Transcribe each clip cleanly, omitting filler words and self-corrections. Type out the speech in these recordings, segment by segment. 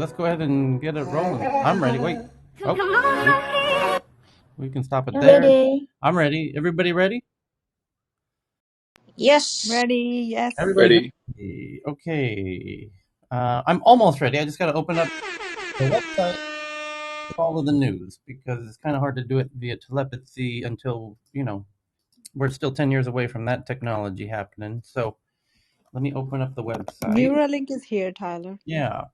let's go ahead and get it rolling. I'm ready. Wait. Oh, we can stop it there. Ready. I'm ready. Everybody ready? Yes. Ready, yes. Everybody ready? Okay. I'm almost ready. I just got to open up the website with all of the news because it's kind of hard to do it via telepathy until, we're still 10 years away from that technology happening. So let me open up the website. Neuralink is here, Tyler. Yeah.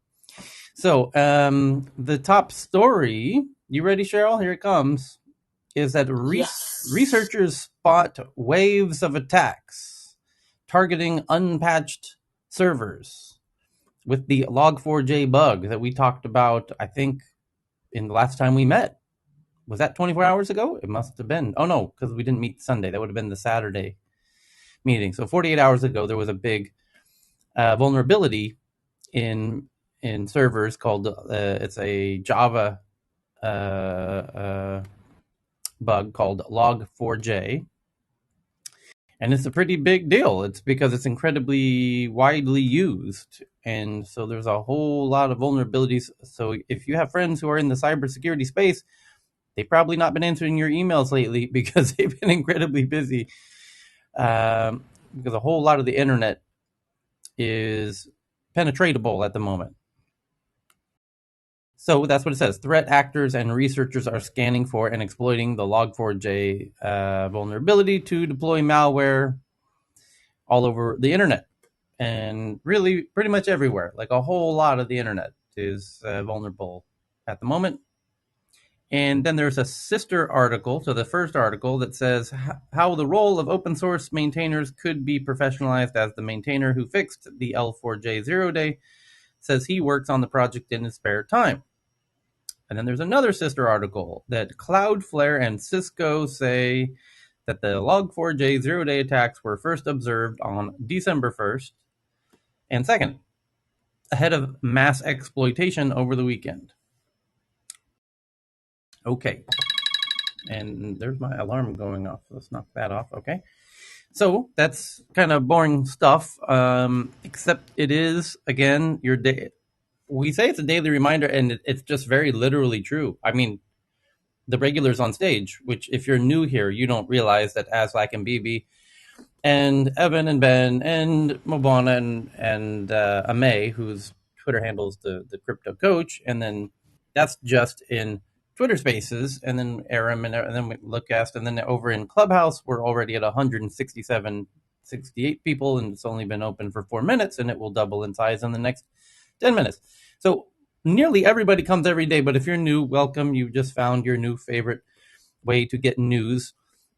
So the top story, you ready, Cheryl? Here it comes, is that researchers spot waves of attacks targeting unpatched servers with the Log4j bug that we talked about, I think, in the last time we met. Was that 24 hours ago? It must have been. Oh, no, because we didn't meet Sunday. That would have been the Saturday meeting. So 48 hours ago, there was a big vulnerability in servers called, it's a Java bug called Log4j. And it's a pretty big deal. It's because it's incredibly widely used. And so there's a whole lot of vulnerabilities. So if you have friends who are in the cybersecurity space, they've probably not been answering your emails lately because they've been incredibly busy. Because a whole lot of the internet is penetratable at the moment. So that's what it says. Threat actors and researchers are scanning for and exploiting the Log4j vulnerability to deploy malware all over the internet. And really, pretty much everywhere. Like a whole lot of the internet is vulnerable at the moment. And then there's a sister article to the first article that says how the role of open source maintainers could be professionalized, as the maintainer who fixed the L4J 0-day says he works on the project in his spare time. And then there's another sister article that Cloudflare and Cisco say that the Log4j 0-day attacks were first observed on December 1st and 2nd, ahead of mass exploitation over the weekend. Okay. And there's my alarm going off. Let's knock that off. Okay. So that's kind of boring stuff, except it is, again, your day. We say it's a daily reminder, and it's just very literally true. I mean, the regulars on stage, which if you're new here, you don't realize that Aslak and BB and Evan and Ben and Mobana and Amay, whose Twitter handles the crypto coach, and then that's just in Twitter Spaces, and then Aram, and then we Lookcast, and then over in Clubhouse, we're already at 167, 68 people, and it's only been open for 4 minutes, and it will double in size in the next 10 minutes. So nearly everybody comes every day, but if you're new, welcome. You just found your new favorite way to get news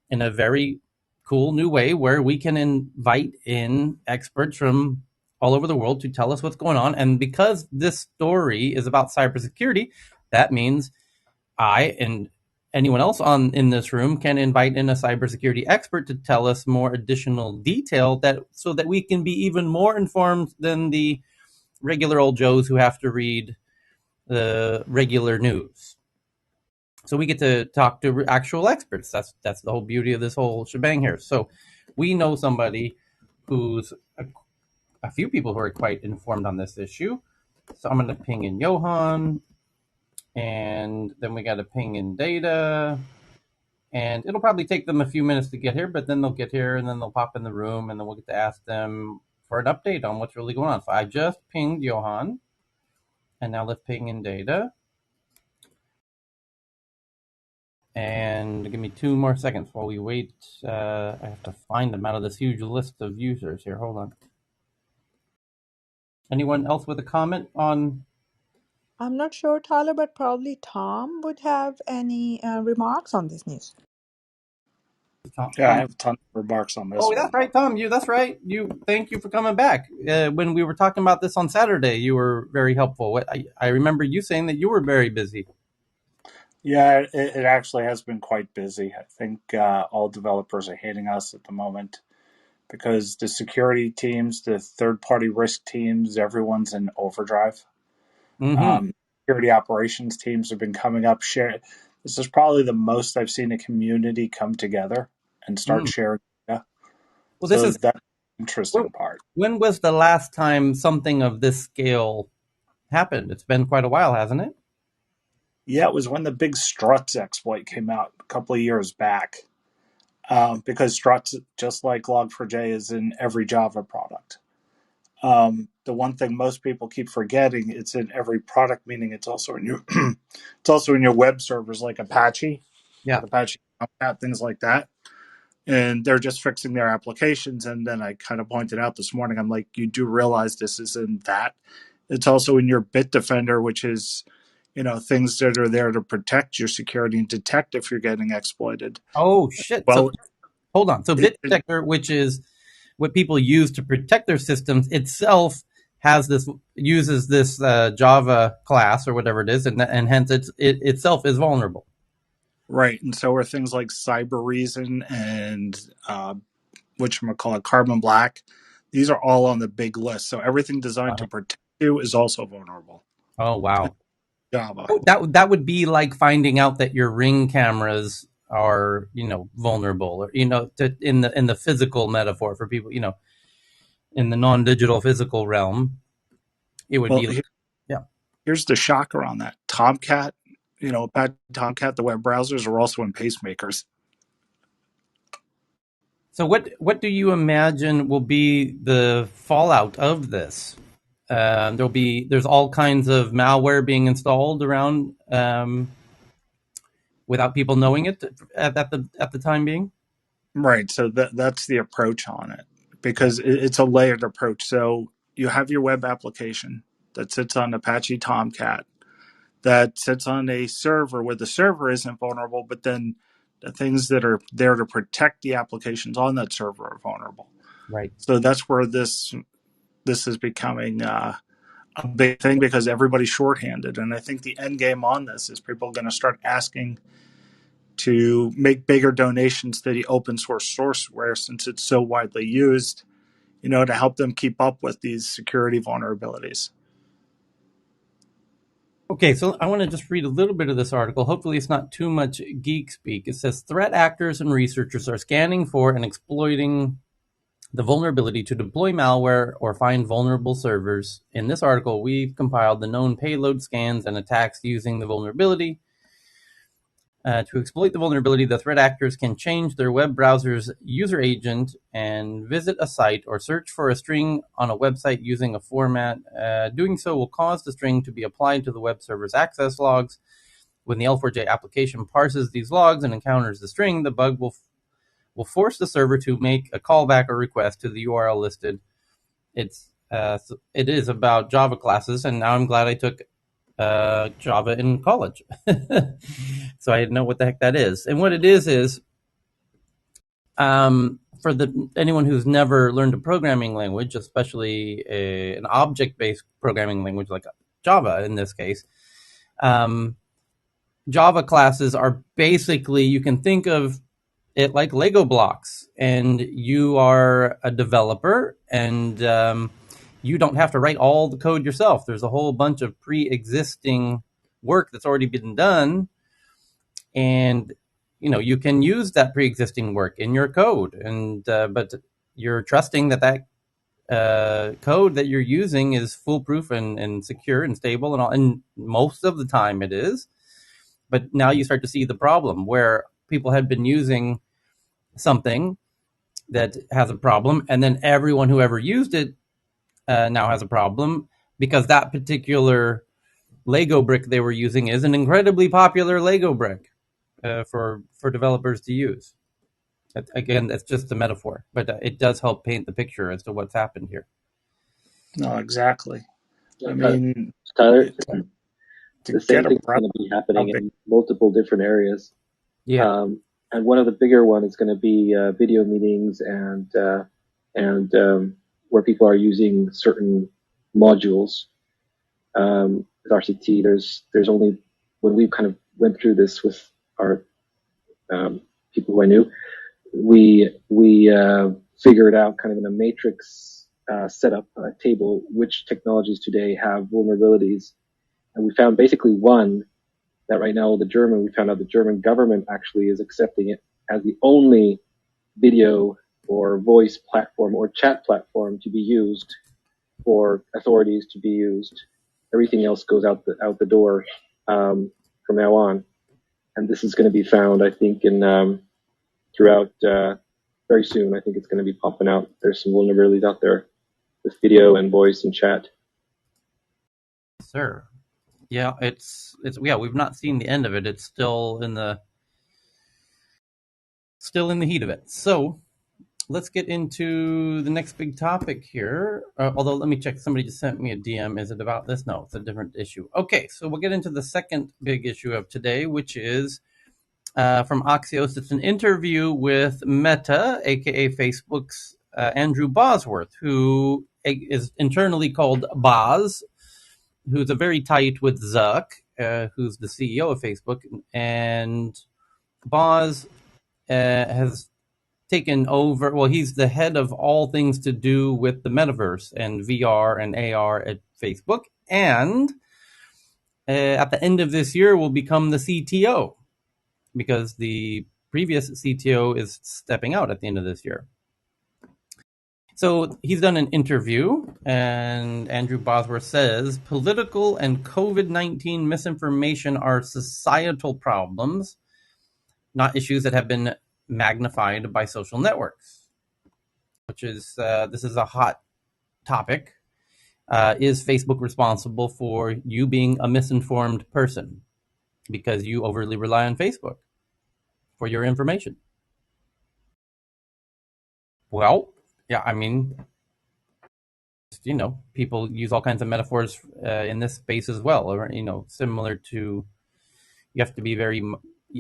in a very cool new way where we can invite in experts from all over the world to tell us what's going on. And because this story is about cybersecurity, that means I and anyone else in this room can invite in a cybersecurity expert to tell us more additional detail so that we can be even more informed than the regular old Joes who have to read the regular news. So we get to talk to actual experts. That's the whole beauty of this whole shebang here. So we know somebody who's a few people who are quite informed on this issue. So I'm going to ping in Johan, and then we got to ping in Data, and it'll probably take them a few minutes to get here, but then they'll get here, and then they'll pop in the room, and then we'll get to ask them for an update on what's really going on. So I just pinged Johan, and now let's ping in Data. And give me 2 more seconds while we wait. I have to find them out of this huge list of users here. Hold on. Anyone else with a comment on? I'm not sure, Tyler, but probably Tom would have any remarks on this news. Yeah, I have a ton of remarks on this one. That's right, Tom. That's right. Thank you for coming back. When we were talking about this on Saturday, you were very helpful. I remember you saying that you were very busy. Yeah, it actually has been quite busy. I think all developers are hating us at the moment because the security teams, the third-party risk teams, everyone's in overdrive. Mm-hmm. Security operations teams have been coming up. This is probably the most I've seen a community come together and start sharing data. Well, so that's the interesting part. When was the last time something of this scale happened? It's been quite a while, hasn't it? Yeah, it was when the big struts exploit came out a couple of years back. Because struts, just like Log4j, is in every Java product. The one thing most people keep forgetting, it's in every product, meaning it's also in your it's also in your web servers like Apache, Yeah. with Apache Tomcat, things like that. And they're just fixing their applications. And then I kind of pointed out this morning, I'm like, you do realize this is in that. It's also in your bit defender, which is, things that are there to protect your security and detect if you're getting exploited. Oh shit. So Well, hold on. So it, Bit Detector, which is what people use to protect their systems, itself uses this Java class or whatever it is, and hence it itself is vulnerable. right. And so are things like Cyber Reason and whatchamacallit, Carbon Black. These are all on the big list. So everything designed to protect you is also vulnerable. Oh wow. Java. Oh, that would be like finding out that your Ring cameras are vulnerable, or in the physical metaphor for people, in the non-digital physical realm, it would Well, be yeah. here's the shocker on that. Tomcat, Apache Tomcat, the web browsers are also in pacemakers. So what do you imagine will be the fallout of this? There's all kinds of malware being installed around without people knowing it at the time being. Right. So that's the approach on it, Yeah. because it's a layered approach. So you have your web application that sits on Apache Tomcat, that sits on a server where the server isn't vulnerable, but then the things that are there to protect the applications on that server are vulnerable. Right. So that's where this is becoming a big thing, because everybody's shorthanded. And I think the end game on this is people are going to start asking to make bigger donations to the open source sourceware, since it's so widely used, to help them keep up with these security vulnerabilities. Okay, so I want to just read a little bit of this article. Hopefully, it's not too much geek speak. It says threat actors and researchers are scanning for and exploiting the vulnerability to deploy malware or find vulnerable servers. In this article, we've compiled the known payload scans and attacks using the vulnerability. To exploit the vulnerability, the threat actors can change their web browser's user agent and visit a site or search for a string on a website using a format. Doing so will cause the string to be applied to the web server's access logs. When the L4j application parses these logs and encounters the string, the bug will force the server to make a callback or request to the URL listed. It is about Java classes, and now I'm glad I took Java in college, so I know what the heck that is. And what it is for anyone who's never learned a programming language, especially an object-based programming language like Java in this case. Java classes are basically, you can think of it like Lego blocks, and you are a developer, and you don't have to write all the code yourself. There's a whole bunch of pre-existing work that's already been done, and you can use that pre-existing work in your code, and but you're trusting that code that you're using is foolproof and secure and stable and all, and most of the time it is. But now you start to see the problem where people had been using something that has a problem, and then everyone who ever used it now has a problem, because that particular Lego brick they were using is an incredibly popular Lego brick for developers to use. Again, that's just a metaphor, but it does help paint the picture as to what's happened here. No, exactly. I Yeah, mean, Tyler, to the same get a thing's browser, going to be how happening big? in multiple different areas. Yeah. And one of the bigger ones is going to be video meetings and where people are using certain modules. With RCT, there's only, when we kind of went through this with our people who I knew, we figured out kind of in a matrix setup table which technologies today have vulnerabilities, and we found basically one that right now we found out the German government actually is accepting it as the only video or voice platform or chat platform to be used for authorities to be used everything else goes out the door from now on. And this is going to be found, I think, in throughout very soon. I think it's going to be popping out. There's some vulnerabilities out there with video and voice and chat. Sir. Yeah, it's yeah, we've not seen the end of it. It's still in the heat of it. So let's get into the next big topic here. Although, let me check. Somebody just sent me a DM. Is it about this? No, it's a different issue. Okay, so we'll get into the second big issue of today, which is from Axios. It's an interview with Meta, aka Facebook's Andrew Bosworth, who is internally called Boz, who's a very tight with Zuck, who's the CEO of Facebook. And Boz has taken over. Well, he's the head of all things to do with the Metaverse and VR and AR at Facebook. And at the end of this year, will become the CTO, because the previous CTO is stepping out at the end of this year. So he's done an interview, and Andrew Bosworth says political and COVID-19 misinformation are societal problems, not issues that have been magnified by social networks, which is, this is a hot topic. Is Facebook responsible for you being a misinformed person because you overly rely on Facebook for your information? Well, yeah, I mean, people use all kinds of metaphors in this space as well, or, similar to, you have to be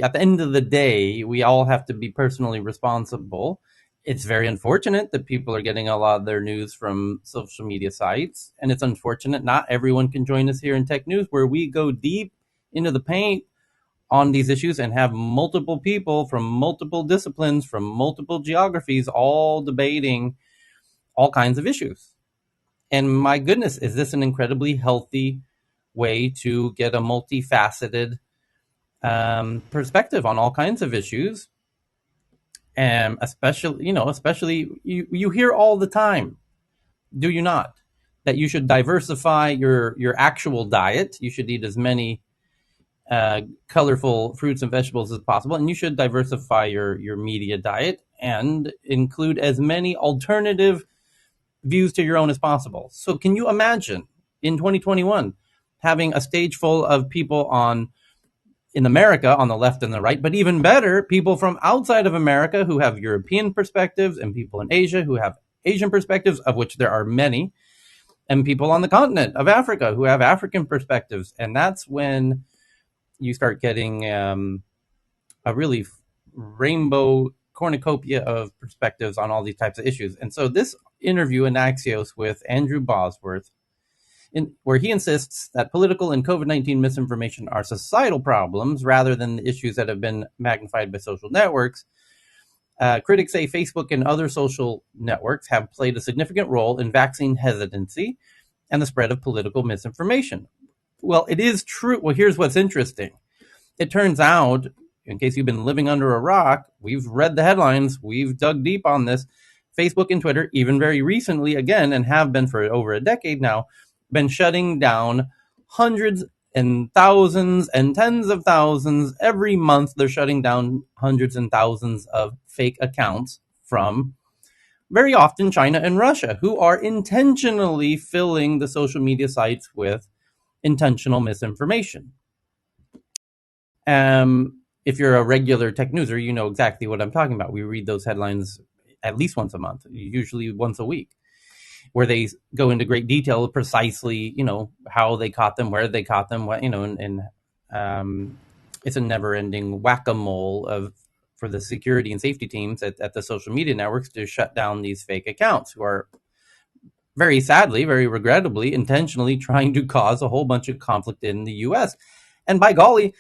at the end of the day, we all have to be personally responsible. It's very unfortunate that people are getting a lot of their news from social media sites, and it's unfortunate not everyone can join us here in Tech News, where we go deep into the paint on these issues and have multiple people from multiple disciplines, from multiple geographies, all debating all kinds of issues. And my goodness, is this an incredibly healthy way to get a multifaceted perspective on all kinds of issues? And especially you hear all the time, do you not, that you should diversify your actual diet. You should eat as many colorful fruits and vegetables as possible, and you should diversify your media diet and include as many alternative views to your own as possible. So can you imagine in 2021 having a stage full of people in America on the left and the right, but even better, people from outside of America who have European perspectives, and people in Asia who have Asian perspectives, of which there are many, and people on the continent of Africa who have African perspectives. And that's when you start getting a really rainbow cornucopia of perspectives on all these types of issues. And so this interview in Axios with Andrew Bosworth, where he insists that political and COVID-19 misinformation are societal problems rather than the issues that have been magnified by social networks. Critics say Facebook and other social networks have played a significant role in vaccine hesitancy and the spread of political misinformation. Well, it is true. Well, here's what's interesting. It turns out, in case you've been living under a rock, we've read the headlines, we've dug deep on this. Facebook and Twitter, even very recently, again, and have been for over a decade now, been shutting down hundreds and thousands and tens of thousands every month. They're shutting down hundreds and thousands of fake accounts from very often China and Russia, who are intentionally filling the social media sites with intentional misinformation. If you're a regular tech newser, you know exactly what I'm talking about. We read those headlines at least once a month, usually once a week, where they go into great detail precisely, how they caught them, where they caught them, and it's a never-ending whack-a-mole for the security and safety teams at the social media networks to shut down these fake accounts, who are very sadly, very regrettably, intentionally trying to cause a whole bunch of conflict in the U.S. And by golly,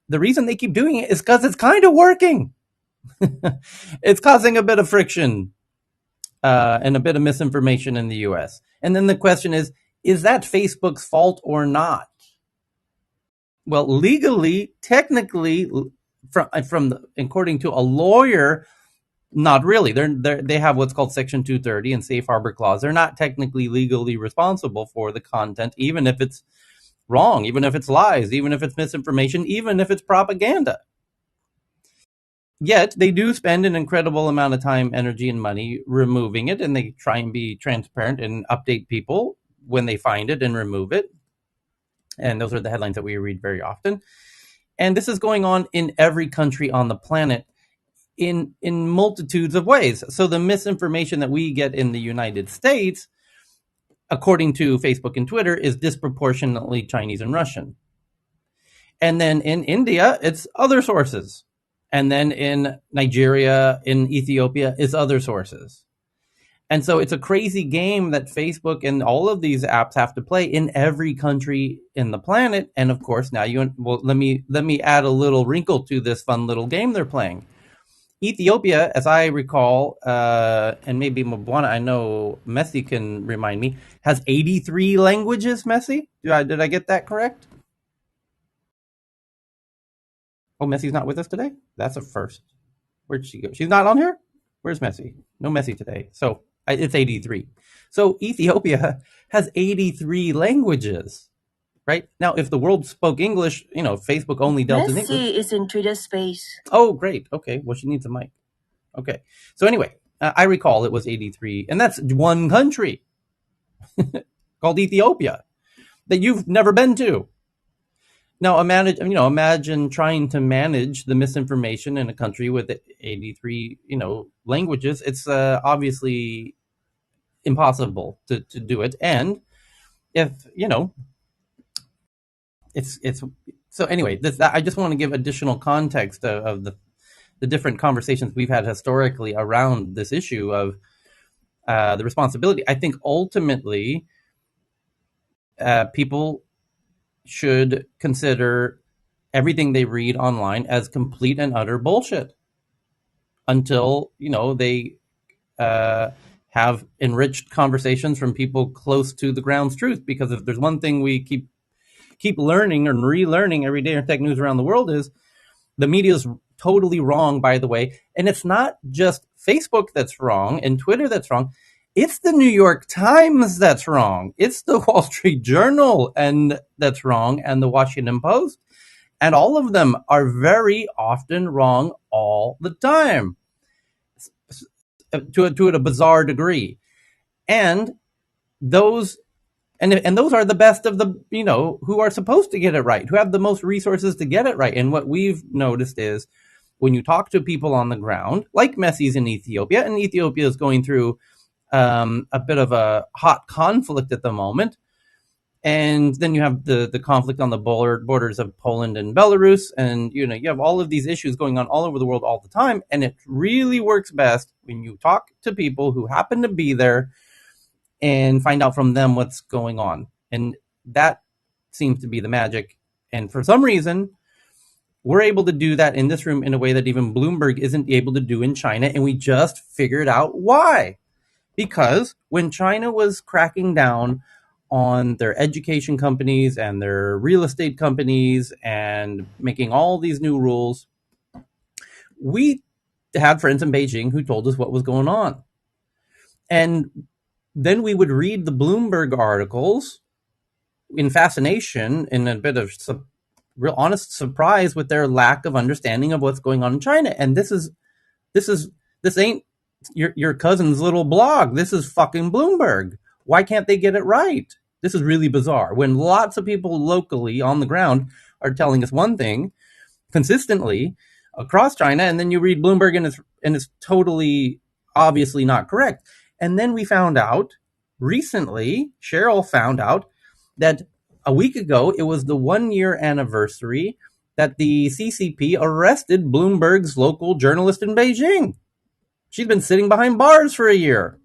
the reason they keep doing it is because it's kind of working. It's causing a bit of friction and a bit of misinformation in the US. And then the question is that Facebook's fault or not? Well, legally, technically, according to a lawyer, not really. They have what's called Section 230 and Safe Harbor Clause. They're not technically legally responsible for the content, even if it's wrong, even if it's lies, even if it's misinformation, even if it's propaganda. Yet they do spend an incredible amount of time, energy, and money removing it, and they try and be transparent and update people when they find it and remove it. And those are the headlines that we read very often. And this is going on in every country on the planet in multitudes of ways. So the misinformation that we get in the United States, according to Facebook and Twitter, is disproportionately Chinese and Russian. And then in India, it's other sources. And then in Nigeria, in Ethiopia, it's other sources. And so it's a crazy game that Facebook and all of these apps have to play in every country in the planet. And of course, now let me add a little wrinkle to this fun little game they're playing. Ethiopia, as I recall, and maybe Mabwana, I know Messi can remind me, has 83 languages, Messi? Did I get that correct? Oh, Messi's not with us today? That's a first. Where'd she go? She's not on here? Where's Messi? No Messi today. So it's 83. So Ethiopia has 83 languages, right? Now, if the world spoke English, Facebook only dealt in English. Messi is in Twitter Space. Oh, great. Okay. Well, she needs a mic. Okay. So anyway, I recall it was 83. And that's one country called Ethiopia that you've never been to. Now imagine trying to manage the misinformation in a country with 83, languages. It's obviously impossible to do it. And if it's so anyway. I just want to give additional context of the different conversations we've had historically around this issue of the responsibility. I think ultimately people should consider everything they read online as complete and utter bullshit until they have enriched conversations from people close to the ground's truth. Because if there's one thing we keep learning and relearning every day in tech news around the world, is the media is totally wrong, by the way. And it's not just Facebook that's wrong and Twitter that's wrong. It's the New York Times that's wrong. It's the Wall Street Journal and that's wrong, and the Washington Post. And all of them are very often wrong all the time, to a bizarre degree. And those are the best of the, who are supposed to get it right, who have the most resources to get it right. And what we've noticed is when you talk to people on the ground, like Messi's in Ethiopia, and Ethiopia is going through a bit of a hot conflict at the moment. And then you have the conflict on the borders of Poland and Belarus. And, you have all of these issues going on all over the world all the time. And it really works best when you talk to people who happen to be there and find out from them what's going on. And that seems to be the magic. And for some reason, we're able to do that in this room in a way that even Bloomberg isn't able to do in China. And we just figured out why. Because when China was cracking down on their education companies and their real estate companies and making all these new rules, we had friends in Beijing who told us what was going on. And then we would read the Bloomberg articles in fascination, in a bit of real honest surprise with their lack of understanding of what's going on in China. And this ain't your cousin's little blog. This is fucking Bloomberg. Why can't they get it right? This is really bizarre. When lots of people locally on the ground are telling us one thing consistently across China, and then you read Bloomberg and it's totally obviously not correct. And then we found out recently, Cheryl found out that a week ago, it was the 1-year anniversary that the CCP arrested Bloomberg's local journalist in Beijing. She's been sitting behind bars for a year.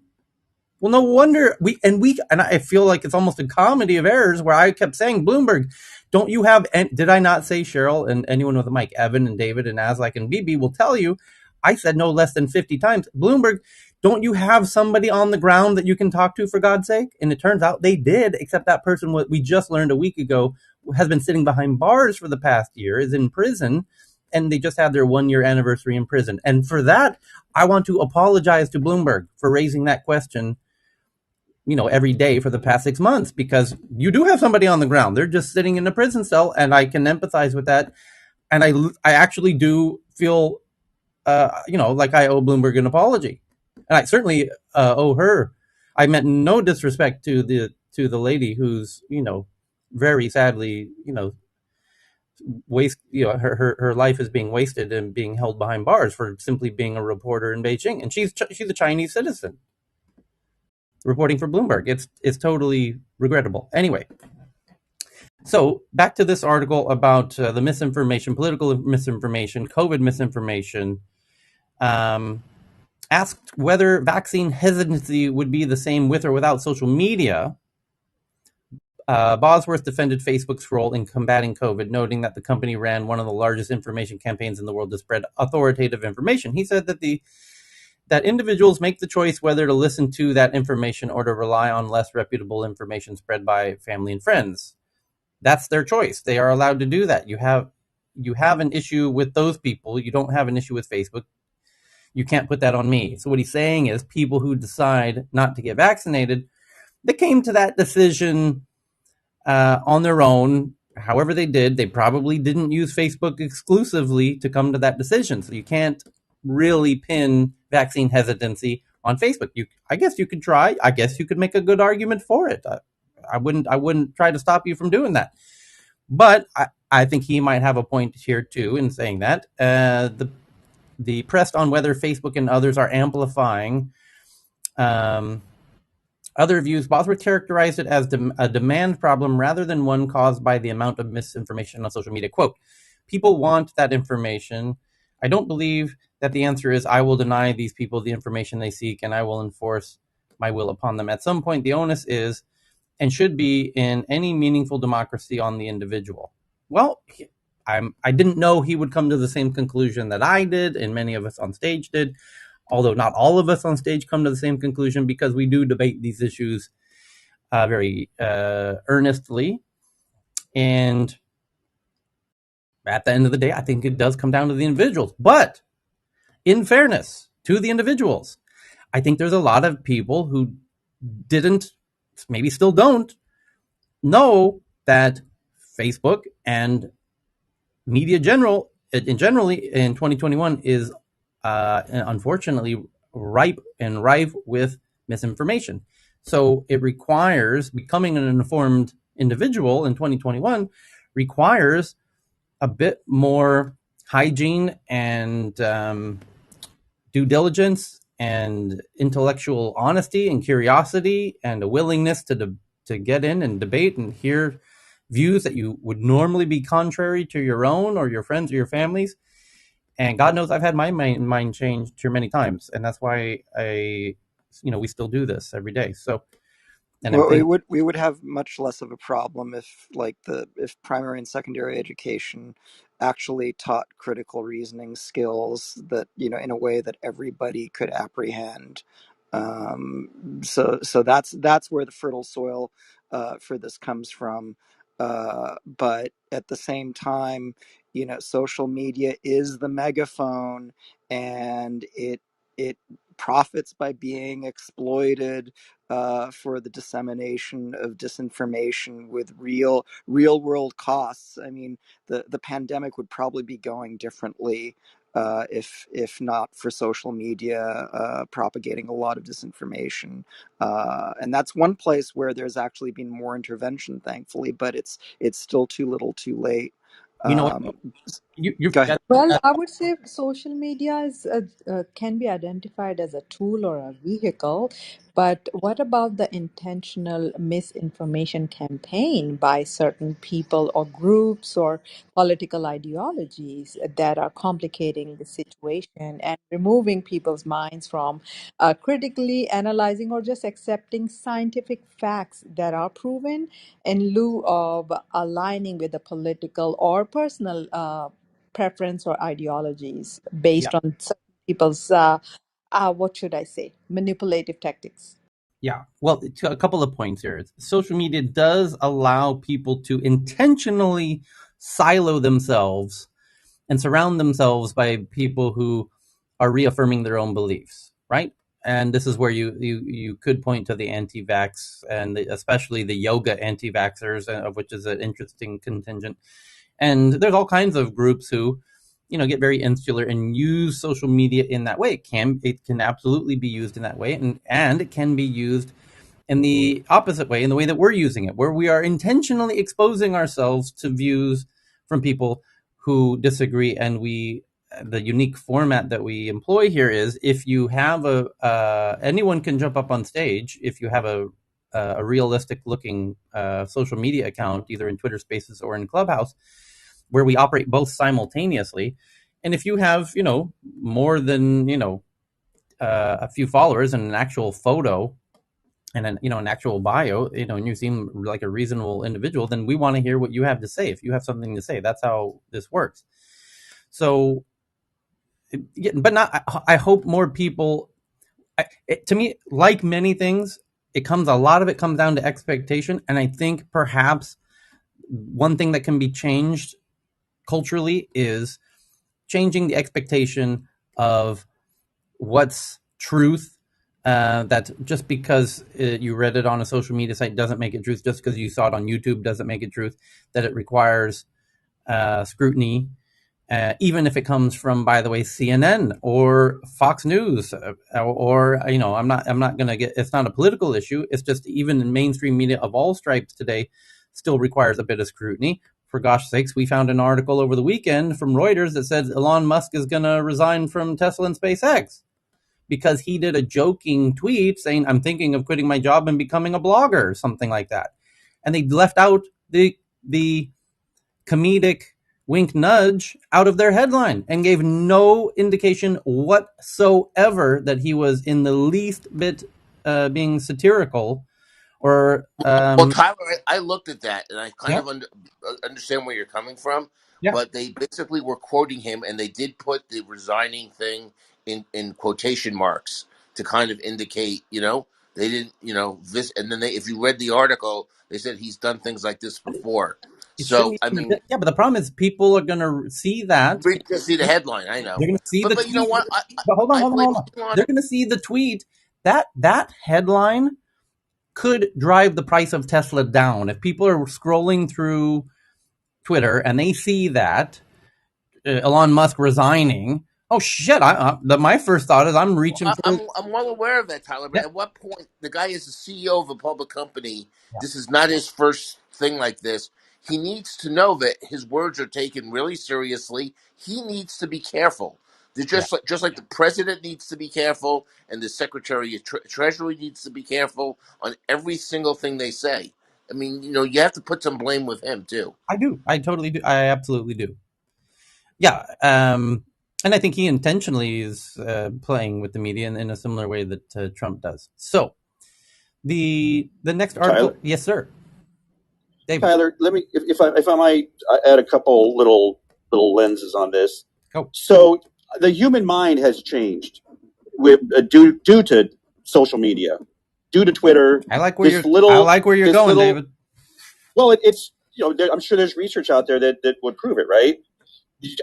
Well, no wonder and I feel like it's almost a comedy of errors where I kept saying, Bloomberg, don't you have, did I not say, Cheryl, and anyone with a mic, Evan and David and Aslak and BB will tell you, I said no less than 50 times, Bloomberg, don't you have somebody on the ground that you can talk to, for God's sake? And it turns out they did, except that person, what we just learned a week ago, has been sitting behind bars for the past year, is in prison, and they just had their 1-year anniversary in prison. And for that, I want to apologize to Bloomberg for raising that question every day for the past 6 months, because you do have somebody on the ground. They're just sitting in a prison cell, and I can empathize with that. And I actually do feel, like I owe Bloomberg an apology, and I certainly owe her. I meant no disrespect to the lady who's, very sadly, waste, her life is being wasted and being held behind bars for simply being a reporter in Beijing, and she's a Chinese citizen reporting for Bloomberg. It's totally regrettable. Anyway, so back to this article about the misinformation, political misinformation, COVID misinformation. Asked whether vaccine hesitancy would be the same with or without social media, Bosworth defended Facebook's role in combating COVID, noting that the company ran one of the largest information campaigns in the world to spread authoritative information. He said that individuals make the choice whether to listen to that information or to rely on less reputable information spread by family and friends. That's their choice. They are allowed to do that. You have an issue with those people. You don't have an issue with Facebook. You can't put that on me. So what he's saying is people who decide not to get vaccinated, they came to that decision on their own. However they did, they probably didn't use Facebook exclusively to come to that decision. So you can't really pin vaccine hesitancy on Facebook. I guess you could try. I guess you could make a good argument for it. I wouldn't try to stop you from doing that. But I think he might have a point here too in saying that. The pressed on whether Facebook and others are amplifying other views, Bosworth characterized it as a demand problem rather than one caused by the amount of misinformation on social media. Quote, people want that information. I don't believe that the answer is I will deny these people the information they seek and I will enforce my will upon them. At some point, the onus is and should be in any meaningful democracy on the individual. Well, I didn't know he would come to the same conclusion that I did and many of us on stage did, although not all of us on stage come to the same conclusion, because we do debate these issues very earnestly. And at the end of the day, I think it does come down to the individuals. But in fairness to the individuals, I think there's a lot of people who didn't, maybe still don't, know that Facebook and media generally in 2021 is unfortunately ripe with misinformation. So it requires, becoming an informed individual in 2021 requires a bit more hygiene and due diligence and intellectual honesty and curiosity and a willingness to get in and debate and hear views that you would normally be contrary to your own or your friends or your families. And God knows I've had my mind changed here many times, and that's why we still do this every day. So, and Well, I think we would have much less of a problem if if primary and secondary education actually taught critical reasoning skills that, in a way that everybody could apprehend. So that's where the fertile soil for this comes from. But at the same time, social media is the megaphone, and it profits by being exploited for the dissemination of disinformation with real world costs. I mean, the pandemic would probably be going differently if not for social media propagating a lot of disinformation. And that's one place where there's actually been more intervention, thankfully, but it's still too little, too late. you know what Um, you Go ahead. Well, I would say social media can be identified as a tool or a vehicle, but what about the intentional misinformation campaign by certain people or groups or political ideologies that are complicating the situation and removing people's minds from critically analyzing or just accepting scientific facts that are proven in lieu of aligning with the political or personal preference or ideologies yeah, based on certain people's what should I say, manipulative tactics. yeah. Well, a couple of points here. Social media does allow people to intentionally silo themselves and surround themselves by people who are reaffirming their own beliefs, right? and this is where you could point to the anti-vax and especially the yoga anti-vaxxers, of which is an interesting contingent. And there's all kinds of groups who, get very insular and use social media in that way. It can absolutely be used in that way, and it can be used in the opposite way, in the way that we're using it, where we are intentionally exposing ourselves to views from people who disagree. And the unique format that we employ here is, if you have anyone can jump up on stage if you have a realistic looking social media account, either in Twitter Spaces or in Clubhouse, where we operate both simultaneously. And if you have, more than, a few followers and an actual photo and an actual bio, and you seem like a reasonable individual, then we want to hear what you have to say. If you have something to say, that's how this works. So, but not. I hope more people. To me, like many things, a lot of it comes down to expectation, and I think perhaps one thing that can be changed culturally is changing the expectation of what's truth. That just because you read it on a social media site doesn't make it truth. Just because you saw it on YouTube doesn't make it truth. That it requires scrutiny, even if it comes from, by the way, CNN or Fox News, or I'm not going to get. It's not a political issue. It's just even in mainstream media of all stripes today, still requires a bit of scrutiny. For gosh sakes, we found an article over the weekend from Reuters that said Elon Musk is going to resign from Tesla and SpaceX because he did a joking tweet saying, "I'm thinking of quitting my job and becoming a blogger," or something like that. And they left out the comedic wink nudge out of their headline and gave no indication whatsoever that he was in the least bit being satirical or Well, Tyler, I looked at that and I kind yeah, of understand where you're coming from, yeah, but they basically were quoting him and they did put the resigning thing in quotation marks to kind of indicate, they didn't, this. And then if you read the article, they said he's done things like this before. it So, shouldn't I even, mean, yeah, but the problem is people are going to see that. read just see the headline. I know, They're going to see the but you know tweet. what? But hold on, I hold on, blame hold on. Elon. They're going to see the tweet. That headline could drive the price of Tesla down. If people are scrolling through Twitter and they see that Elon Musk resigning, oh shit! My first thought is I'm Well, reaching for. I'm well aware of that, Tyler. But Yeah, at what point the guy is the CEO of a public company? yeah, This is not his first thing like this. He needs to know that his words are taken really seriously. He needs to be careful. They're yeah. just like the president needs to be careful, and the secretary of treasury needs to be careful on every single thing they say. I mean, you have to put some blame with him too. I do. I totally do. I absolutely do. Yeah. And I think he intentionally is playing with the media in a similar way that Trump does. So the next Tyler, article, yes, sir, David, Tyler, let me, if I might add a couple little lenses on this. go. So the human mind has changed with due to social media, due to Twitter. I like where you're This going, little. David. Well, it's I'm sure there's research out there that would prove it, right?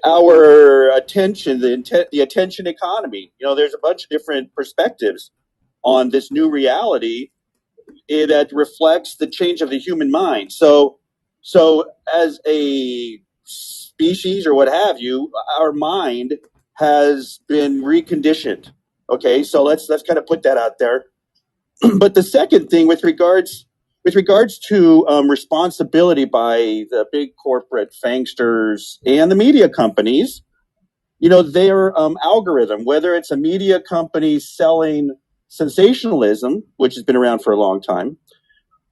Our attention, the attention economy. There's a bunch of different perspectives on this new reality that reflects the change of the human mind. So as a species or what have you, our mind has been reconditioned. Okay, so let's kind of put that out there. But the second thing, with regards to responsibility by the big corporate fangsters and the media companies, their algorithm, whether it's a media company selling sensationalism, which has been around for a long time,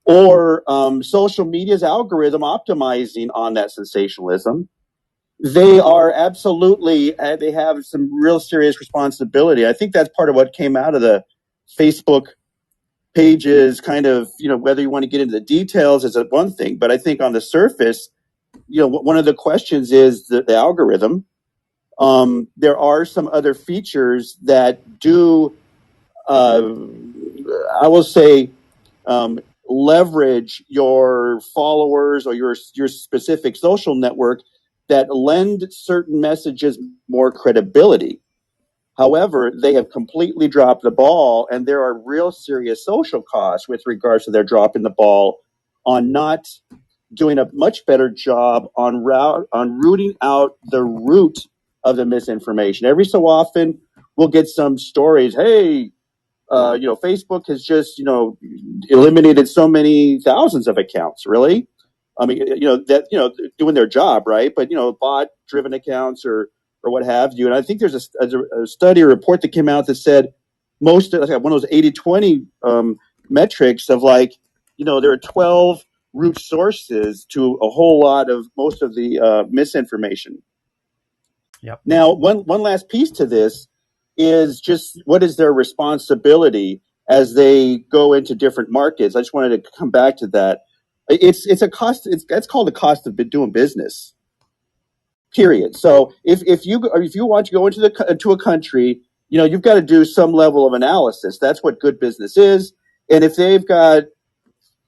or social media's algorithm optimizing on that sensationalism, they are absolutely, they have some real serious responsibility. I think that's part of what came out of the Facebook pages, kind of, whether you want to get into the details is one thing, but I think on the surface, one of the questions is the algorithm. There are some other features that do, I will say, leverage your followers or your specific social network that lend certain messages more credibility. However, they have completely dropped the ball, and there are real serious social costs with regards to their dropping the ball on not doing a much better job on rooting out the root of the misinformation. Every so often, we'll get some stories. Hey, Facebook has just, eliminated so many thousands of accounts. Really? I mean, doing their job, right? But, bot driven accounts or what have you. And I think there's a study or report that came out that said most of, like, one of those 80-20 metrics of, like, there are 12 root sources to a whole lot of most of the misinformation. Yep. Now, one last piece to this is just what is their responsibility as they go into different markets. I just wanted to come back to that. It's a cost. That's called the cost of doing business. Period. So if you want to go into a country, you've got to do some level of analysis. That's what good business is. And if they've got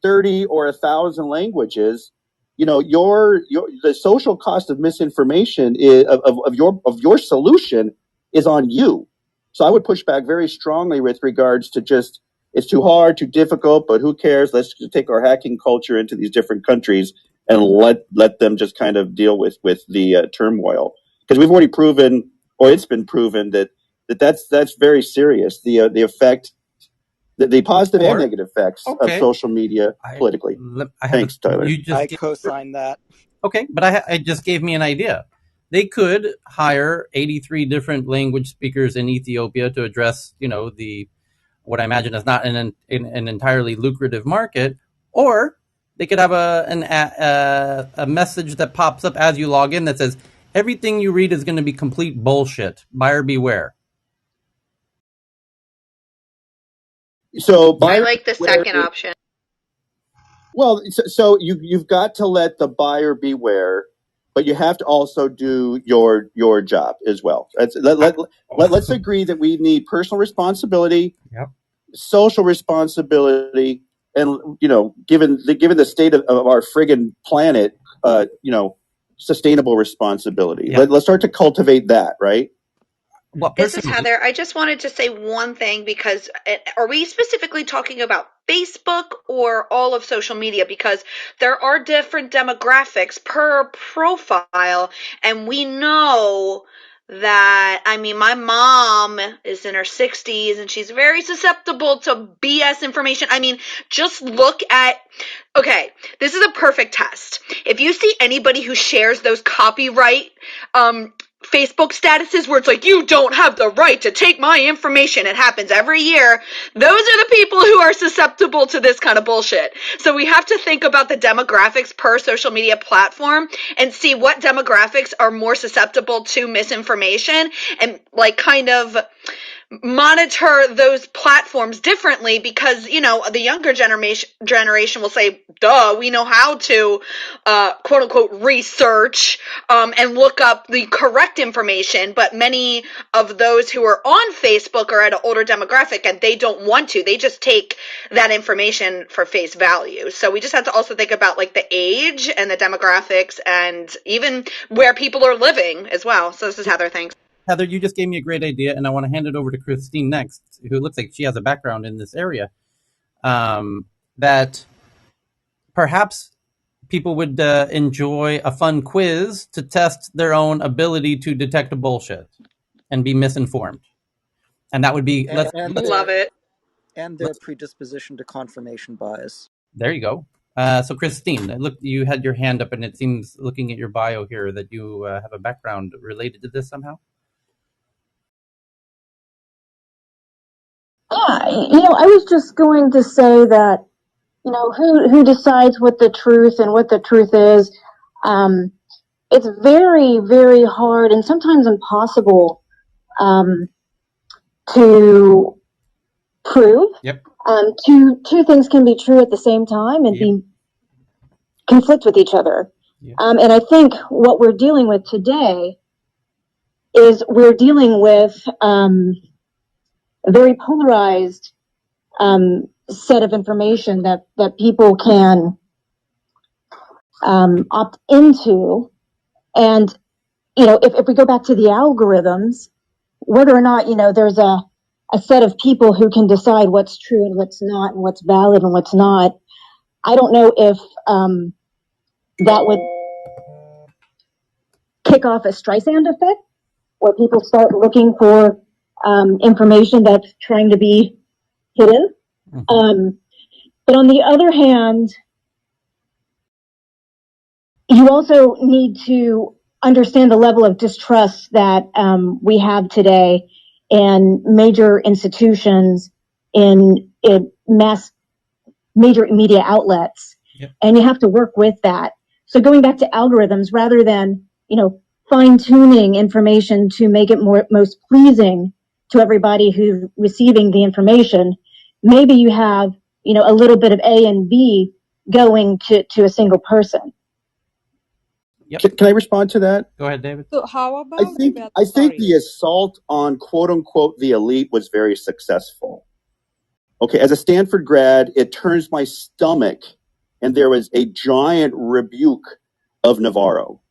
30 or 1,000 languages, the social cost of misinformation of your solution is on you. So I would push back very strongly with regards to just, it's too hard, too difficult, but who cares? Let's just take our hacking culture into these different countries and let them just kind of deal with the turmoil. Because we've already proven, or it's been proven, that's very serious. The effect, the positive and negative effects of social media politically. Thanks, Tyler. I co-sign that. Okay, but it just gave me an idea. They could hire 83 different language speakers in Ethiopia to address, what I imagine is not an entirely lucrative market, or they could have a message that pops up as you log in that says, everything you read is going to be complete bullshit. Buyer beware. So I like the second option. Well, so you've got to let the buyer beware, but you have to also do your job as well. Let's agree that we need personal responsibility, social responsibility, and given the state of our friggin' planet, sustainable responsibility. Let's start to cultivate that, right? This is Heather. I just wanted to say one thing, because are we specifically talking about Facebook or all of social media? Because there are different demographics per profile, and we know that, my mom is in her 60s and she's very susceptible to BS information. Just look at, okay, this is a perfect test. If you see anybody who shares those copyright Facebook statuses where it's like, you don't have the right to take my information, it happens every year, those are the people who are susceptible to this kind of bullshit. So we have to think about the demographics per social media platform and see what demographics are more susceptible to misinformation, and kind of monitor those platforms differently, because the younger generation will say, duh, we know how to quote unquote research and look up the correct information, but many of those who are on Facebook are at an older demographic and they don't want to. They just take that information for face value. So we just have to also think about the age and the demographics and even where people are living as well. So this is Heather. Thanks. Heather, you just gave me a great idea, and I want to hand it over to Christine next, who looks like she has a background in this area. That perhaps people would enjoy a fun quiz to test their own ability to detect a bullshit and be misinformed. And that would be... love it. And their predisposition to confirmation bias. There you go. So Christine, look, you had your hand up, and it seems, looking at your bio here, that you have a background related to this somehow. Yeah, I was just going to say that, who decides what the truth and what the truth is? It's very, very hard and sometimes impossible to prove. Yep. Two things can be true at the same time and be conflict with each other. Yep. And I think what we're dealing with today is we're dealing with a very polarized set of information that people can opt into. And, if we go back to the algorithms, whether or not, there's a set of people who can decide what's true and what's not and what's valid and what's not. I don't know if that would kick off a Streisand effect where people start looking for information that's trying to be hidden. But on the other hand, you also need to understand the level of distrust that we have today in major institutions, in major media outlets. Yep. And you have to work with that. So going back to algorithms, rather than, fine tuning information to make it most pleasing to everybody who's receiving the information, maybe you have, a little bit of A and B going to a single person. Yep. Can I respond to that? Go ahead, David. So how I about think I think the assault on quote unquote the elite was very successful. Okay, as a Stanford grad, it turns my stomach, and there was a giant rebuke of Navarro,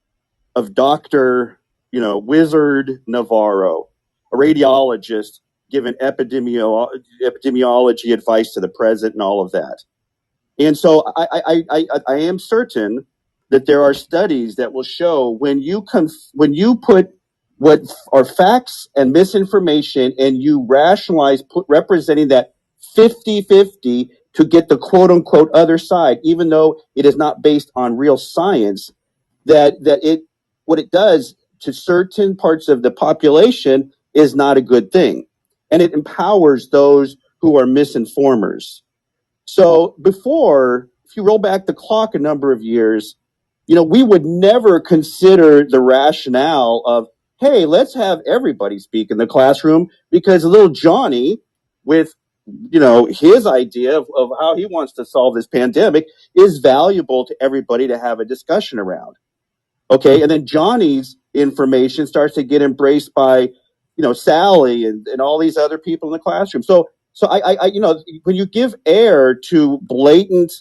of Dr. Wizard Navarro, a radiologist giving epidemiology advice to the president and all of that. And so I am certain that there are studies that will show when you put what are facts and misinformation and you rationalize representing that 50-50 to get the quote unquote other side, even though it is not based on real science, that it what it does to certain parts of the population is not a good thing. And it empowers those who are misinformers. So before, if you roll back the clock a number of years, we would never consider the rationale of, hey, let's have everybody speak in the classroom because little Johnny with, his idea of how he wants to solve this pandemic is valuable to everybody to have a discussion around. Okay. And then Johnny's information starts to get embraced by, Sally and all these other people in the classroom. So I when you give air to blatant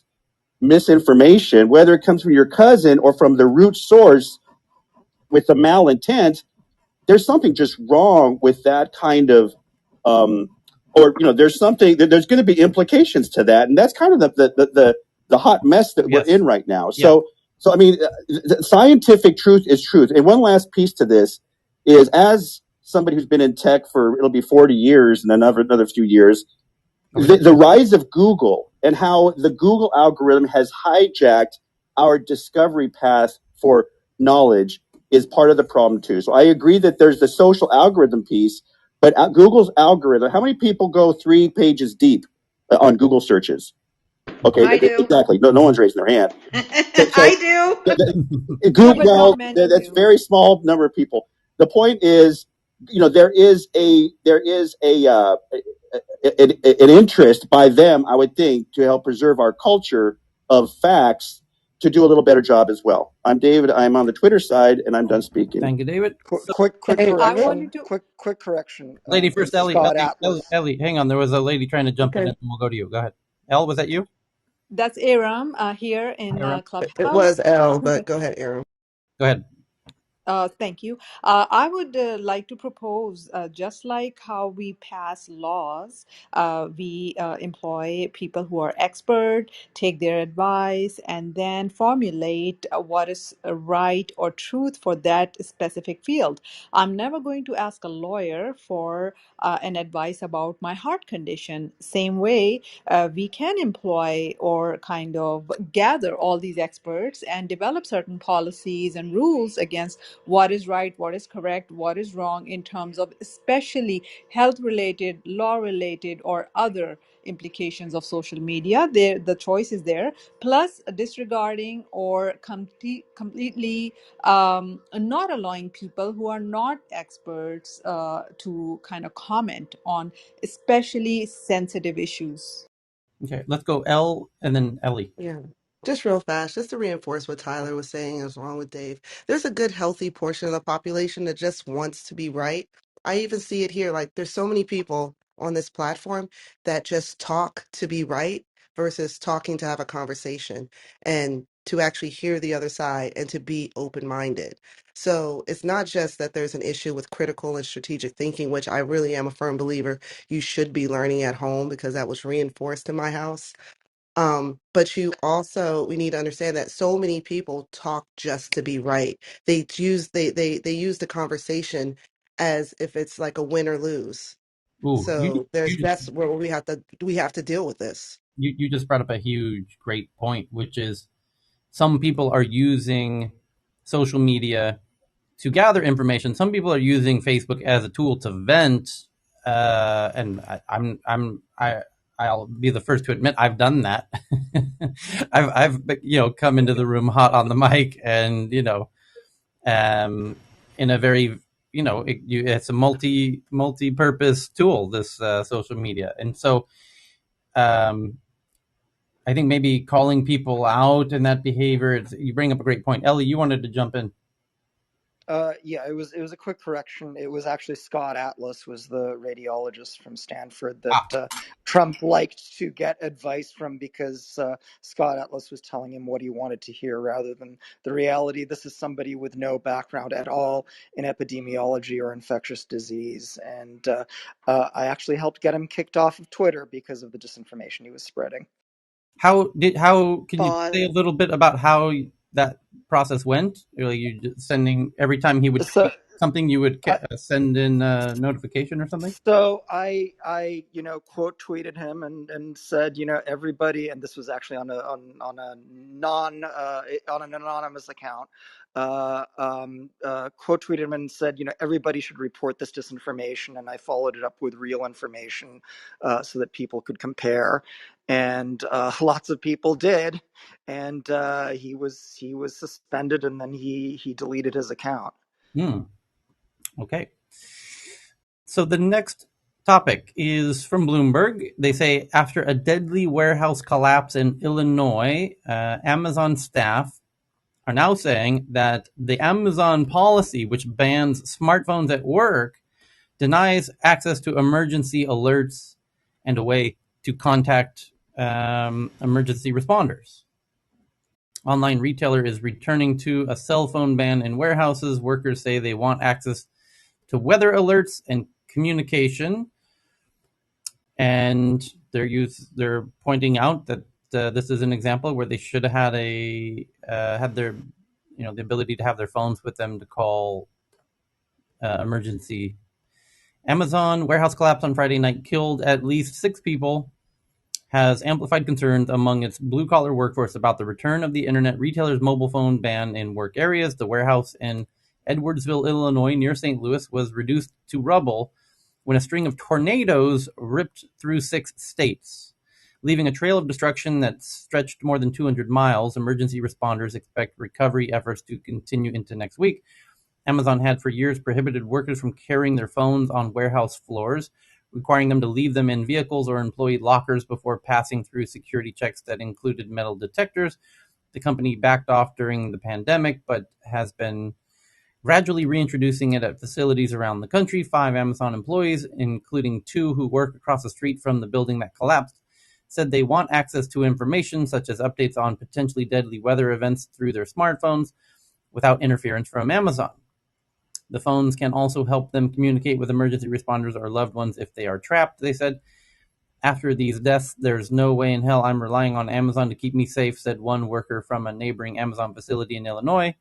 misinformation, whether it comes from your cousin or from the root source with the malintent, there's something just wrong with that kind of, there's something that there's going to be implications to that, and that's kind of the hot mess that we're in right now. So I mean, scientific truth is truth. And one last piece to this is, as somebody who's been in tech for it'll be 40 years and another few years, the rise of Google and how the Google algorithm has hijacked our discovery path for knowledge is part of the problem too. So I agree that there's the social algorithm piece, but Google's algorithm, how many people go 3 pages deep on Google searches? Okay, I do. exactly. No one's raising their hand. I do. Google, that's a very small number of people. The point is, there is an interest by them, I would think, to help preserve our culture of facts to do a little better job as well. I'm David. I'm on the Twitter side, and I'm done speaking. Thank you, David. Quick I correction. wanted to. Quick correction. Lady first, It's Ellie. Scott Atlas. Ellie, hang on. There was a lady trying to jump in, and we'll go to you. Go ahead. Elle, was that you? That's Aram here in Aram? It Clubhouse. was L, but go ahead, Aaron. Go ahead. Thank you. I would like to propose, just like how we pass laws, we employ people who are expert, take their advice, and then formulate what is right or truth for that specific field. I'm never going to ask a lawyer for an advice about my heart condition. Same way, we can employ or kind of gather all these experts and develop certain policies and rules against what is right, what is correct, what is wrong in terms of especially health related, law related, or other implications of social media. There, the choice is there. Plus, disregarding or completely not allowing people who are not experts to kind of comment on especially sensitive issues. Okay, let's go Elle and then Ellie. Yeah. Just real fast, just to reinforce what Tyler was saying is wrong with Dave. There's a good, healthy portion of the population that just wants to be right. I even see it here. Like, there's so many people on this platform that just talk to be right versus talking to have a conversation. And to actually hear the other side and to be open-minded. So it's not just that there's an issue with critical and strategic thinking, which I really am a firm believer you should be learning at home because that was reinforced in my house. But you also, we need to understand that so many people talk just to be right. They use the conversation as if it's like a win or lose. Ooh, So you just that's where we have to deal with this. you just brought up a huge, great point, which is some people are using social media to gather information. Some people are using Facebook as a tool to vent, and I'll be the first to admit I've done that. I've come into the room hot on the mic, and in a very it's a multi-purpose tool, this social media, and so um, I think maybe calling people out in that behavior. You bring up a great point, Ellie. You wanted to jump in. Yeah, it was a quick correction. It was actually Scott Atlas was the radiologist from Stanford that Ah, Trump liked to get advice from because Scott Atlas was telling him what he wanted to hear rather than the reality. This is somebody with no background at all in epidemiology or infectious disease, and I actually helped get him kicked off of Twitter because of the disinformation he was spreading. how can you say a Pause. little bit about how that process went? Like you just sending every time he would So tweet something, you would send in a notification or something. So I quote tweeted him and said, everybody, and this was actually on a non on an anonymous account. Quote tweeted him and said, everybody should report this disinformation, and I followed it up with real information, so that people could compare, and lots of people did, and he was suspended, and then he deleted his account. Hmm. Okay. So the next topic is from Bloomberg. They say after a deadly warehouse collapse in Illinois, Amazon staff are now saying that the Amazon policy, which bans smartphones at work, denies access to emergency alerts and a way to contact emergency responders. Online retailer is returning to a cell phone ban in warehouses. Workers say they want access to weather alerts and communication, and they're pointing out that this is an example where they should have had their the ability to have their phones with them to call emergency. Amazon warehouse collapse on Friday night killed at least 6 people, has amplified concerns among its blue-collar workforce about the return of the internet retailer's mobile phone ban in work areas. The warehouse in Edwardsville, Illinois, near St. Louis, was reduced to rubble when a string of tornadoes ripped through 6 states, leaving a trail of destruction that stretched more than 200 miles. Emergency responders expect recovery efforts to continue into next week. Amazon had for years prohibited workers from carrying their phones on warehouse floors, requiring them to leave them in vehicles or employee lockers before passing through security checks that included metal detectors. The company backed off during the pandemic, but has been gradually reintroducing it at facilities around the country. 5 Amazon employees, including 2 who work across the street from the building that collapsed, said they want access to information such as updates on potentially deadly weather events through their smartphones without interference from Amazon. The phones can also help them communicate with emergency responders or loved ones if they are trapped, they said. After these deaths, there's no way in hell I'm relying on Amazon to keep me safe, said one worker from a neighboring Amazon facility in Illinois.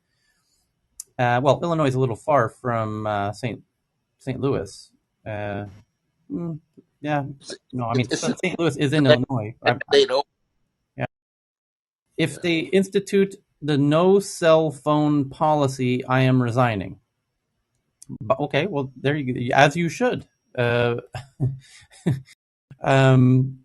Well, Illinois is a little far from St. Louis. Yeah, no, I mean, This is St. Louis is in the Illinois. next state over. Yeah. If they institute the no cell phone policy, I am resigning. But, okay, well, there you go, as you should. Um,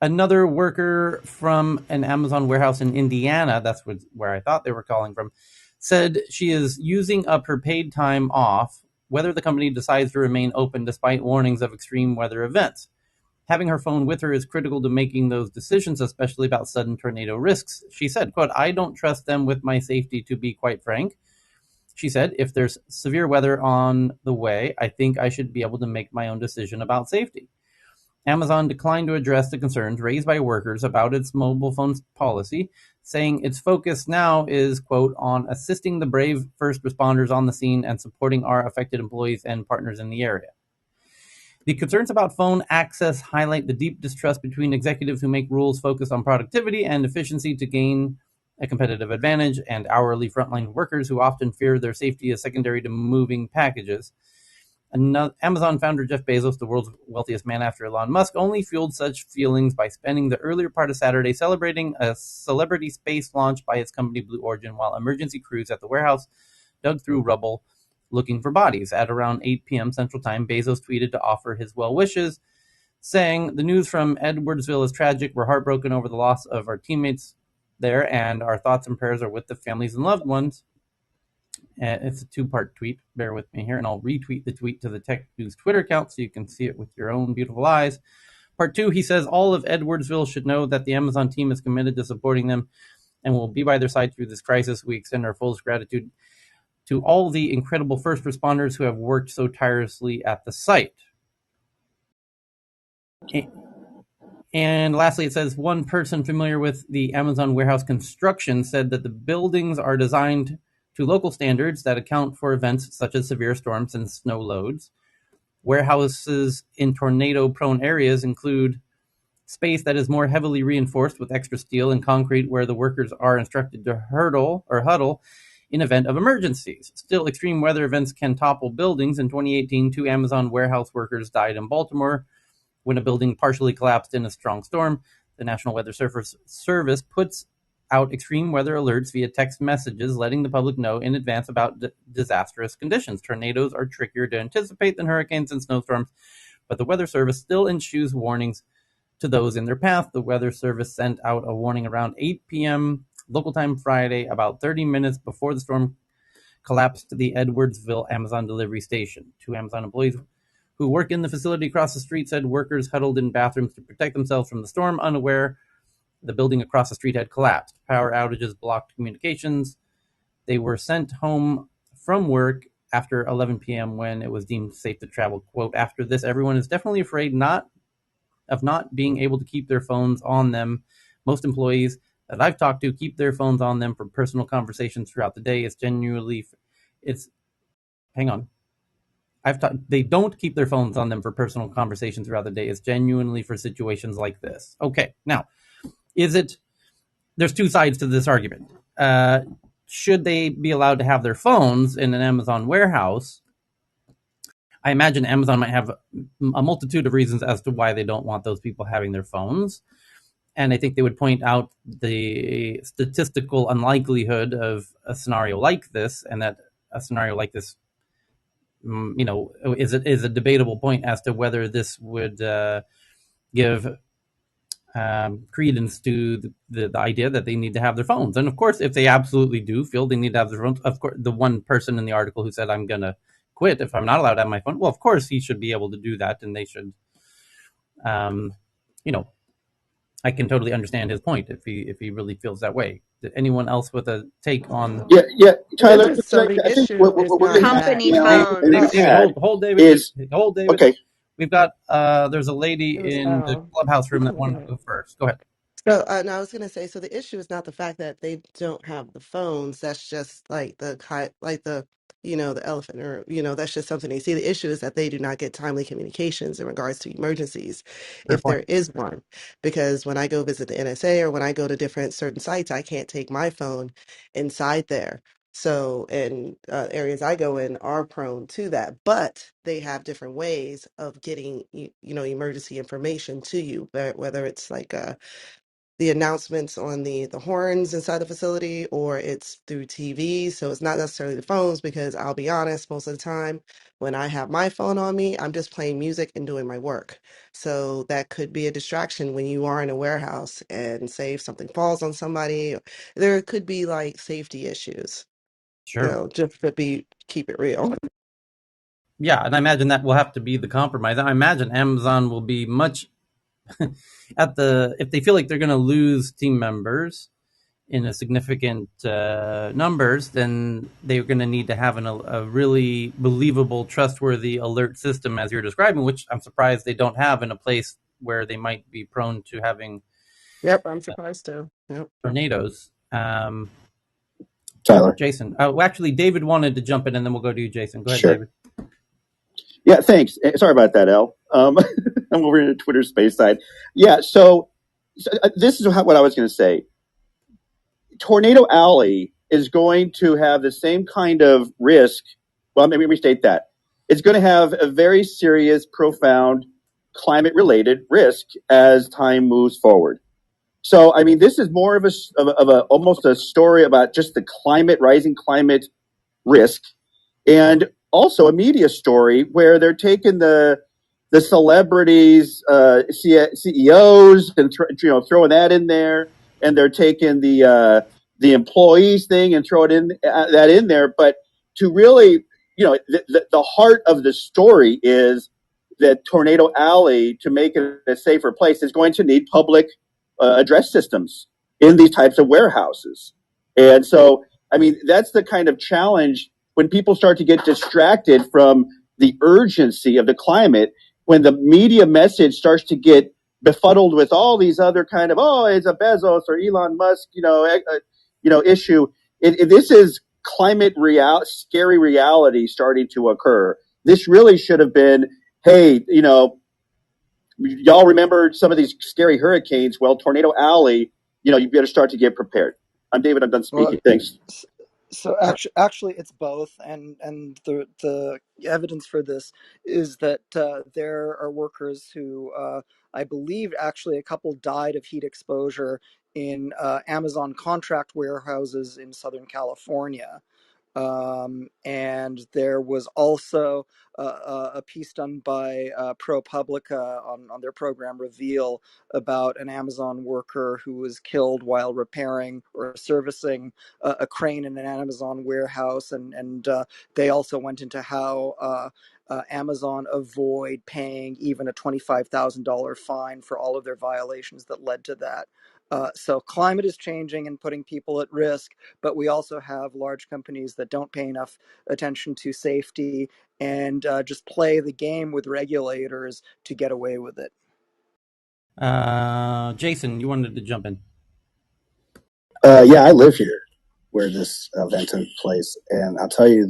Another worker from an Amazon warehouse in Indiana, that's where I thought they were calling from, said she is using up her paid time off whether the company decides to remain open despite warnings of extreme weather events. Having her phone with her is critical to making those decisions, especially about sudden tornado risks. She said, quote, I don't trust them with my safety, to be quite frank. She said, if there's severe weather on the way, I think I should be able to make my own decision about safety. Amazon declined to address the concerns raised by workers about its mobile phone policy, saying its focus now is, quote, on assisting the brave first responders on the scene and supporting our affected employees and partners in the area. The concerns about phone access highlight the deep distrust between executives who make rules focused on productivity and efficiency to gain a competitive advantage, and hourly frontline workers who often fear their safety is secondary to moving packages. Amazon founder Jeff Bezos, the world's wealthiest man after Elon Musk, only fueled such feelings by spending the earlier part of Saturday celebrating a celebrity space launch by its company Blue Origin, while emergency crews at the warehouse dug through rubble looking for bodies. At around 8 p.m. Central Time, Bezos tweeted to offer his well wishes, saying, "The news from Edwardsville is tragic. We're heartbroken over the loss of our teammates there, and our thoughts and prayers are with the families and loved ones." It's a two-part tweet. Bear with me here, and I'll retweet the tweet to the Tech News Twitter account so you can see it with your own beautiful eyes. Part 2, he says, all of Edwardsville should know that the Amazon team is committed to supporting them and will be by their side through this crisis. We extend our fullest gratitude to all the incredible first responders who have worked so tirelessly at the site. And lastly, it says, one person familiar with the Amazon warehouse construction said that the buildings are designed to local standards that account for events such as severe storms and snow loads. Warehouses in tornado-prone areas include space that is more heavily reinforced with extra steel and concrete where the workers are instructed to huddle in event of emergencies. Still, extreme weather events can topple buildings. In 2018, 2 Amazon warehouse workers died in Baltimore when a building partially collapsed in a strong storm. The National Weather Service puts out extreme weather alerts via text messages, letting the public know in advance about disastrous conditions. Tornadoes are trickier to anticipate than hurricanes and snowstorms, but the Weather Service still issues warnings to those in their path. The Weather Service sent out a warning around 8 p.m. local time Friday, about 30 minutes before the storm collapsed the Edwardsville Amazon delivery station. 2 Amazon employees who work in the facility across the street said workers huddled in bathrooms to protect themselves from the storm, unaware the building across the street had collapsed. Power outages blocked communications. They were sent home from work after 11 p.m. when it was deemed safe to travel. Quote, after this, everyone is definitely afraid of not being able to keep their phones on them. Most employees that I've talked to keep their phones on them for personal conversations throughout the day. They don't keep their phones on them for personal conversations throughout the day. It's genuinely for situations like this. Okay, now, there's two sides to this argument. Should they be allowed to have their phones in an Amazon warehouse? I imagine Amazon might have a multitude of reasons as to why they don't want those people having their phones. And I think they would point out the statistical unlikelihood of a scenario like this, and that a scenario like this, is a debatable point as to whether this would give credence to the idea that they need to have their phones. And of course, if they absolutely do feel they need to have their phones, of course, the one person in the article who said, I'm going to quit if I'm not allowed to have my phone, well, of course, he should be able to do that. And they should, I can totally understand his point if he really feels that way. Anyone else with a take on? Yeah, Tyler. So the I think issue what is we're going not to have that Company now phone. and David, hold David. is Hold David. okay. We've got there's a lady it was in the clubhouse room that wanted to go first. Go ahead. So, no, I was going to say, so the issue is not the fact that they don't have the phones. That's just like the elephant, or, that's just something they see. The issue is that they do not get timely communications in regards to emergencies, Fair if point. there is one. Because when I go visit the NSA or when I go to different certain sites, I can't take my phone inside there. So, and areas I go in are prone to that, but they have different ways of getting, emergency information to you, whether it's like the announcements on the horns inside the facility, or it's through TV. So it's not necessarily the phones, because I'll be honest, most of the time when I have my phone on me, I'm just playing music and doing my work. So that could be a distraction when you are in a warehouse, and say if something falls on somebody, there could be like safety issues. Sure. Just to keep it real. Yeah, and I imagine that will have to be the compromise. I imagine Amazon will be much if they feel like they're going to lose team members in a significant numbers, then they're going to need to have a really believable, trustworthy alert system, as you're describing, which I'm surprised they don't have in a place where they might be prone to having Yep, I'm surprised too. Yep. tornadoes. Tyler. Jason. Oh, actually, David wanted to jump in, and then we'll go to you, Jason. Go ahead, Sure. David. Yeah, thanks. Sorry about that, El. I'm over in the Twitter space side. Yeah, so this is what I was going to say. Tornado Alley is going to have the same kind of risk. Well, maybe restate that. It's going to have a very serious, profound climate-related risk as time moves forward. So, I mean, this is more of a almost a story about just the rising climate risk, and also a media story where they're taking the celebrities, CEOs, and throwing that in there, and they're taking the employees thing and throwing that in there. But to really, the heart of the story is that Tornado Alley, to make it a safer place, is going to need public address systems in these types of warehouses. And so, I mean, that's the kind of challenge when people start to get distracted from the urgency of the climate, when the media message starts to get befuddled with all these other kind of, oh, it's a Bezos or Elon Musk, issue. This is scary reality starting to occur. This really should have been, hey, y'all remember some of these scary hurricanes? Well, Tornado Alley, you better start to get prepared. I'm David. I'm done Well, speaking. Thanks. so actually, it's both, and the evidence for this is that there are workers who I believe actually a couple died of heat exposure in Amazon contract warehouses in Southern California. And there was also a piece done by ProPublica on their program Reveal about an Amazon worker who was killed while repairing or servicing a crane in an Amazon warehouse, and they also went into how Amazon avoid paying even a $25,000 fine for all of their violations that led to that. So climate is changing and putting people at risk, but we also have large companies that don't pay enough attention to safety and just play the game with regulators to get away with it. Jason, you wanted to jump in. Yeah, I live here where this event took place, and I'll tell you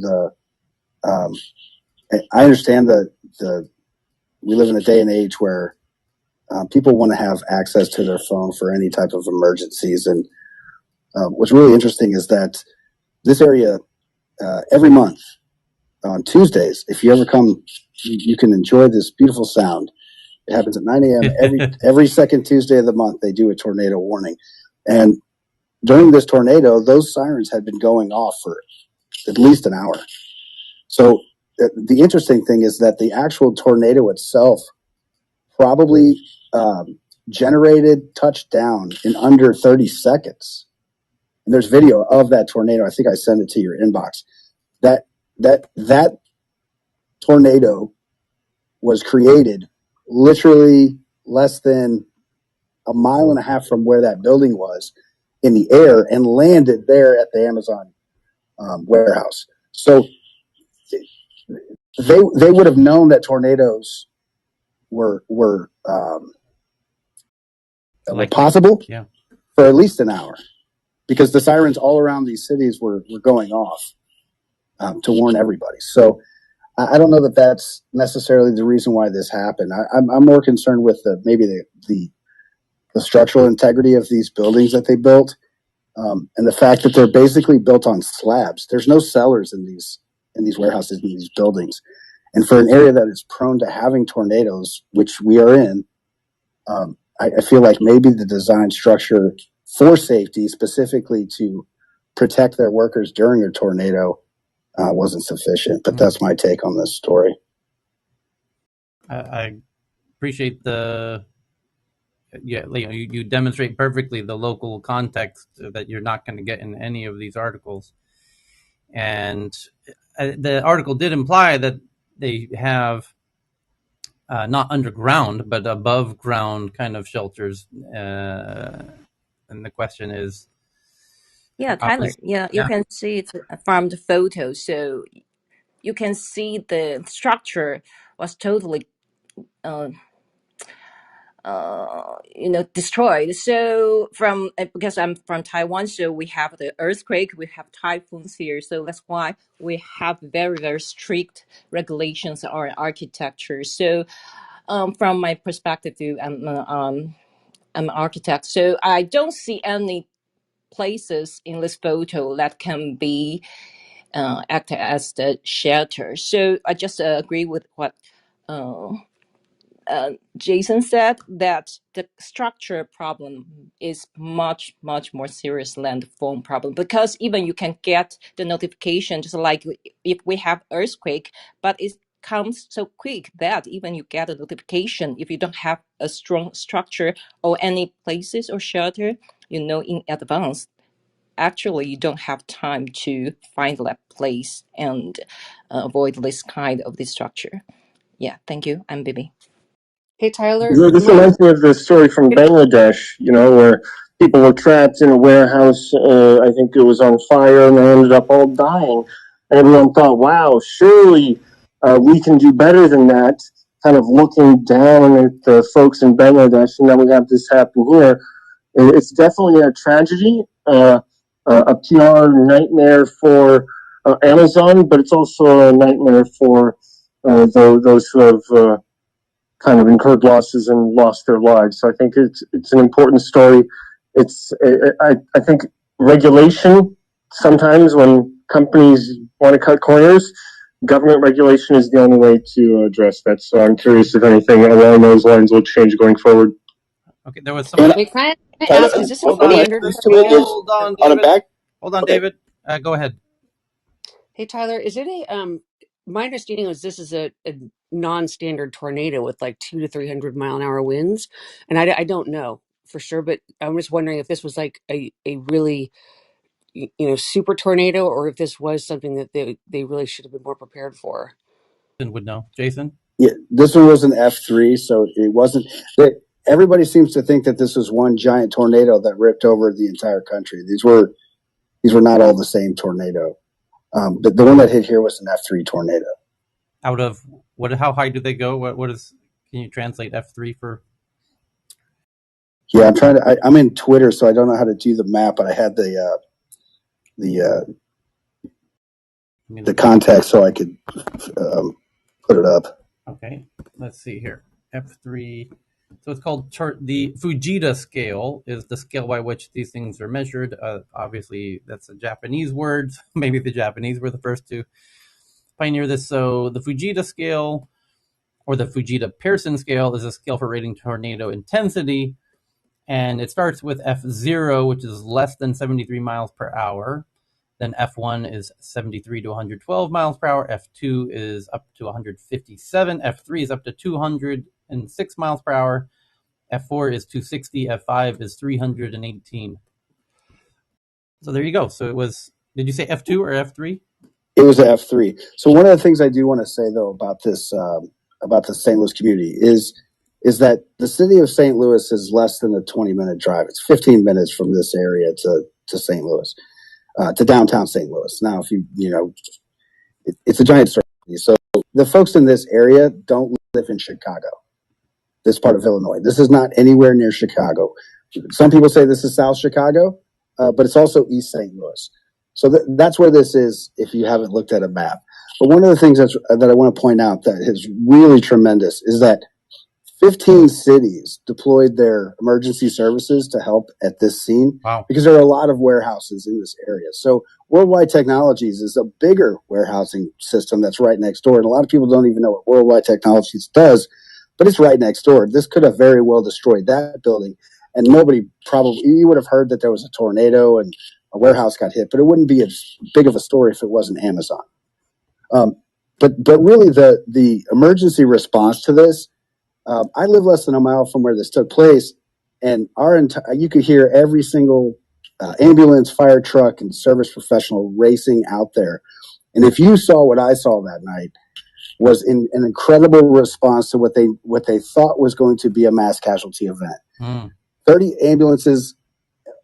I understand we live in a day and age where people want to have access to their phone for any type of emergencies. And what's really interesting is that this area, every month on Tuesdays, if you ever come, you can enjoy this beautiful sound. It happens at 9 a.m. every second Tuesday of the month. They do a tornado warning, and during this tornado, those sirens had been going off for at least an hour. So the interesting thing is that the actual tornado itself probably generated touchdown in under 30 seconds. And there's video of that tornado. I think I sent it to your inbox. That tornado was created literally less than a mile and a half from where that building was in the air and landed there at the Amazon warehouse. So they would have known that tornadoes were possible for at least an hour, because the sirens all around these cities were going off to warn everybody. So I don't know that that's necessarily the reason why this happened. I'm more concerned with maybe the structural integrity of these buildings that they built, and the fact that they're basically built on slabs. There's no cellars in these warehouses, in these buildings. And for an area that is prone to having tornadoes, which we are in, I feel like maybe the design structure for safety, specifically to protect their workers during a tornado, wasn't sufficient. But that's my take on this story. I appreciate you demonstrate perfectly the local context that you're not going to get in any of these articles. And the article did imply that they have not underground, but above ground kind of shelters. And the question is, Tyler, you can see it from the photo. So you can see the structure was totally destroyed. So because I'm from Taiwan, so we have the earthquake, we have typhoons here. So that's why we have very, very strict regulations or architecture. So from my perspective, I'm an architect, so I don't see any places in this photo that can be act as the shelter. So I just agree with what uh, Jason said, that the structure problem is much, much more serious than the phone problem, because even you can get the notification, just like if we have earthquake, but it comes so quick that even you get a notification, if you don't have a strong structure or any places or shelter, in advance, actually you don't have time to find that place and avoid this kind of structure. Yeah, thank you. I'm Bibi. Hey, Tyler. This reminds me of the story from Bangladesh, where people were trapped in a warehouse. I think it was on fire, and they ended up all dying. And everyone thought, wow, surely we can do better than that, kind of looking down at the folks in Bangladesh, and then we have this happen here. It's definitely a tragedy, a PR nightmare for Amazon, but it's also a nightmare for those who have kind of incurred losses and lost their lives. So I think it's an important story. I think regulation, sometimes when companies want to cut corners, government regulation is the only way to address that. So I'm curious if anything along those lines will change going forward. Okay, there was somebody. Wait, can I ask, is this a standard tornado? Hold on, David. Hold on, David. Go ahead. Hey, Tyler, is it my understanding was this is a non-standard tornado with like 200 to 300 mile an hour winds. And I don't know for sure, but I'm just wondering if this was like a really, super tornado, or if this was something that they really should have been more prepared for. Would know. Jason? Yeah, this one was an F3, so it wasn't. Everybody seems to think that this was one giant tornado that ripped over the entire country. These were not all the same tornado. But the one that hit here was an F3 tornado. Out of what? How high do they go? What is? Can you translate F3 for? Yeah, I'm in Twitter, so I don't know how to do the map, but I had the context so I could put it up. Okay, let's see here. F3. So it's called the Fujita Scale is the scale by which these things are measured. Obviously, that's a Japanese word. Maybe the Japanese were the first to pioneer this. So the Fujita Scale, or the Fujita Pearson Scale, is a scale for rating tornado intensity. And it starts with F0, which is less than 73 miles per hour. Then F1 is 73 to 112 miles per hour. F2 is up to 157. F3 is up to 206 miles per hour. F4 is 260. F5 is 318. So there you go. So it was, did you say F2 or F3? It was an F3. So one of the things I do want to say, though, about the St. Louis community is that the city of St. Louis is less than a 20-minute drive. It's 15 minutes from this area to St. Louis. To downtown St. Louis. Now, if it's a giant city. So the folks in this area don't live in Chicago, this part of Illinois. This is not anywhere near Chicago. Some people say this is South Chicago, but it's also East St. Louis. So that's where this is if you haven't looked at a map. But one of the things that I want to point out that is really tremendous is that 15 cities deployed their emergency services to help at this scene. Wow. Because there are a lot of warehouses in this area. So Worldwide Technologies is a bigger warehousing system that's right next door. And a lot of people don't even know what Worldwide Technologies does, but it's right next door. This could have very well destroyed that building. And you would have heard that there was a tornado and a warehouse got hit, but it wouldn't be as big of a story if it wasn't Amazon. But really the emergency response to this, I live less than a mile from where this took place, and you could hear every single ambulance, fire truck, and service professional racing out there. And if you saw what I saw that night, was an incredible response to what they thought was going to be a mass casualty event. 30 ambulances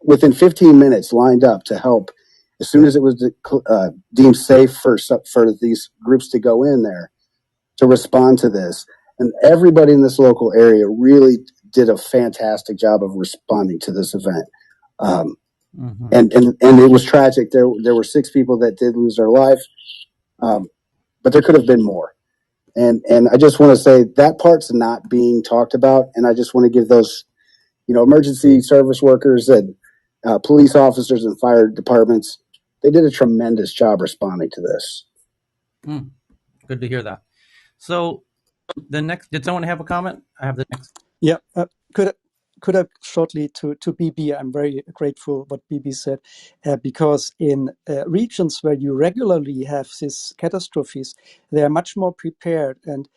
within 15 minutes lined up to help as soon as it was deemed safe for these groups to go in there to respond to this. And everybody in this local area really did a fantastic job of responding to this event. And it was tragic. There were 6 people that did lose their life, but there could have been more. And I just want to say that part's not being talked about. And I just want to give those, emergency service workers and police officers and fire departments, they did a tremendous job responding to this. Good to hear that. So the next, did someone have a comment? I have the next. Yeah, could I shortly to BB? I'm very grateful what BB said, because in regions where you regularly have these catastrophes, they are much more prepared. And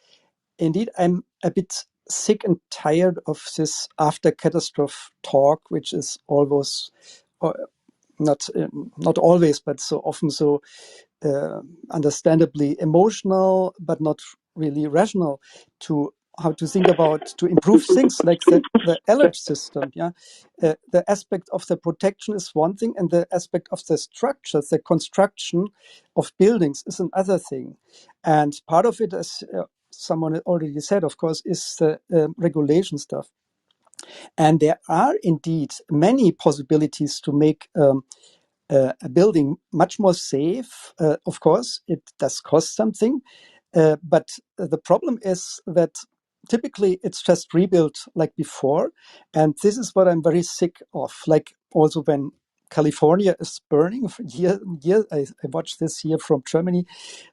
indeed, I'm a bit sick and tired of this after catastrophe talk, which is always not always, but so often so understandably emotional, but not really rational to how to think about to improve things like the alert system. Yeah, the aspect of the protection is one thing, and the aspect of the structures, the construction of buildings, is another thing. And part of it, as someone already said, of course, is the regulation stuff. And there are indeed many possibilities to make a building much more safe. Of course, it does cost something, but the problem is that typically it's just rebuilt like before. And this is what I'm very sick of. Like also when California is burning for year, I watched this here from Germany,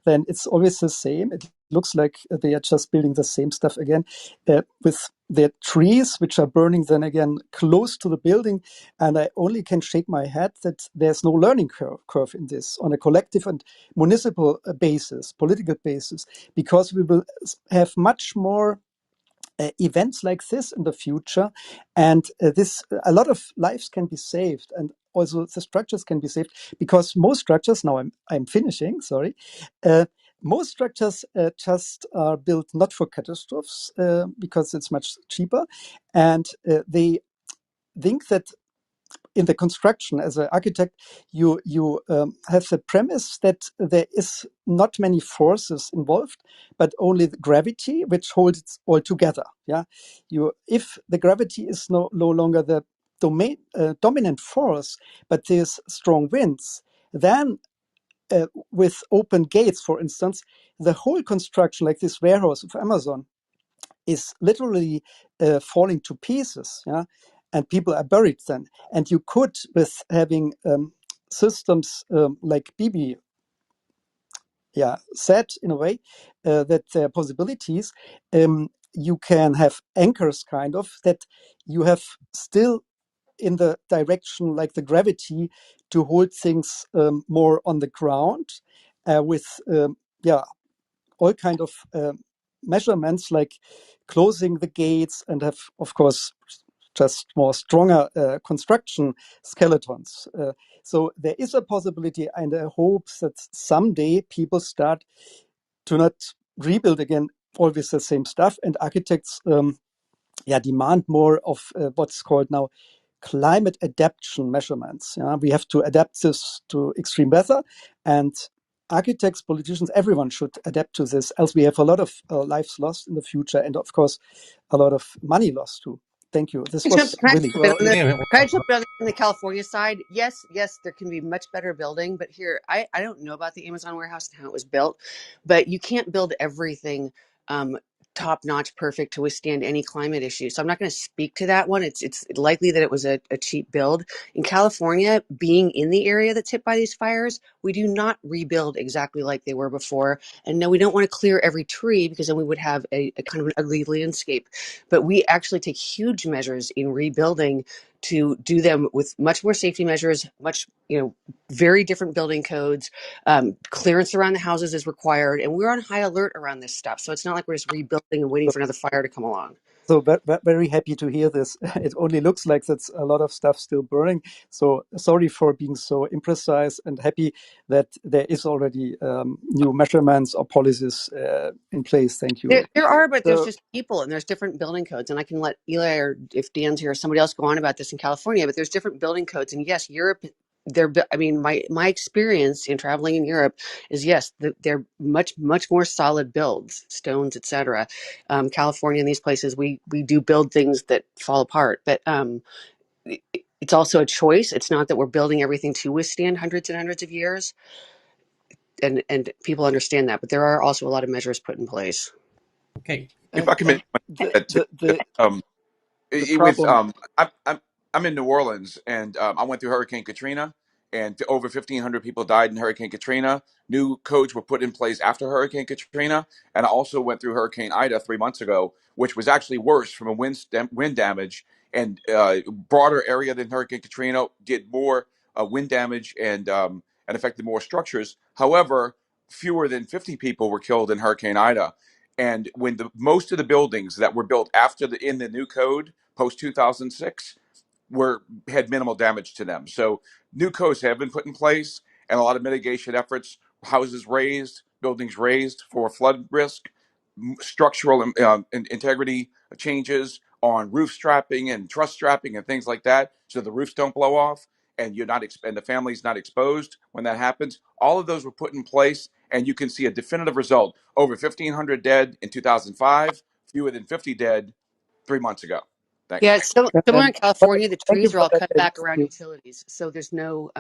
then it's always the same. It looks like they are just building the same stuff again with their trees, which are burning then again close to the building. And I only can shake my head that there's no learning curve in this on a collective and municipal basis, political basis, because we will have much more events like this in the future, and a lot of lives can be saved, and also the structures can be saved, because most structures, now I'm finishing, sorry, most structures just are built not for catastrophes because it's much cheaper, and they think that in the construction as an architect, you have the premise that there is not many forces involved, but only the gravity, which holds it all together. Yeah, if the gravity is no longer the dominant force, but there's strong winds, then with open gates, for instance, the whole construction, like this warehouse of Amazon, is literally falling to pieces, yeah, and people are buried then. And you could, with having systems like BB, said in a way that there are possibilities. You can have anchors, kind of, that you have still in the direction like the gravity to hold things more on the ground with all kind of measurements like closing the gates and have, of course, just more stronger construction skeletons. So there is a possibility, and I hope that someday people start to not rebuild again always the same stuff, and architects demand more of what's called now climate adaptation measurements. We have to adapt this to extreme weather, and architects, politicians, everyone should adapt to this, else we have a lot of lives lost in the future, and of course a lot of money lost too. Thank you. This was really Well, Can I jump in on the California side? Yes, there can be much better building, but here I don't know about the Amazon warehouse and how it was built, but you can't build everything top notch perfect to withstand any climate issue. So I'm not going to speak to that one. It's likely that it was a cheap build. In California, being in the area that's hit by these fires, we do not rebuild exactly like they were before. And no, we don't want to clear every tree because then we would have a kind of an ugly landscape. But we actually take huge measures in rebuilding to do them with much more safety measures, very different building codes. Clearance around the houses is required, and we're on high alert around this stuff. So it's not like we're just rebuilding and waiting for another fire to come along. so very happy to hear this. It only looks like that's a lot of stuff still burning. So sorry for being so imprecise, and happy that there is already new measurements or policies in place. Thank you. There are, but there's just people, and there's different building codes. And I can let Eli, or if Dan's here, or somebody else go on about this in California. But there's different building codes, and yes, Europe I mean, my experience in traveling in Europe is yes, they're much more solid builds, stones, etc. California and these places, we do build things that fall apart, but it's also a choice. It's not that we're building everything to withstand hundreds and hundreds of years, and people understand that. But there are also a lot of measures put in place. Okay. If I can And make the that too, the the it was problem. I'm in New Orleans, and I went through Hurricane Katrina, and over 1,500 people died in Hurricane Katrina. New codes were put in place after Hurricane Katrina, and I also went through Hurricane Ida 3 months ago, which was actually worse from a wind damage and broader area than Hurricane Katrina, did more wind damage and affected more structures. However, fewer than 50 people were killed in Hurricane Ida. And when the most of the buildings that were built after in the new code post 2006 were had minimal damage to them. So new codes have been put in place, and a lot of mitigation efforts, houses raised, buildings raised for flood risk, structural integrity changes on roof strapping and truss strapping and things like that, so the roofs don't blow off and you're not and the family's not exposed when that happens. All of those were put in place, and you can see a definitive result. Over 1,500 dead in 2005, fewer than 50 dead 3 months ago. Thanks. Yeah, it's similar in And California. The thank you trees are for all that, cut David. back around You- utilities, so there's no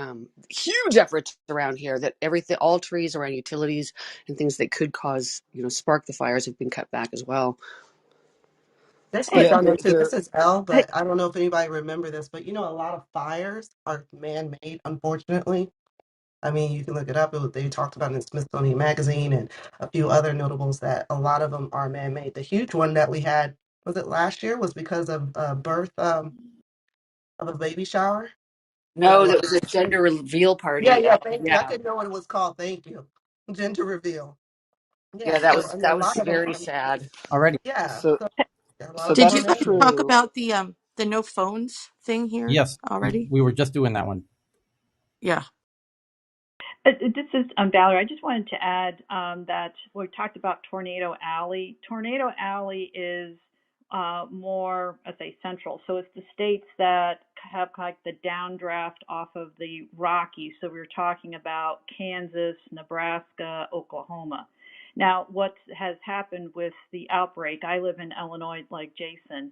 huge efforts around here that everything, all trees around utilities and things that could cause, spark the fires have been cut back as well. Just quick Yeah, on there that too. there. This is L, Hey, but I don't know if anybody remember this, but a lot of fires are man-made, unfortunately. I mean, you can look it up. They talked about it in Smithsonian Magazine and a few other notables that a lot of them are man-made. The huge one that we had, was it last year, was because of birth of a baby shower. Where a No, lot, that was a gender reveal yeah, party. yeah, thank you. I Yeah, didn't know what it was called. Thank you. Gender reveal. yeah, Yeah, that so was I mean, a that was lot of them very are, sad. Already. yeah, So so a lot so of them did are you that's man-made. talk true. about the no phones thing here Yes, already? we were just doing that one. Yeah. This is Valerie. I just wanted to add that we talked about Tornado Alley. Tornado Alley is more, I say, central. So it's the states that have like the downdraft off of the Rockies. So we were talking about Kansas, Nebraska, Oklahoma. Now, what has happened with the outbreak? I live in Illinois, like Jason.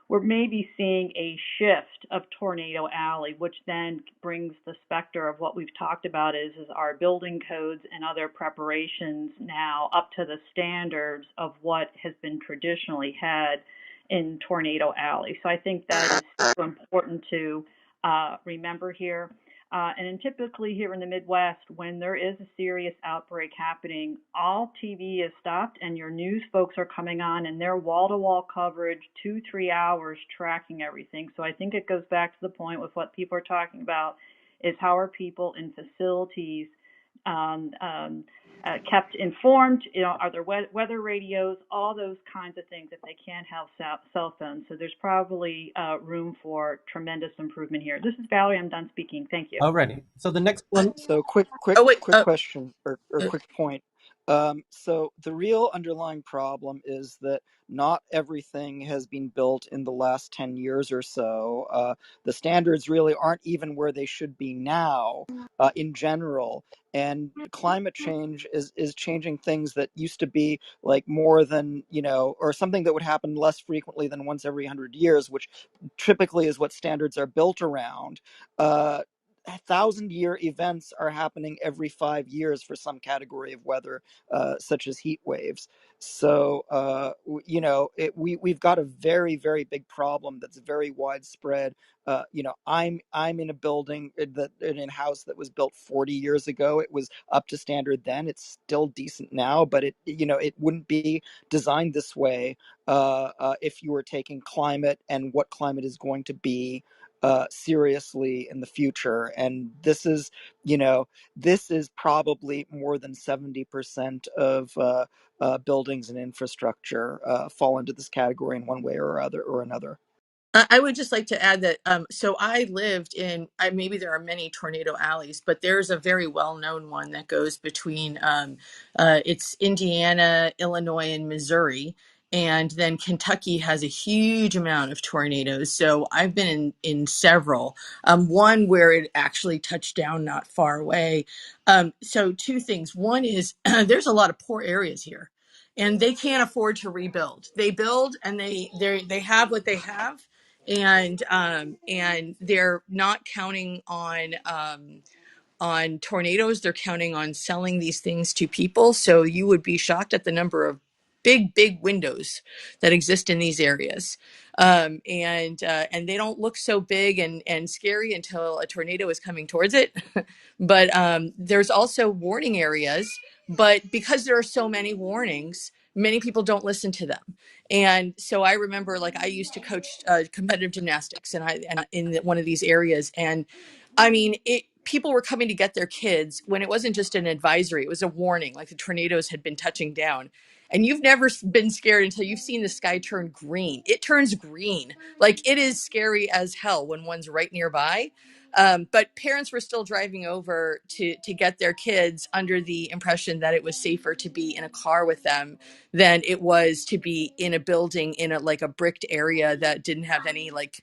We're maybe seeing a shift of Tornado Alley, which then brings the specter of what we've talked about is our building codes and other preparations now up to the standards of what has been traditionally had in Tornado Alley. So I think that is super important to remember here. And typically here in the Midwest, when there is a serious outbreak happening, all TV is stopped and your news folks are coming on and they're wall-to-wall coverage, 2-3 hours tracking everything. So I think it goes back to the point with what people are talking about is how are people in facilities um, um, kept informed? Are there weather radios? All those kinds of things if they can't have cell phones. So there's probably room for tremendous improvement here. This is Valerie. I'm done speaking. Thank you. Already. So the next one. So Oh wait. quick question or Uh, quick point. So the real underlying problem is that not everything has been built in the last 10 years or so. The standards really aren't even where they should be now in general. And climate change is changing things that used to be like more than, or something that would happen less frequently than once every 100 years, which typically is what standards are built around. 1,000-year events are happening every 5 years for some category of weather, such as heat waves. So, we've got a very, very big problem that's very widespread. I'm in a building in a house that was built 40 years ago. It was up to standard then. It's still decent now, but it wouldn't be designed this way if you were taking climate and what climate is going to be seriously in the future. And this is probably more than 70% of buildings and infrastructure fall into this category in one way or another. I would just like to add that so I lived in maybe there are many tornado alleys, but there's a very well-known one that goes between it's Indiana, Illinois, and Missouri. And then Kentucky has a huge amount of tornadoes. So I've been in several, one where it actually touched down not far away. So two things. One is there's a lot of poor areas here and they can't afford to rebuild. They build and they have what they have. And they're not counting on tornadoes. They're counting on selling these things to people. So you would be shocked at the number of big windows that exist in these areas. And they don't look so big and scary until a tornado is coming towards it. But there's also warning areas, but because there are so many warnings, many people don't listen to them. And so I remember, like, I used to coach competitive gymnastics, and in one of these areas, and I mean, people were coming to get their kids when it wasn't just an advisory, it was a warning, like the tornadoes had been touching down. And you've never been scared until you've seen the sky turn green. It turns green. Like, it is scary as hell when one's right nearby. But parents were still driving over to get their kids under the impression that it was safer to be in a car with them than it was to be in a building in a bricked area that didn't have any like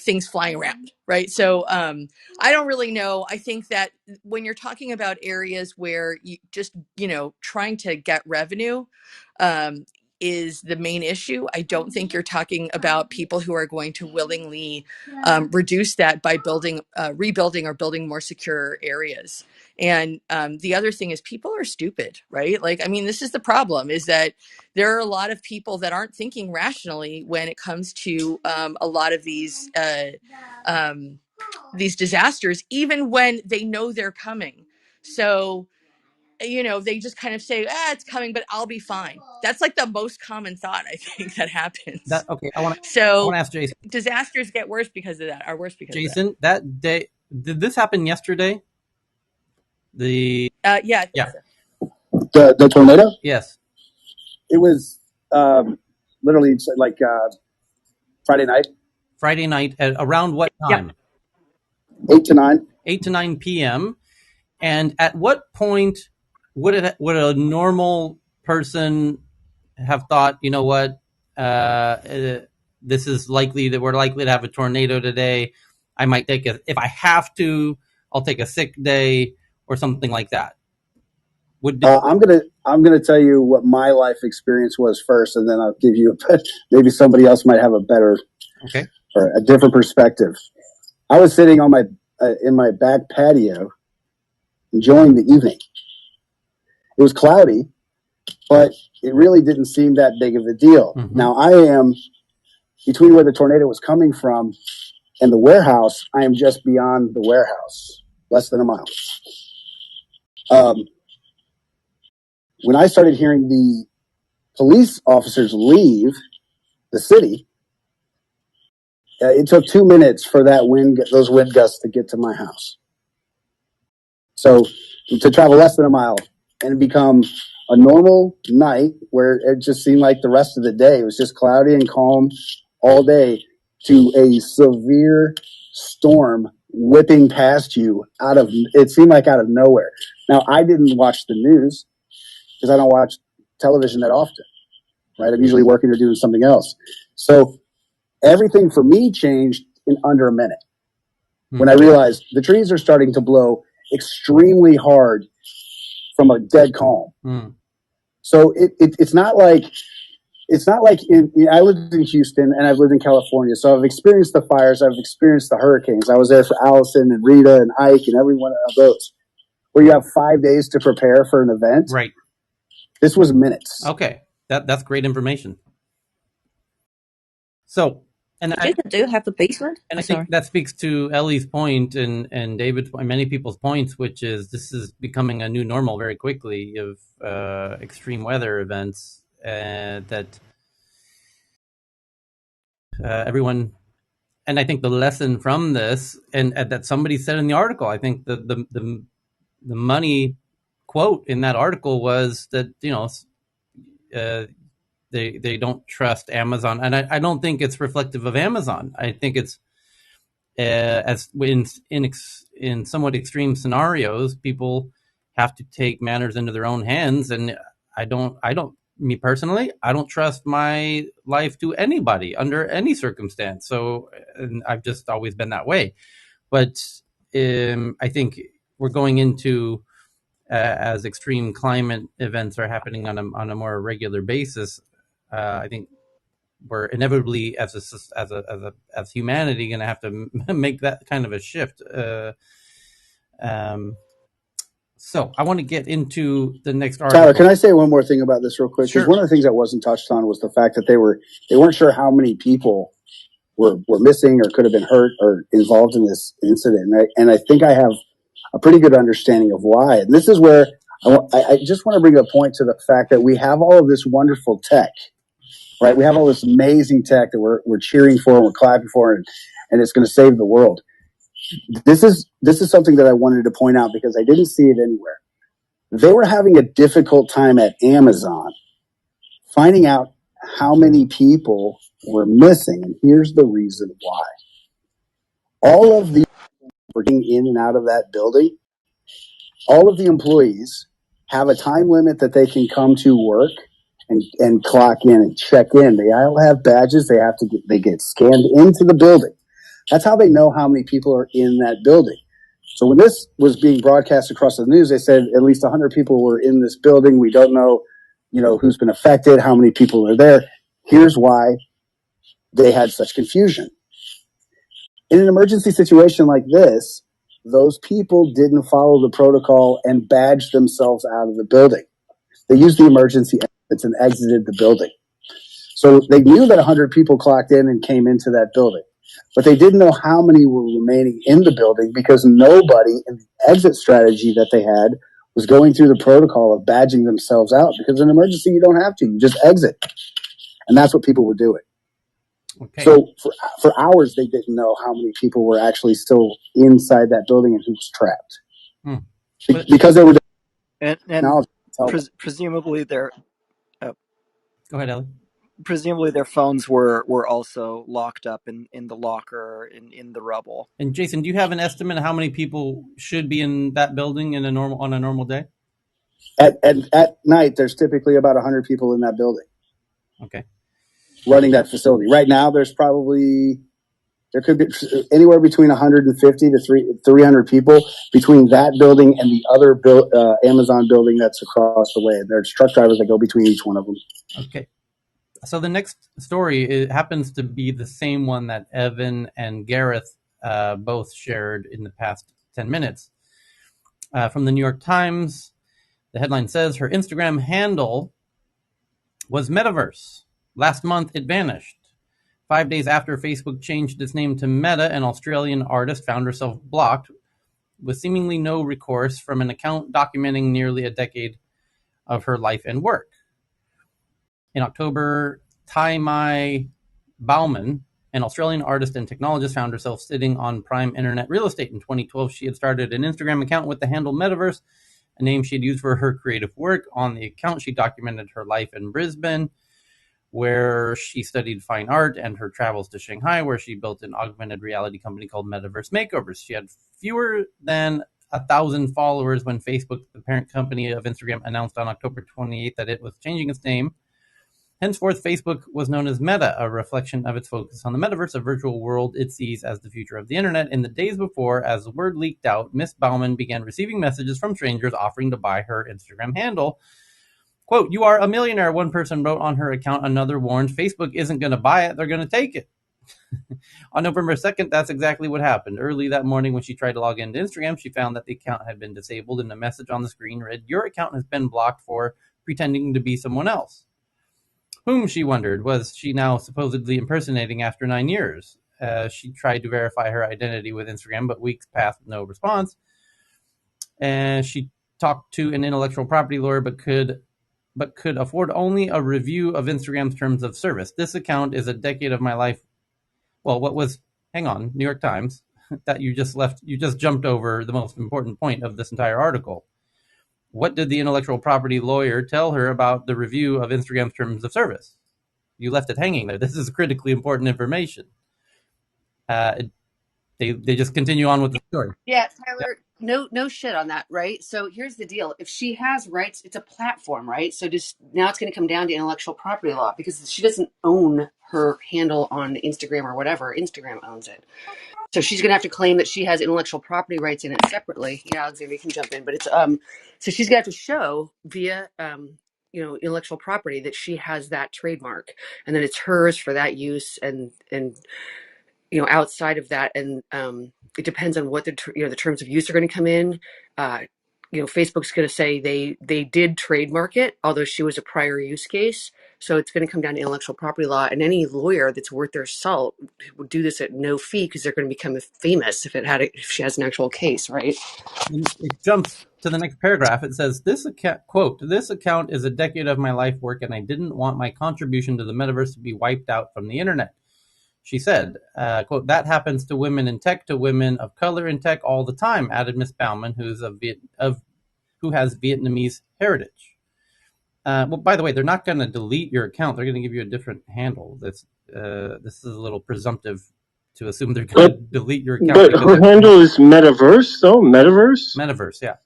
things flying around, right? So I don't really know. I think that when you're talking about areas where you just trying to get revenue um, is the main issue, I don't think you're talking about people who are going to willingly reduce that by rebuilding or building more secure areas. And the other thing is people are stupid, right? Like, I mean, this is the problem, is that there are a lot of people that aren't thinking rationally when it comes to a lot of these disasters, even when they know they're coming. So, they just kind of say, it's coming, but I'll be fine. That's like the most common thought, I think, that happens. Okay, I want So to ask Jason. disasters get worse because of that, are worse because of that. Jason, that day, did this happen yesterday? I think so. The tornado? Yes. It was literally like Friday night. Friday night at around what time? 8 to 9. 8 to 9 p.m. And at what point would a normal person have thought, you know what, this is likely that we're likely to have a tornado today. I might if I have to, I'll take a sick day or something like that. I'm gonna tell you what my life experience was first, and then I'll give you maybe somebody else might have a better or a different perspective. I was sitting on my in my back patio enjoying the evening. It was cloudy, but it really didn't seem that big of a deal. Mm-hmm. Now I am between where the tornado was coming from and the warehouse. I am just beyond the warehouse, less than a mile. When I started hearing the police officers leave the city, it took 2 minutes for those wind gusts to get to my house. So to travel less than a mile and become a normal night where it just seemed like the rest of the day, it was just cloudy and calm all day, to a severe storm whipping past you it seemed like out of nowhere. Now, I didn't watch the news because I don't watch television that often, right? I'm usually working or doing something else. So everything for me changed in under a minute when I realized the trees are starting to blow extremely hard from a dead calm. So it's not like I lived in Houston and I've lived in California, so I've experienced the fires, I've experienced the hurricanes. I was there for Allison and Rita and Ike and every one of those, where you have 5 days to prepare for an event. Right. This was minutes. Okay, that's great information. So, and Jason, do you have the basement? And I think that speaks to Ellie's point and David's and many people's points, which is this is becoming a new normal very quickly of extreme weather events that everyone. And I think the lesson from this, and that somebody said in the article, I think the money quote in that article was that they don't trust Amazon, and I don't think it's reflective of Amazon. I think it's as in somewhat extreme scenarios, people have to take matters into their own hands, and I don't me personally, I don't trust my life to anybody under any circumstance. So, and I've just always been that way. But I think we're going into as extreme climate events are happening on a more regular basis. I think we're inevitably as humanity going to have to make that kind of a shift. So I want to get into the next article. Tyler, can I say one more thing about this real quick? Because one of the things that wasn't touched on was the fact that they weren't sure how many people were missing or could have been hurt or involved in this incident. And I think I have a pretty good understanding of why. And this is where I just want to bring a point to the fact that we have all of this wonderful tech, right? We have all this amazing tech that we're cheering for and we're clapping for, and it's going to save the world. This is something that I wanted to point out because I didn't see it anywhere. They were having a difficult time at Amazon finding out how many people were missing. And here's the reason why. All of the working in and out of that building, all of the employees have a time limit that they can come to work and clock in and check in. They all have badges. They get scanned into the building. That's how they know how many people are in that building. So when this was being broadcast across the news, they said at least 100 people were in this building. We don't know, who's been affected, how many people are there. Here's why they had such confusion. In an emergency situation like this, those people didn't follow the protocol and badged themselves out of the building. They used the emergency exits and exited the building. So they knew that 100 people clocked in and came into that building, but they didn't know how many were remaining in the building because nobody in the exit strategy that they had was going through the protocol of badging themselves out, because in an emergency, you don't have to. You just exit. And that's what people were doing. Okay. So for hours, they didn't know how many people were actually still inside that building and who was trapped. Because they were presumably they're go ahead, Ellie. Presumably their phones were also locked up in the locker in the rubble. And Jason, do you have an estimate of how many people should be in that building on a normal day? At night, there's typically about 100 people in that building. Okay. Running that facility. Right now, there could be anywhere between 150 to 300 people between that building and the other Amazon building that's across the way. There's truck drivers that go between each one of them. Okay. So the next story happens to be the same one that Evan and Gareth both shared in the past 10 minutes. From the New York Times, the headline says, her Instagram handle was Metaverse. Last month, it vanished. 5 days after Facebook changed its name to Meta, an Australian artist found herself blocked with seemingly no recourse from an account documenting nearly a decade of her life and work. In October, Mai Bauman, an Australian artist and technologist, found herself sitting on prime internet real estate. In 2012, she had started an Instagram account with the handle Metaverse, a name she had used for her creative work. On the account, she documented her life in Brisbane, where she studied fine art, and her travels to Shanghai, where she built an augmented reality company called Metaverse Makeovers. She had fewer than 1,000 followers when Facebook, the parent company of Instagram, announced on October 28th that it was changing its name. Henceforth, Facebook was known as Meta, a reflection of its focus on the metaverse, a virtual world it sees as the future of the internet. In the days before, as the word leaked out, Miss Bauman began receiving messages from strangers offering to buy her Instagram handle. Quote, "You are a millionaire," one person wrote on her account. Another warned, "Facebook isn't going to buy it, they're going to take it." On November 2nd, that's exactly what happened. Early that morning, when she tried to log into Instagram, she found that the account had been disabled, and a message on the screen read, "Your account has been blocked for pretending to be someone else." Whom, she wondered, was she now supposedly impersonating after 9 years? She tried to verify her identity with Instagram, but weeks passed with no response. And she talked to an intellectual property lawyer, but could afford only a review of Instagram's terms of service. "This account is a decade of my life." Well, hang on, New York Times, that you just jumped over the most important point of this entire article. What did the intellectual property lawyer tell her about the review of Instagram's terms of service? You left it hanging there. This is critically important information. They just continue on with the story. Yeah, Tyler, no shit on that, right? So here's the deal. If she has rights, it's a platform, right? So just now it's going to come down to intellectual property law because she doesn't own her handle on Instagram or whatever. Instagram owns it. So she's going to have to claim that she has intellectual property rights in it separately. Yeah, Alexander, you can jump in, but it's so she's going to have to show via intellectual property that she has that trademark and that it's hers for that use and outside of that, and it depends on what the terms of use are going to come in. uh Facebook's going to say they did trademark it, although she was a prior use case. So it's going to come down to intellectual property law, and any lawyer that's worth their salt would do this at no fee because they're going to become famous if she has an actual case, right? It jumps to the next paragraph. It says, "This account, quote, this account is a decade of my life work, and I didn't want my contribution to the metaverse to be wiped out from the internet." She said, quote, "That happens to women in tech, to women of color in tech all the time," added Miss Bauman, who has Vietnamese heritage. Well, by the way, they're not going to delete your account. They're going to give you a different handle. This is a little presumptive to assume they're going to delete your account. But her handle is Metaverse, though? Metaverse, yeah.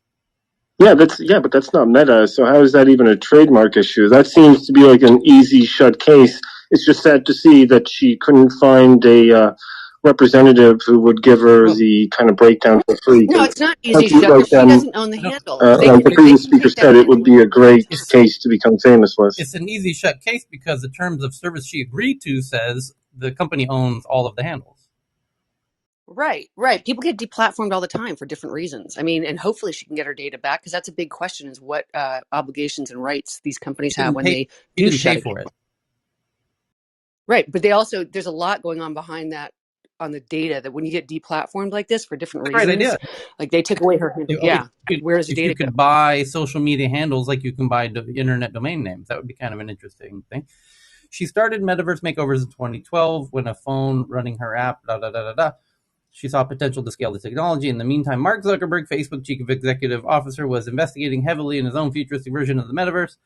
But that's not Meta. So how is that even a trademark issue? That seems to be like an easy shut case. It's just sad to see that she couldn't find a representative who would give her the kind of breakdown for free. No, it's not easy shut Like because she doesn't own the handle. like the They previous can speaker take that said, it would handle. be a great case to become famous with. It's an easy shut case because the terms of service she agreed to says the company owns all of the handles. Right. People get deplatformed all the time for different reasons. I mean, and hopefully she can get her data back because that's a big question: is what obligations and rights these companies have when they do shut it. For it. Right, but there's a lot going on behind that on the data that when you get deplatformed like this for different reasons, right idea. Like they took away her handle. Yeah, where does the data go? If you could buy social media handles like you can buy internet domain names, that would be kind of an interesting thing. She started Metaverse makeovers in 2012 when a phone running her app, She saw potential to scale the technology. In the meantime, Mark Zuckerberg, Facebook chief executive officer, was investigating heavily in his own futuristic version of the metaverse.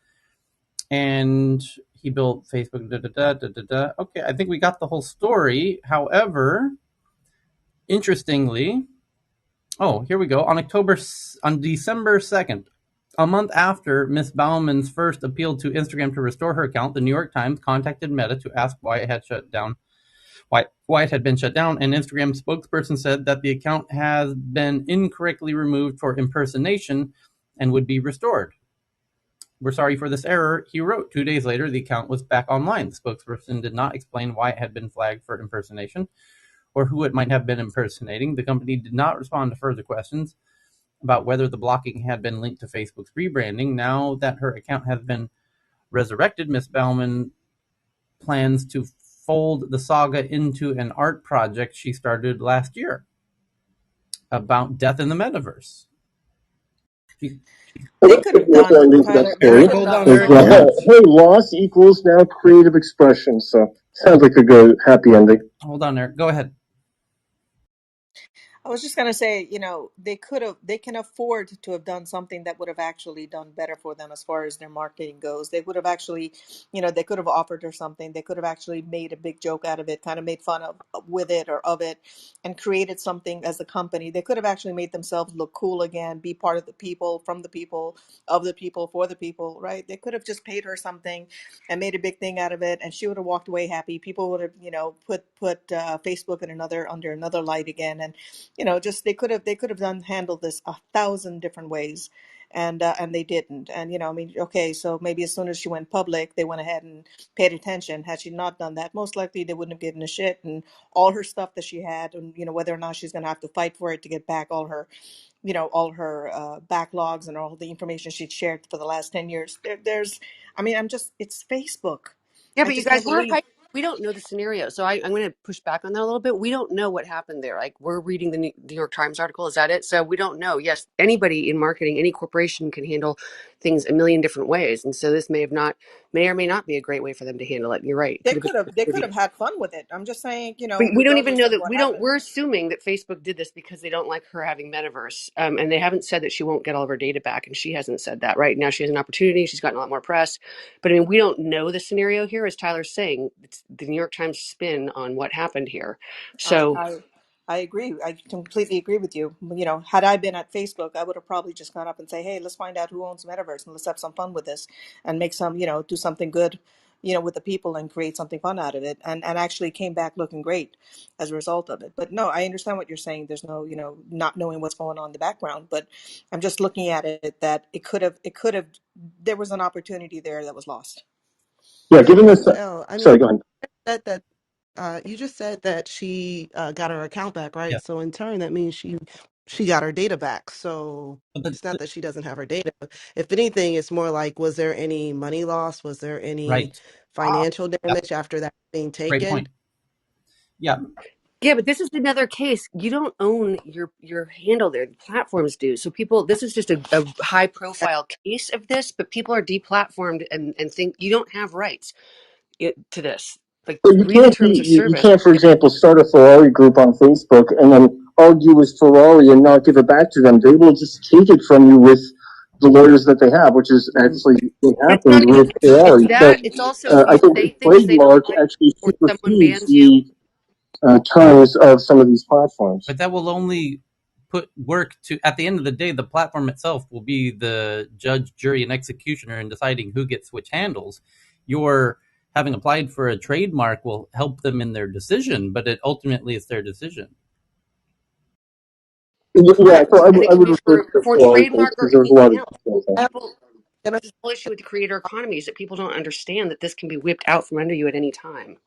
And he built Facebook. Okay, I think we got the whole story. However, interestingly, here we go. On December 2nd, a month after Miss Bauman's first appeal to Instagram to restore her account, the New York Times contacted Meta to ask why it had been shut down, and Instagram spokesperson said that the account has been incorrectly removed for impersonation and would be restored. "We're sorry for this error," he wrote. 2 days later, the account was back online. The spokesperson did not explain why it had been flagged for impersonation or who it might have been impersonating. The company did not respond to further questions about whether the blocking had been linked to Facebook's rebranding. Now that her account has been resurrected, Ms. Bauman plans to fold the saga into an art project she started last year about death in the metaverse. They could have done, Tyler, they could have done Hey, loss equals now creative expression. So sounds like a good happy ending. Hold on, Eric. Go ahead. I was just going to say, they can afford to have done something that would have actually done better for them as far as their marketing goes. They would have actually, they could have offered her something. They could have actually made a big joke out of it, kind of made fun of with it or of it, and created something as a company. They could have actually made themselves look cool again, be part of the people, from the people, of the people, for the people, right? They could have just paid her something and made a big thing out of it, and she would have walked away happy. People would have, put Facebook under another light again, and just they could have handled this 1,000 different ways, and they didn't. And okay, so maybe as soon as she went public, they went ahead and paid attention. Had she not done that, most likely they wouldn't have given a shit. And all her stuff that she had, and whether or not she's going to have to fight for it to get back all her backlogs and all the information she'd shared for the last 10 years. It's Facebook. Yeah, I but you just guys, can't believe. we don't know the scenario. So I'm going to push back on that a little bit. We don't know what happened there. Like, we're reading the New York Times article. Is that it? So we don't know. Yes, anybody in marketing, any corporation can handle things a million different ways. And so this may or may not be a great way for them to handle it. And you're right. They could have had fun with it. I'm just saying, We don't even regardless know of that what happened. we're assuming that Facebook did this because they don't like her having metaverse. And they haven't said that she won't get all of her data back. And she hasn't said that. Right now she has an opportunity. She's gotten a lot more press. But I mean, we don't know the scenario here, as Tyler's saying. It's the New York Times spin on what happened here. So I agree. I completely agree with you. You know, had I been at Facebook, I would have probably just gone up and say, "Hey, let's find out who owns Metaverse and let's have some fun with this and make some, you know, do something good, you know, with the people and create something fun out of it." And actually came back looking great as a result of it. But no, I understand what you're saying. There's no, you know, not knowing what's going on in the background. But I'm just looking at it that there was an opportunity there that was lost. Yeah, Yeah, given this. L, I mean, Sorry, go ahead. that you just said that she got her account back, Yeah, right? So in turn, that means she got her data back. So but it's not that she doesn't have her data. If anything, it's more like, was there any money loss? Was there any right. financial Yeah, damage after that being great taken? point. Yeah, Yeah, but this is another case. You don't own your handle there. The platforms do. So people, this is just a high profile case of this, but people are deplatformed and think you don't have rights to this. Like, But you read the can't terms of you service. can't, for example, start a Ferrari group on Facebook and then argue with Ferrari and not give it back to them. They will just take it from you with the lawyers that they have, which is actually what But it's happened not even with just it's Ferrari. So that. It's also if I you think say things they don't trademark like actually or someone supersedes bans you. the terms of some of these platforms. but that will only put work to, at the end of the day, the platform itself will be the judge, jury, and executioner in deciding who gets which handles. Your having applied for a trademark will help them in their decision, but it ultimately is their decision. Yeah, Correct. so And it I can would be refer to the for Ferrari case trademark or because there was a lot anything of else. details there. People, this is the whole issue with the creator economy is that people don't understand that this can be whipped out from under you at any time.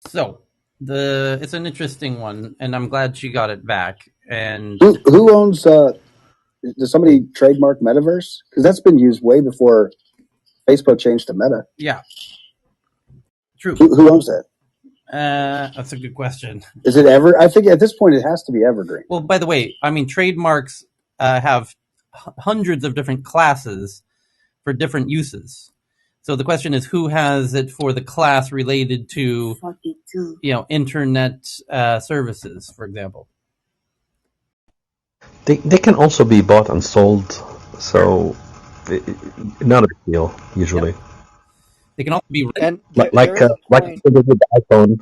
So it's an interesting one, and I'm glad she got it back. And Who owns? Does somebody trademark Metaverse? Because that's been used way before Facebook changed to Meta. yeah, true. Who owns that? That's a good question. Is it ever? I think at this point it has to be evergreen. Well, by the way, I mean trademarks have hundreds of different classes for different uses. So the question is, who has it for the class related to 42, internet services, for example? They can also be bought and sold, so not a big deal Yep. usually. They can also be written. And there Like is a like point. with the iPhone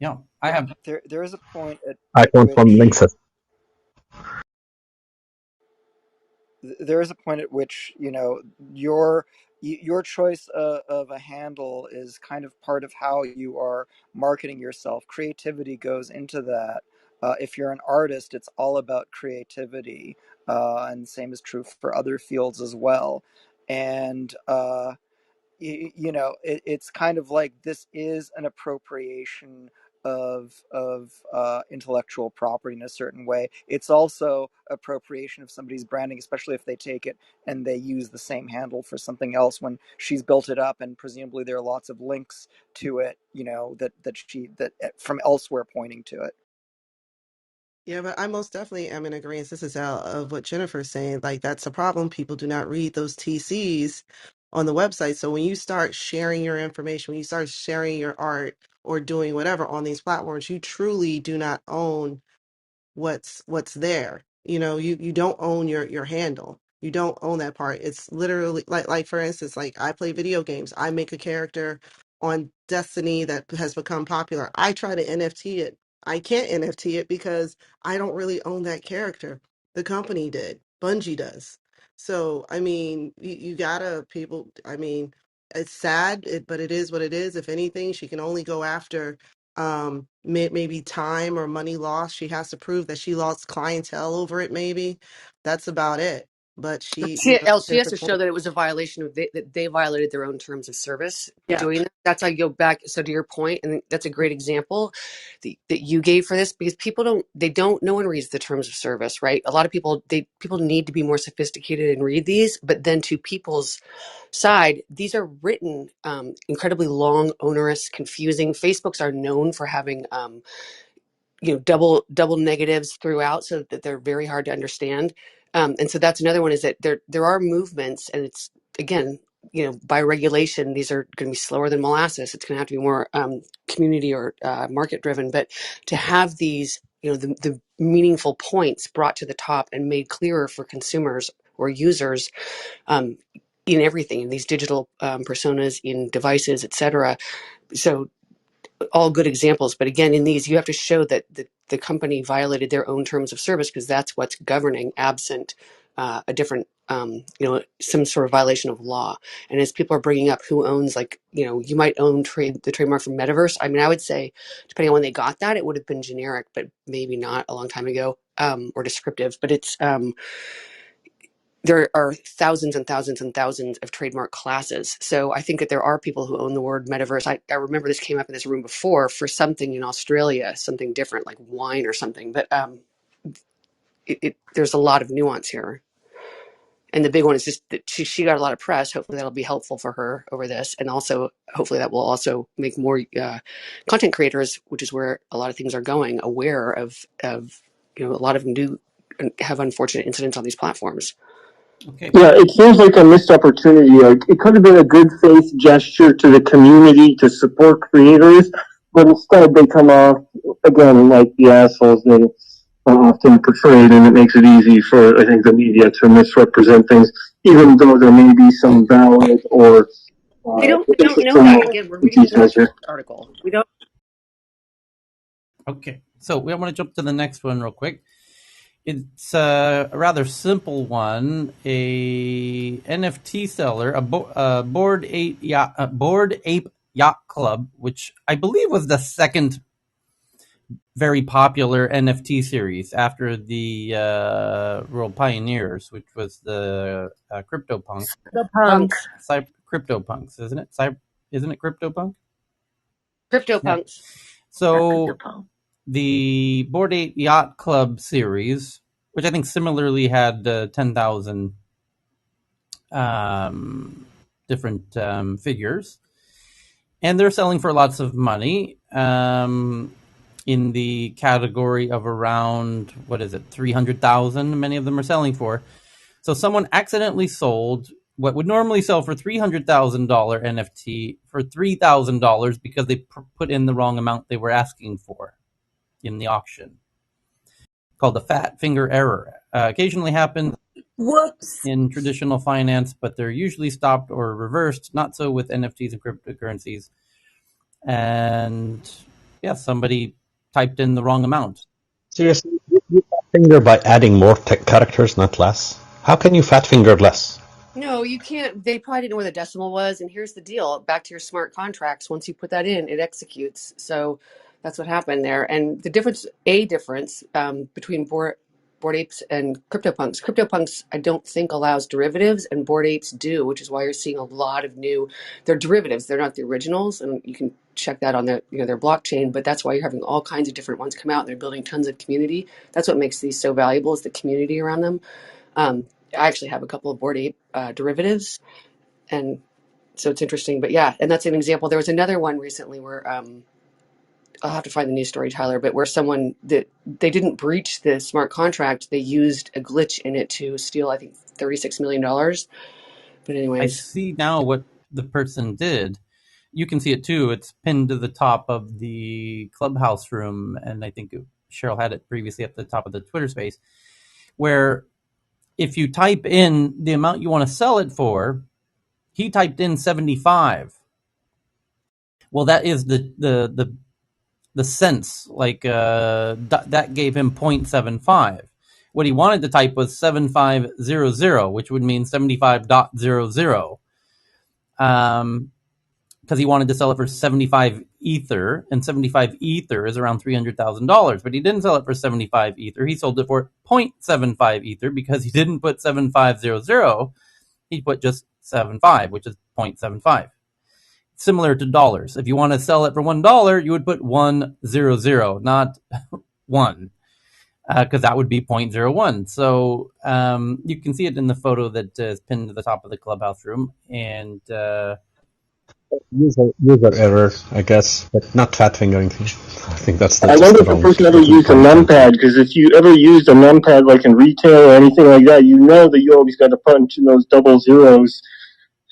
Yeah, I have. There is a point at iPhone from which Linksys. there is a point at which your your choice of a handle is kind of part of how you are marketing yourself. Creativity goes into that. If you're an artist, it's all about creativity, and the same is true for other fields as well. And it's kind of like this is an appropriation of intellectual property in a certain way. It's also appropriation of somebody's branding, especially if they take it and they use the same handle for something else when she's built it up, and presumably there are lots of links to it, that from elsewhere pointing to it. Yeah, but I most definitely am in agreement. This is out of what Jennifer's saying. Like, that's a problem. People do not read those TCs on the website. So when you start sharing your information, when you start sharing your art or doing whatever on these platforms, you truly do not own what's there. You don't own your handle. You don't own that part. It's literally like for instance, like I play video games. I make a character on Destiny that has become popular. I try to NFT it. I can't NFT it because I don't really own that character. The company did. Bungie does. So I mean, you gotta people. I mean, it's sad, but it is what it is. If anything, she can only go after maybe time or money lost. She has to prove that she lost clientele over it. Maybe that's about it. But She there's has a to show point. that it was a violation of that they violated their own terms of service Yeah. doing that. That's how you go back. So to your point, and that's a great example that you gave for this, because no one reads the terms of service, right? A lot of people need to be more sophisticated and read these, but then to people's side, these are written incredibly long, onerous, confusing. Facebooks are known for having double negatives throughout, so that they're very hard to understand. And so that's another one, is that there are movements, and it's, again, by regulation, these are going to be slower than molasses. It's going to have to be more community or market driven, but to have these, the meaningful points brought to the top and made clearer for consumers or users, um, in everything, in these digital personas, in devices, etc. So all good examples. But again, in these, you have to show that the company violated their own terms of service, because that's what's governing, absent a different, some sort of violation of law. And as people are bringing up who owns, like, you might own the trademark for Metaverse. I mean, I would say, depending on when they got that, it would have been generic, but maybe not a long time ago, or descriptive. But it's there are thousands and thousands and thousands of trademark classes. So I think that there are people who own the word metaverse. I remember this came up in this room before for something in Australia, something different, like wine or something. But there's a lot of nuance here. And the big one is just that she got a lot of press. Hopefully that'll be helpful for her over this. And also, hopefully that will also make more content creators, which is where a lot of things are going, aware of a lot of them do have unfortunate incidents on these platforms. Okay. Yeah, it seems like a missed opportunity. Like, it could have been a good faith gesture to the community to support creators, but instead they come off again like the assholes they are often portrayed, and it makes it easy for, I think, the media to misrepresent things, even though there may be some valid or We don't know that. some Again, we're reading the details here. article. We don't. Okay, so we want to jump to the next one real quick. It's a rather simple one. A NFT seller, a Bored Ape Yacht Club, which I believe was the second very popular NFT series after the World Pioneers, which was the CryptoPunk. The punk. CryptoPunks, isn't it? Isn't it CryptoPunk? Yeah. CryptoPunks. So the Bored Ape Yacht Club series, which I think similarly had 10,000 different figures, and they're selling for lots of money. In the category of around, 300,000, many of them are selling for. So someone accidentally sold what would normally sell for $300,000 NFT for $3,000 because they put in the wrong amount they were asking for in the auction. Called the fat finger error. Occasionally happens Whoops. in traditional finance, but they're usually stopped or reversed. Not so with NFTs and cryptocurrencies. And yeah, somebody typed in the wrong amount. Seriously, you fat finger by adding more tech characters, not less. How can you fat finger less? No, you can't. They probably didn't know where the decimal was. And here's the deal. Back to your smart contracts. Once you put that in, it executes. So that's what happened there. And the difference between Bored Apes and CryptoPunks. CryptoPunks, I don't think allows derivatives, and Bored Apes do, which is why you're seeing a lot of they're derivatives. They're not the originals. And you can check that on their blockchain, but that's why you're having all kinds of different ones come out. They're building tons of community. That's what makes these so valuable, is the community around them. I actually have a couple of Bored Ape derivatives, and so it's interesting. But yeah, and that's an example. There was another one recently where I'll have to find the news story, Tyler, but where someone that they didn't breach the smart contract, they used a glitch in it to steal, I think, $36 million. But I anyways, see now what the person did. You can see it too. It's pinned to the top of the Clubhouse room, and I think Cheryl had it previously at the top of the Twitter space, where if you type in the amount you want to sell it for, he typed in 75. Well, that is the cents, like that gave him 0.75. What he wanted to type was 7500, which would mean 75.00. Because he wanted to sell it for 75 ether, and 75 ether is around $300,000. But he didn't sell it for 75 ether. He sold it for 0.75 ether because he didn't put 7500. He put just 75, which is 0.75. Similar to dollars. If you want to sell it for $1, you would put 100, not 1, because that would be 0.01. So you can see it in the photo that is pinned to the top of the Clubhouse room, and User error, I guess, but not fat fingering. I think that's the I just wonder the if the wrong person ever the key used a point. numpad, because if you ever used a numpad like in retail or anything like that, you know that you always got to punch in those double zeros.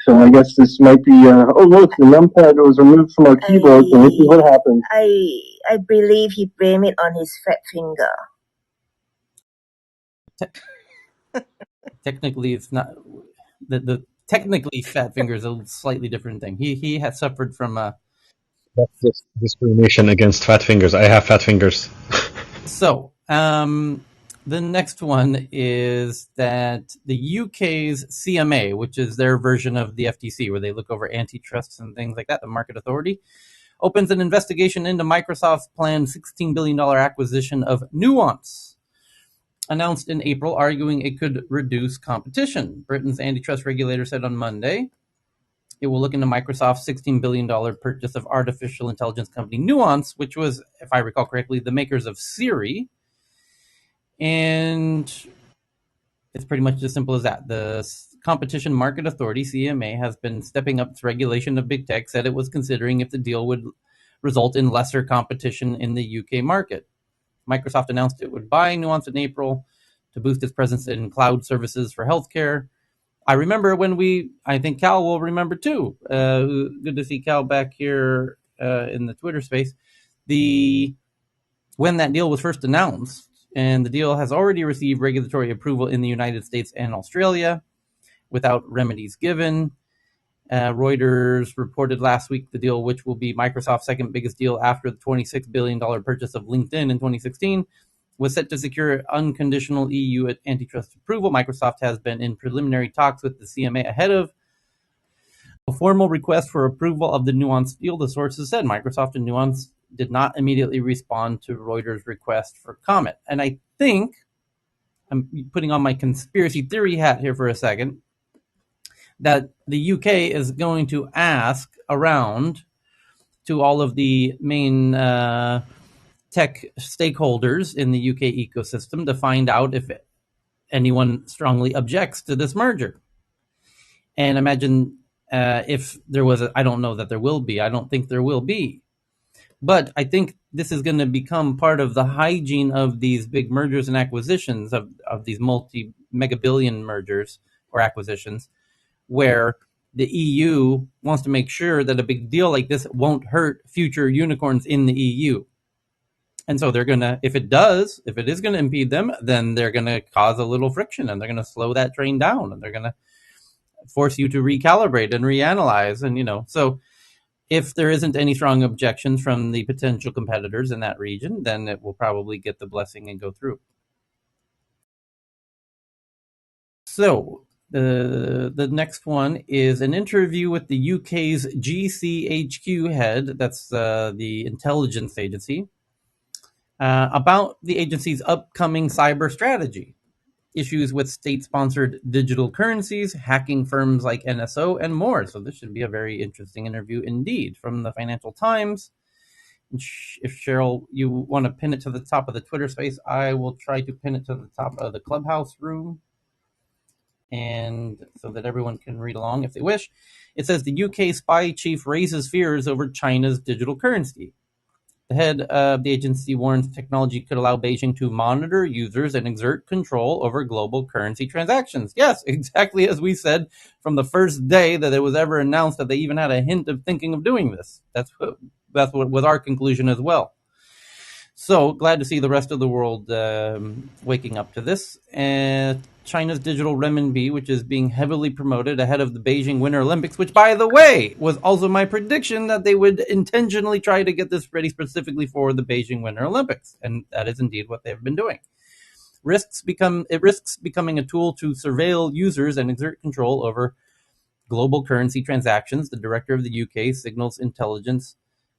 So I guess this might be, oh look, the numpad was removed from our keyboard, and this is what happened. I believe he blamed it on his fat finger. technically it's not the technically fat finger is a slightly different thing. He has suffered from That's discrimination against fat fingers. I have fat fingers. So, the next one is that the UK's CMA, which is their version of the FTC, where they look over antitrust and things like that, the Market Authority, opens an investigation into Microsoft's planned $16 billion acquisition of Nuance, announced in April, arguing it could reduce competition. Britain's antitrust regulator said on Monday it will look into Microsoft's $16 billion purchase of artificial intelligence company Nuance, which was, if I recall correctly, the makers of Siri. And it's pretty much as simple as that. The Competition Market Authority, CMA, has been stepping up its regulation of big tech, said it was considering if the deal would result in lesser competition in the UK market. Microsoft announced it would buy Nuance in April to boost its presence in cloud services for healthcare. I remember when I think Cal will remember too. Good to see Cal back here in the Twitter space. When that deal was first announced, and the deal has already received regulatory approval in the United States and Australia without remedies given. Reuters reported last week the deal, which will be Microsoft's second biggest deal after the $26 billion purchase of LinkedIn in 2016, was set to secure unconditional EU antitrust approval. Microsoft has been in preliminary talks with the CMA ahead of a formal request for approval of the Nuance deal. The sources said Microsoft and Nuance did not immediately respond to Reuters' request for comment. And I think, I'm putting on my conspiracy theory hat here for a second, that the UK is going to ask around to all of the main tech stakeholders in the UK ecosystem to find out if anyone strongly objects to this merger. And imagine if there was I don't know that there will be. I don't think there will be. But I think this is going to become part of the hygiene of these big mergers and acquisitions, of these multi-mega billion mergers or acquisitions, where the EU wants to make sure that a big deal like this won't hurt future unicorns in the EU. And so they're going to, if it is going to impede them, then they're going to cause a little friction, and they're going to slow that train down, and they're going to force you to recalibrate and reanalyze. And, so if there isn't any strong objections from the potential competitors in that region, then it will probably get the blessing and go through. So the next one is an interview with the UK's GCHQ head, that's the intelligence agency, about the agency's upcoming cyber strategy, issues with state-sponsored digital currencies, hacking firms like NSO, and more. So this should be a very interesting interview indeed. From the Financial Times. If Cheryl, you want to pin it to the top of the Twitter space, I will try to pin it to the top of the Clubhouse room, and so that everyone can read along if they wish. It says the UK spy chief raises fears over China's digital currency. The head of the agency warns technology could allow Beijing to monitor users and exert control over global currency transactions. Yes, exactly as we said from the first day that it was ever announced that they even had a hint of thinking of doing this. That's what was our conclusion as well. So glad to see the rest of the world waking up to this. China's digital renminbi, which is being heavily promoted ahead of the Beijing Winter Olympics, which, by the way, was also my prediction that they would intentionally try to get this ready specifically for the Beijing Winter Olympics. And that is indeed what they've been doing. It risks becoming a tool to surveil users and exert control over global currency transactions, the director of the UK Signals Intelligence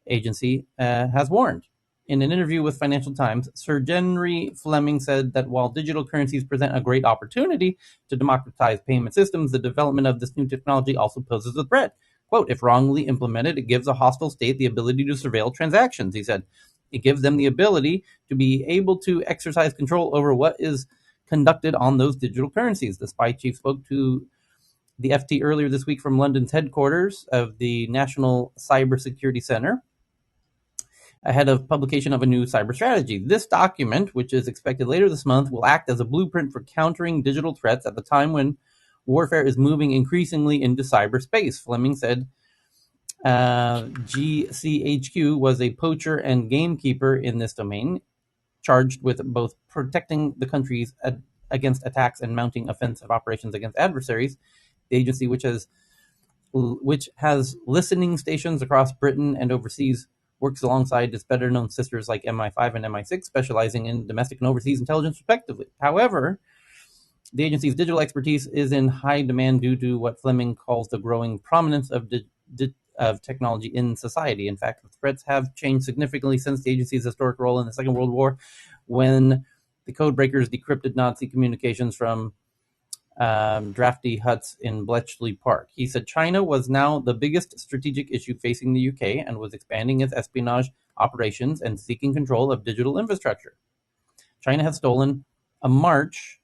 Agency has warned. In an interview with Financial Times, Sir Henry Fleming said that while digital currencies present a great opportunity to democratize payment systems, the development of this new technology also poses a threat. Quote, if wrongly implemented, it gives a hostile state the ability to surveil transactions, he said. It gives them the ability to be able to exercise control over what is conducted on those digital currencies. The spy chief spoke to the FT earlier this week from London's headquarters of the National Cybersecurity Center, ahead of publication of a new cyber strategy. This document, which is expected later this month, will act as a blueprint for countering digital threats at the time when warfare is moving increasingly into cyberspace. Fleming said GCHQ was a poacher and gamekeeper in this domain, charged with both protecting the countries against attacks and mounting offensive operations against adversaries. The agency, which has which has listening stations across Britain and overseas, works alongside its better-known sisters like MI5 and MI6, specializing in domestic and overseas intelligence, respectively. However, the agency's digital expertise is in high demand due to what Fleming calls the growing prominence of technology in society. In fact, the threats have changed significantly since the agency's historic role in the Second World War, when the codebreakers decrypted Nazi communications from drafty huts in Bletchley Park. He said China was now the biggest strategic issue facing the UK and was expanding its espionage operations and seeking control of digital infrastructure. China has stolen a march.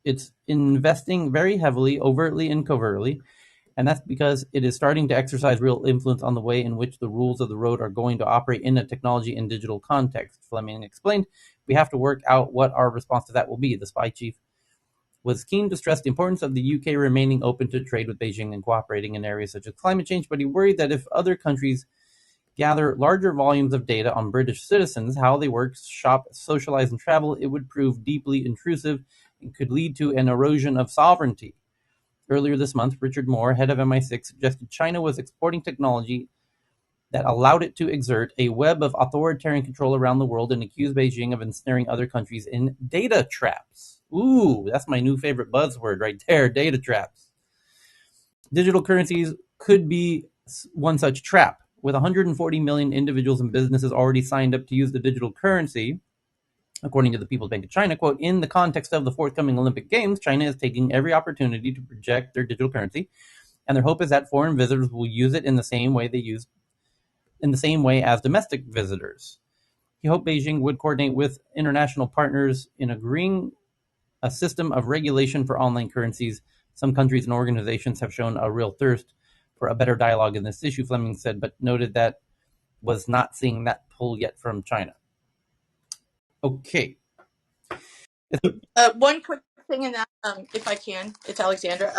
It's investing very heavily, overtly and covertly, and that's because it is starting to exercise real influence on the way in which the rules of the road are going to operate in a technology and digital context. Fleming explained, we have to work out what our response to that will be. The spy chief was keen to stress the importance of the UK remaining open to trade with Beijing and cooperating in areas such as climate change, but he worried that if other countries gather larger volumes of data on British citizens, how they work, shop, socialize, and travel, it would prove deeply intrusive and could lead to an erosion of sovereignty. Earlier this month, Richard Moore, head of MI6, suggested China was exporting technology that allowed it to exert a web of authoritarian control around the world and accused Beijing of ensnaring other countries in data traps. Ooh, that's my new favorite buzzword right there, data traps. Digital currencies could be one such trap. With 140 million individuals and businesses already signed up to use the digital currency, according to the People's Bank of China, quote, in the context of the forthcoming Olympic Games, China is taking every opportunity to project their digital currency, and their hope is that foreign visitors will use it in the same way as domestic visitors. He hoped Beijing would coordinate with international partners in agreeing a system of regulation for online currencies. Some countries and organizations have shown a real thirst for a better dialogue in this issue, Fleming said, but noted that was not seeing that pull yet from China. Okay. One quick thing in that, if I can, it's Alexandra.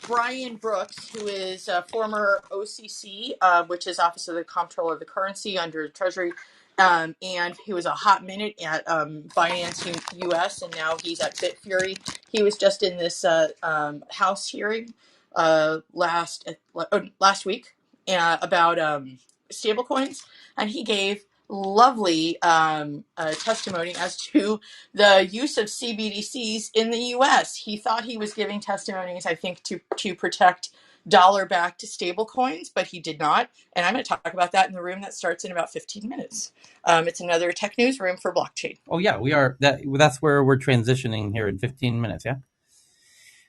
Brian Brooks, who is a former OCC, which is Office of the Comptroller of the Currency under Treasury, and he was a hot minute at Binance US, and now he's at Bitfury. He was just in this House hearing last week about stablecoins, and he gave lovely testimony as to the use of CBDCs in the U.S. He thought he was giving testimonies, I think, to protect dollar-backed stablecoins, but he did not. And I'm going to talk about that in the room that starts in about 15 minutes. It's another tech news room for blockchain. Oh yeah, we are. That's where we're transitioning here in 15 minutes. Yeah.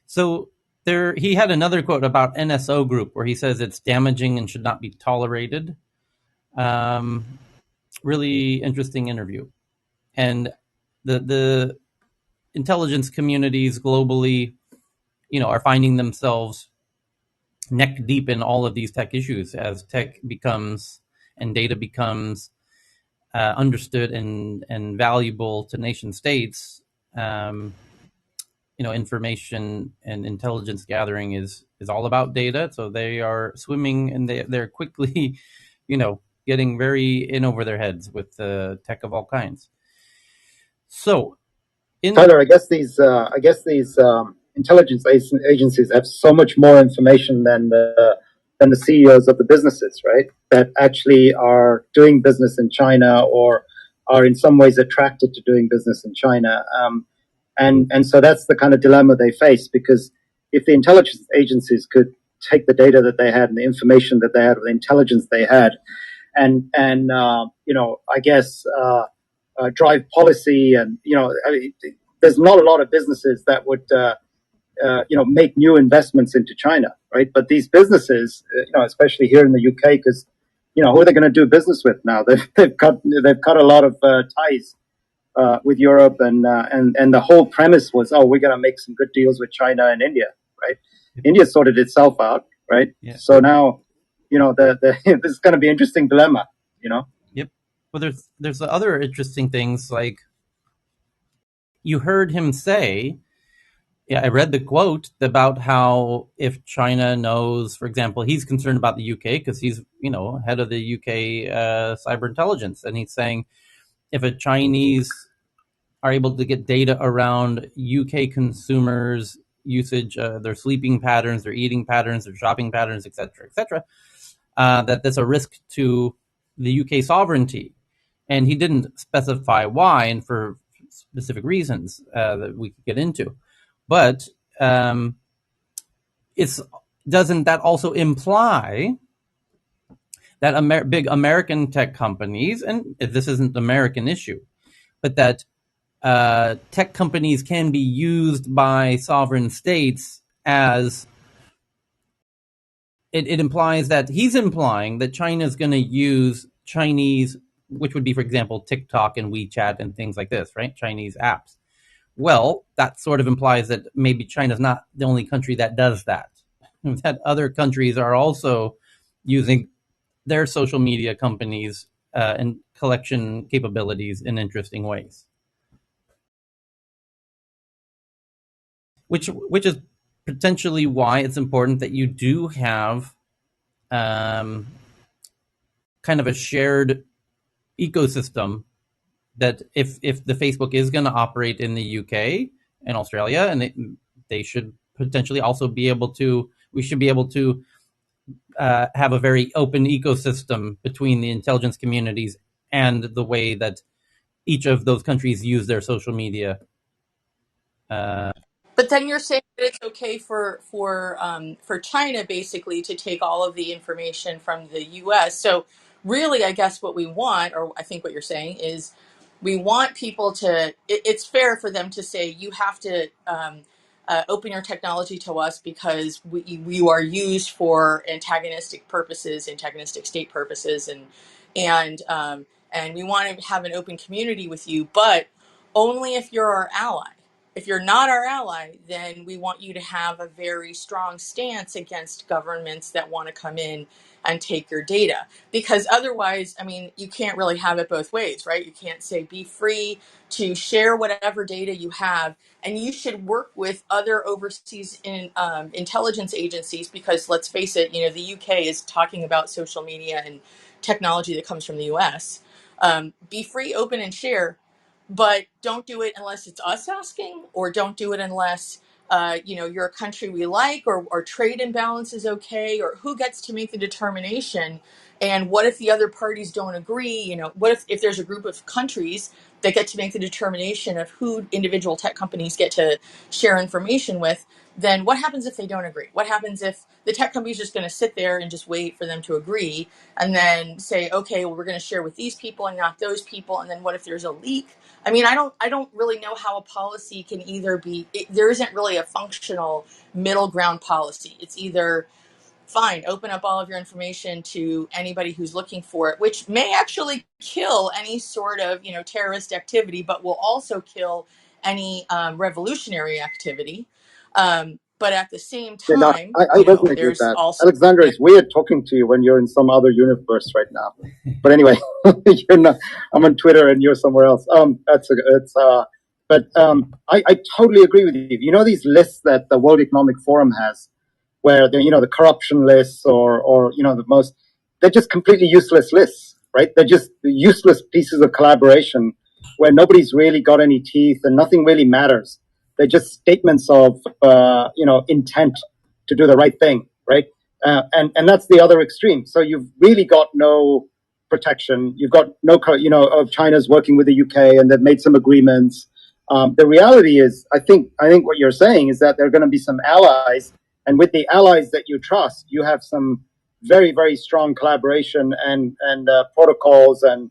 So he had another quote about NSO Group where he says it's damaging and should not be tolerated. Really interesting interview, and the intelligence communities globally, are finding themselves neck deep in all of these tech issues as tech becomes and data becomes understood and valuable to nation states. Information and intelligence gathering is all about data. So they are swimming and they're quickly, getting very in over their heads with tech of all kinds. So, Tyler, I guess these intelligence agencies have so much more information than the CEOs of the businesses, right? That actually are doing business in China or are in some ways attracted to doing business in China. And so that's the kind of dilemma they face, because if the intelligence agencies could take the data that they had and the information that they had, the intelligence they had, and I guess drive policy, and there's not a lot of businesses that would make new investments into China, right? But these businesses, especially here in the UK, because who are they going to do business with now? They've cut a lot of ties with Europe, and the whole premise was, we're going to make some good deals with China and India, right? Yep. India sorted itself out, right? Yeah. So now, this is going to be an interesting dilemma, Yep. Well, there's other interesting things, like you heard him say. Yeah, I read the quote about how if China knows, for example, he's concerned about the UK because he's, head of the UK cyber intelligence, and he's saying if a Chinese are able to get data around UK consumers usage, their sleeping patterns, their eating patterns, their shopping patterns, etc., that there's a risk to the UK sovereignty. And he didn't specify why, and for specific reasons that we could get into. But doesn't that also imply that big American tech companies, and this isn't an American issue, but that tech companies can be used by sovereign states as it implies that he's implying that China is going to use Chinese, which would be, for example, TikTok and WeChat and things like this, right? Chinese apps. Well, that sort of implies that maybe China's not the only country that does that. That other countries are also using their social media companies and collection capabilities in interesting ways. Which is potentially why it's important that you do have kind of a shared ecosystem, that if the Facebook is going to operate in the UK and Australia, and they should potentially also be able to, we should be able to have a very open ecosystem between the intelligence communities and the way that each of those countries use their social media. But then you're saying that it's okay for China basically to take all of the information from the U.S. So really, I guess what we want, or I think what you're saying is, we want people to. It's fair for them to say you have to open your technology to us because you are used for antagonistic purposes, antagonistic state purposes, and we want to have an open community with you, but only if you're our ally. If you're not our ally, then we want you to have a very strong stance against governments that want to come in and take your data. Because otherwise, I mean, you can't really have it both ways, right? You can't say be free to share whatever data you have, and you should work with other overseas intelligence agencies, because let's face it, you know, the UK is talking about social media and technology that comes from the US. Be free, open, and share, but don't do it unless it's us asking, or don't do it unless you're a country we like, or trade imbalance is okay, or who gets to make the determination. And what if the other parties don't agree? You know, what if there's a group of countries that get to make the determination of who individual tech companies get to share information with? Then what happens if they don't agree? What happens if the tech company is just going to sit there and just wait for them to agree, and then say, okay, well, we're going to share with these people and not those people? And then what if there's a leak? I mean, I don't really know how a policy can either be, there isn't really a functional middle ground policy. It's either, fine, open up all of your information to anybody who's looking for it, which may actually kill any sort of, terrorist activity, but will also kill any revolutionary activity. But at the same Yeah, no, time, I resonate with there's that. also, Alexandra, it's weird talking to you when you're in some other universe right now. But anyway, you're not. I'm on Twitter and you're somewhere else. I totally agree with you. You know these lists that the World Economic Forum has, where the corruption lists or the most, they're just completely useless lists, right? They're just useless pieces of collaboration where nobody's really got any teeth and nothing really matters. They're just statements of intent to do the right thing, right? And that's the other extreme. So you've really got no protection. You've got no, of China's working with the UK and they've made some agreements. The reality is, I think what you're saying is that there are going to be some allies, and with the allies that you trust, you have some very, very strong collaboration and protocols and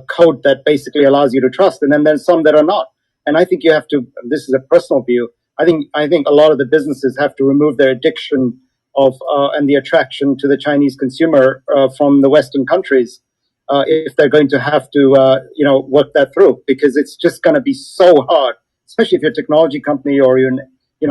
code that basically allows you to trust. And then there's some that are not. And I think you have to. This is a personal view. I think a lot of the businesses have to remove their addiction of and the attraction to the Chinese consumer from the Western countries if they're going to have to work that through, because it's just going to be so hard, especially if you're a technology company or you're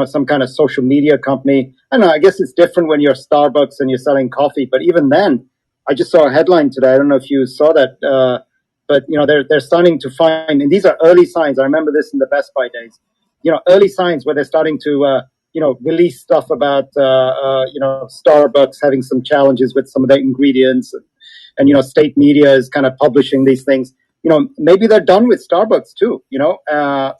some kind of social media company. I don't know. I guess it's different when you're Starbucks and you're selling coffee, but even then, I just saw a headline today. I don't know if you saw that. But they're starting to find, and these are early signs. I remember this in the Best Buy days. Early signs where they're starting to release stuff about Starbucks having some challenges with some of their ingredients, and state media is kind of publishing these things. Maybe they're done with Starbucks too.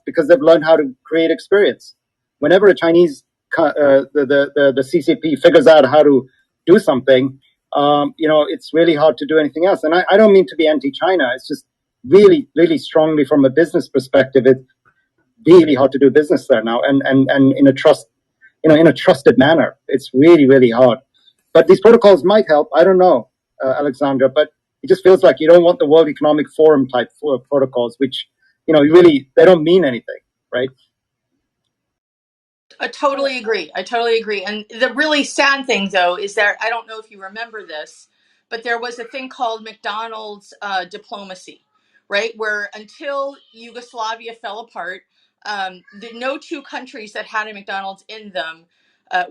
Because they've learned how to create experience. whenever a Chinese the CCP figures out how to do something, it's really hard to do anything else. And I don't mean to be anti-China. It's just really, really strongly from a business perspective, it's really hard to do business there now, and in a trusted manner. It's really, really hard. But these protocols might help. I don't know, Alexandra, but it just feels like you don't want the World Economic Forum type protocols, which really they don't mean anything, right? I totally agree. I totally agree. And the really sad thing, though, is that I don't know if you remember this, but there was a thing called McDonald's diplomacy, right? Where until Yugoslavia fell apart, no two countries that had a McDonald's in them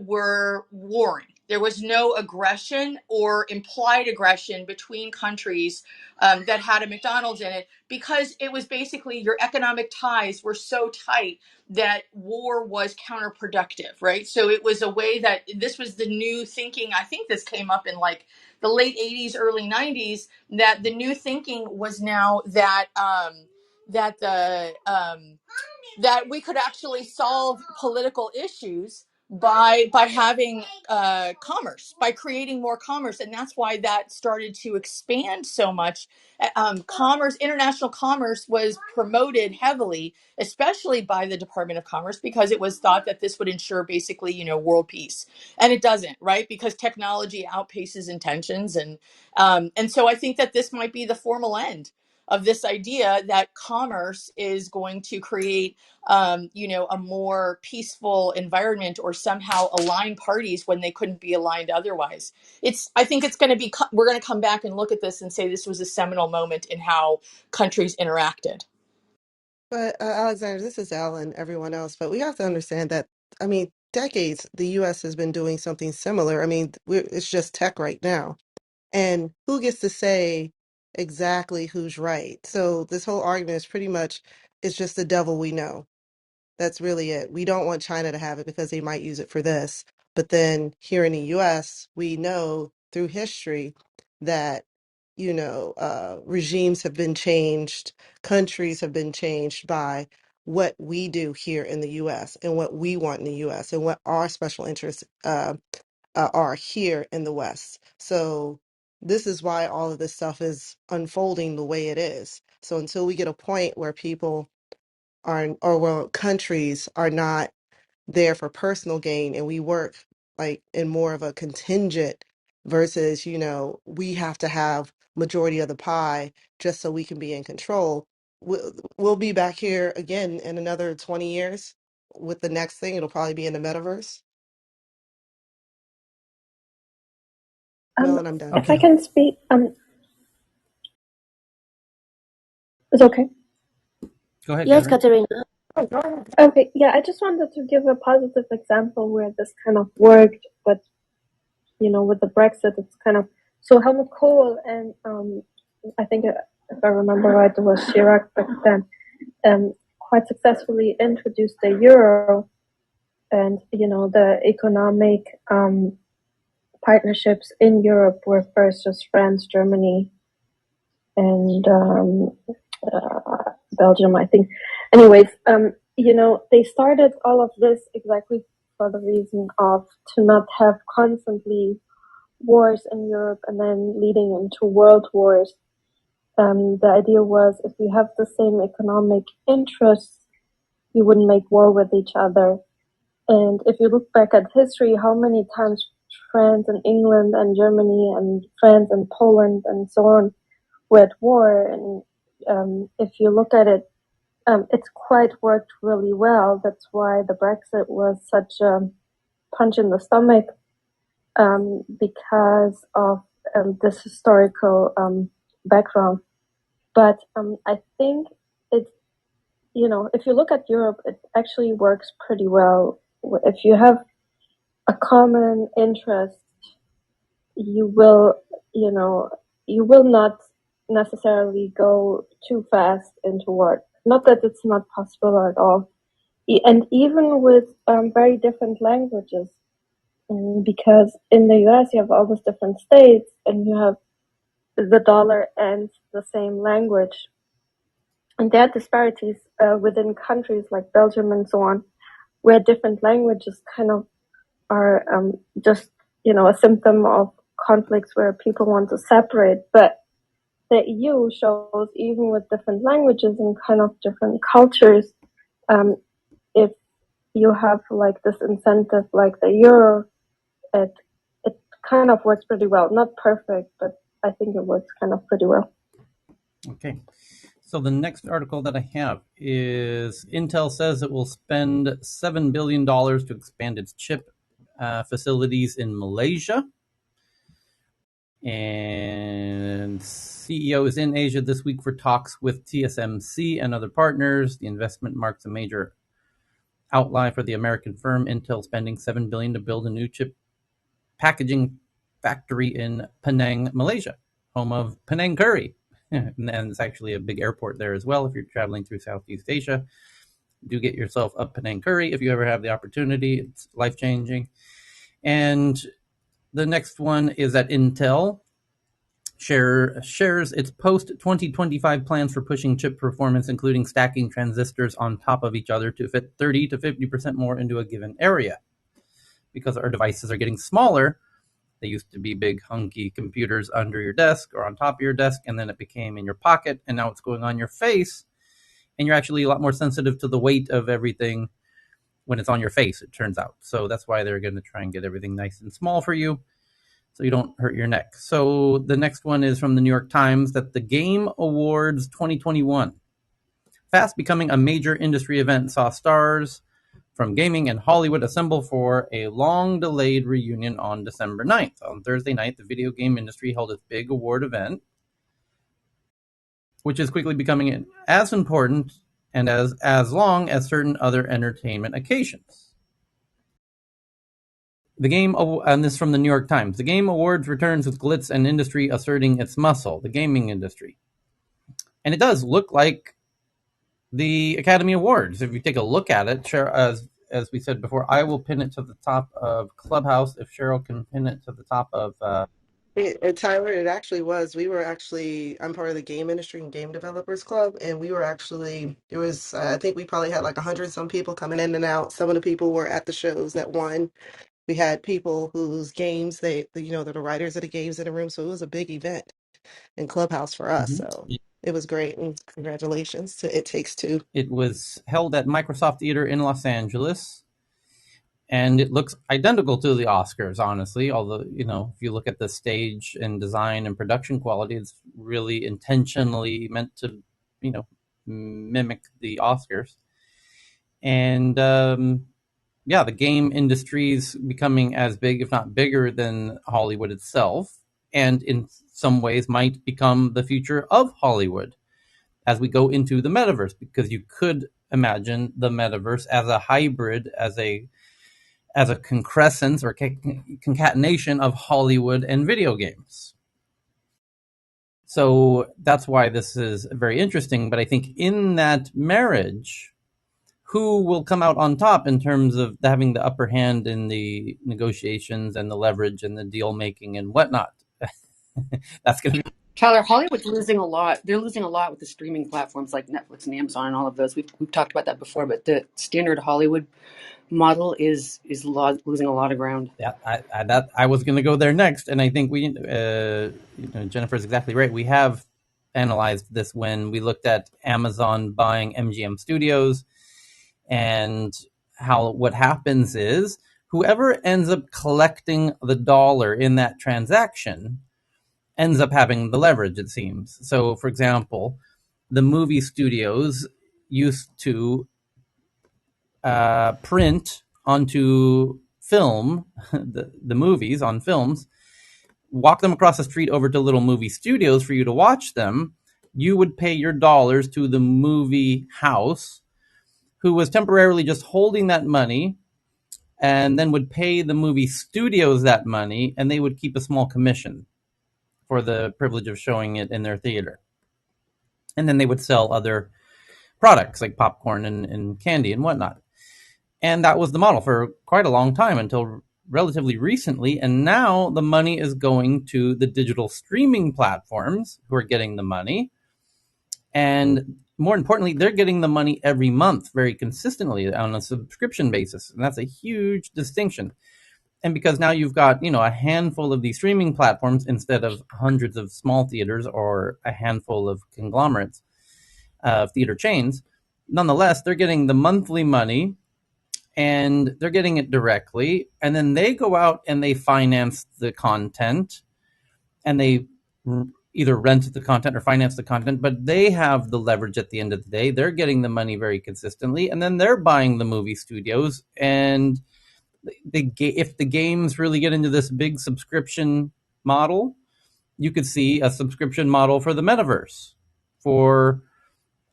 were warring. There was no aggression or implied aggression between countries that had a McDonald's in it, because it was basically your economic ties were so tight that war was counterproductive, right? So it was a way that this was the new thinking. I think this came up in like the late 80s, early 90s, that the new thinking was now that that the that we could actually solve political issues by having commerce, by creating more commerce. And that's why that started to expand so much. Commerce, international commerce was promoted heavily, especially by the Department of Commerce, because it was thought that this would ensure basically, world peace. And it doesn't, right? Because technology outpaces intentions. And so I think that this might be the formal end of this idea that commerce is going to create a more peaceful environment, or somehow align parties when they couldn't be aligned otherwise. I think it's going to be, we're going to come back and look at this and say this was a seminal moment in how countries interacted. But Alexander, this is Alan, everyone else, but we have to understand that, I mean, decades, the US has been doing something similar. I mean, it's just tech right now. And who gets to say exactly who's right? So this whole argument is pretty much, it's just the devil we know. That's really it. We don't want China to have it because they might use it for this. But then here in the US, we know through history that, regimes have been changed, countries have been changed by what we do here in the US and what we want in the US and what our special interests are here in the West. So this is why all of this stuff is unfolding the way it is. So until we get a point where people are, or where countries are not there for personal gain and we work like in more of a contingent versus, we have to have majority of the pie just so we can be in control. We'll be back here again in another 20 years with the next thing. It'll probably be in the metaverse. Mel, and I'm done. If I can speak, it's okay. Go ahead, Yes, Katrina. Katerina. Okay, yeah, I just wanted to give a positive example where this kind of worked, but with the Brexit, it's kind of so Helmut Kohl and I think if I remember right, it was Chirac back then, quite successfully introduced the euro, and the economic partnerships in Europe were first just France, Germany, and Belgium, I think. Anyways, they started all of this exactly for the reason of to not have constantly wars in Europe and then leading into world wars. The idea was if you have the same economic interests, you wouldn't make war with each other. And if you look back at history, how many times France and England and Germany and France and Poland and so on were at war. And if you look at it, it's quite worked really well. That's why the Brexit was such a punch in the stomach, because of this historical background. But I think it's, if you look at Europe, it actually works pretty well. If you have a common interest, you will not necessarily go too fast into war. Not that it's not possible at all. And even with very different languages, because in the US you have all these different states and you have the dollar and the same language. And there are disparities within countries like Belgium and so on, where different languages kind of are just, a symptom of conflicts where people want to separate. But the EU shows, even with different languages and kind of different cultures, if you have like this incentive like the euro, it kind of works pretty well. Not perfect, but I think it works kind of pretty well. Okay. So the next article that I have is Intel says it will spend $7 billion to expand its chip facilities in Malaysia. And CEO is in Asia this week for talks with TSMC and other partners. The investment marks a major outlay for the American firm. Intel spending $7 billion to build a new chip packaging factory in Penang, Malaysia, home of Penang curry. And it's actually a big airport there as well. If you're traveling through Southeast Asia, do get yourself a Penang curry if you ever have the opportunity. It's life-changing. And the next one is that Intel shares its post-2025 plans for pushing chip performance, including stacking transistors on top of each other to fit 30 to 50% more into a given area. Because our devices are getting smaller, they used to be big, hunky computers under your desk or on top of your desk, and then it became in your pocket, and now it's going on your face, and you're actually a lot more sensitive to the weight of everything when it's on your face, it turns out. So that's why they're going to try and get everything nice and small for you, so you don't hurt your neck. So the next one is from the New York Times, that the Game Awards 2021, fast becoming a major industry event, saw stars from gaming and Hollywood assemble for a long-delayed reunion on December 9th. On Thursday night, the video game industry held its big award event, which is quickly becoming as important and as long as certain other entertainment occasions. And this is from the New York Times. The Game Awards returns with glitz and industry asserting its muscle, the gaming industry. And it does look like the Academy Awards. If you take a look at it, as we said before, I will pin it to the top of Clubhouse if Cheryl can pin it to the top of... Tyler, it actually was. I'm part of the game industry and game developers club, and I think we probably had like 100 some people coming in and out. Some of the people were at the shows that won. We had people whose games, they're the writers of the games in the room. So it was a big event in Clubhouse for us. So it was great. And congratulations to It Takes Two. It was held at Microsoft Theater in Los Angeles. And it looks identical to the Oscars, honestly. Although, if you look at the stage and design and production quality, it's really intentionally meant to, mimic the Oscars. And the game industry is becoming as big, if not bigger, than Hollywood itself. And in some ways might become the future of Hollywood as we go into the metaverse, because you could imagine the metaverse as a hybrid, as a concrescence or concatenation of Hollywood and video games. So that's why this is very interesting. But I think in that marriage, who will come out on top in terms of having the upper hand in the negotiations and the leverage and the deal making and whatnot? That's going to be... Tyler, Hollywood's losing a lot. They're losing a lot with the streaming platforms like Netflix and Amazon and all of those. We've talked about that before, but the standard Hollywood model is losing a lot of ground. Yeah, I was going to go there next, and I think Jennifer's exactly right. We have analyzed this when we looked at Amazon buying MGM Studios, and what happens is whoever ends up collecting the dollar in that transaction ends up having the leverage, it seems. So, for example, the movie studios used to print onto film the movies on films, walk them across the street over to little movie studios for you to watch them. You would pay your dollars to the movie house, who was temporarily just holding that money, and then would pay the movie studios that money, and they would keep a small commission for the privilege of showing it in their theater. And then they would sell other products like popcorn and candy and whatnot. And that was the model for quite a long time until relatively recently. And now the money is going to the digital streaming platforms who are getting the money. And more importantly, they're getting the money every month very consistently on a subscription basis. And that's a huge distinction. And because now you've got, a handful of these streaming platforms instead of hundreds of small theaters or a handful of conglomerates of theater chains, nonetheless, they're getting the monthly money and they're getting it directly. And then they go out and they finance the content and they either rent the content or finance the content, but they have the leverage at the end of the day. They're getting the money very consistently, and then they're buying the movie studios. And if the games really get into this big subscription model, you could see a subscription model for the metaverse, for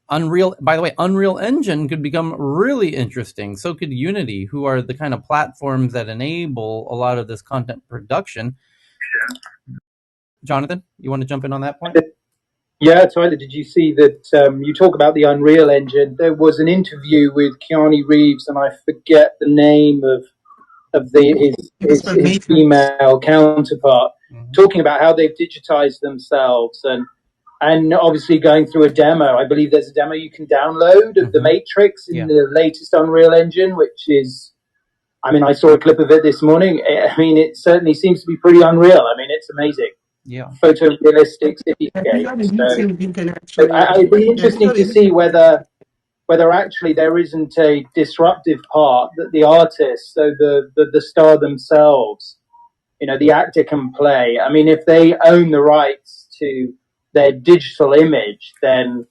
Unreal. By the way, Unreal Engine could become really interesting. So could Unity, who are the kind of platforms that enable a lot of this content production. Jonathan, you want to jump in on that point? Yeah, Tyler, did you see that you talk about the Unreal Engine? There was an interview with Keanu Reeves, and I forget the name of his female counterpart, talking about how they've digitized themselves and obviously going through a demo. I believe there's a demo you can download of the Matrix in the latest Unreal Engine, which is, I saw a clip of it this morning. It certainly seems to be pretty unreal. It's amazing. Yeah. Photorealistic cityscape. So it'd be interesting to see whether actually there isn't a disruptive part that the artists, so the star themselves, the actor can play. If they own the rights to their digital image, then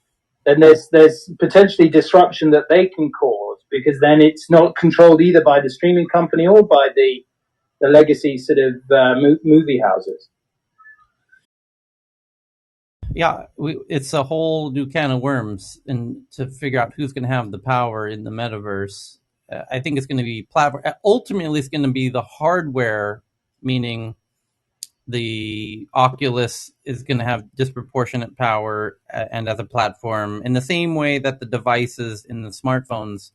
there's potentially disruption that they can cause, because then it's not controlled either by the streaming company or by the legacy sort of movie houses. Yeah, it's a whole new can of worms, and to figure out who's going to have the power in the metaverse. I think it's going to be platform. Ultimately, it's going to be the hardware, meaning the Oculus is going to have disproportionate power and as a platform, in the same way that the devices in the smartphones,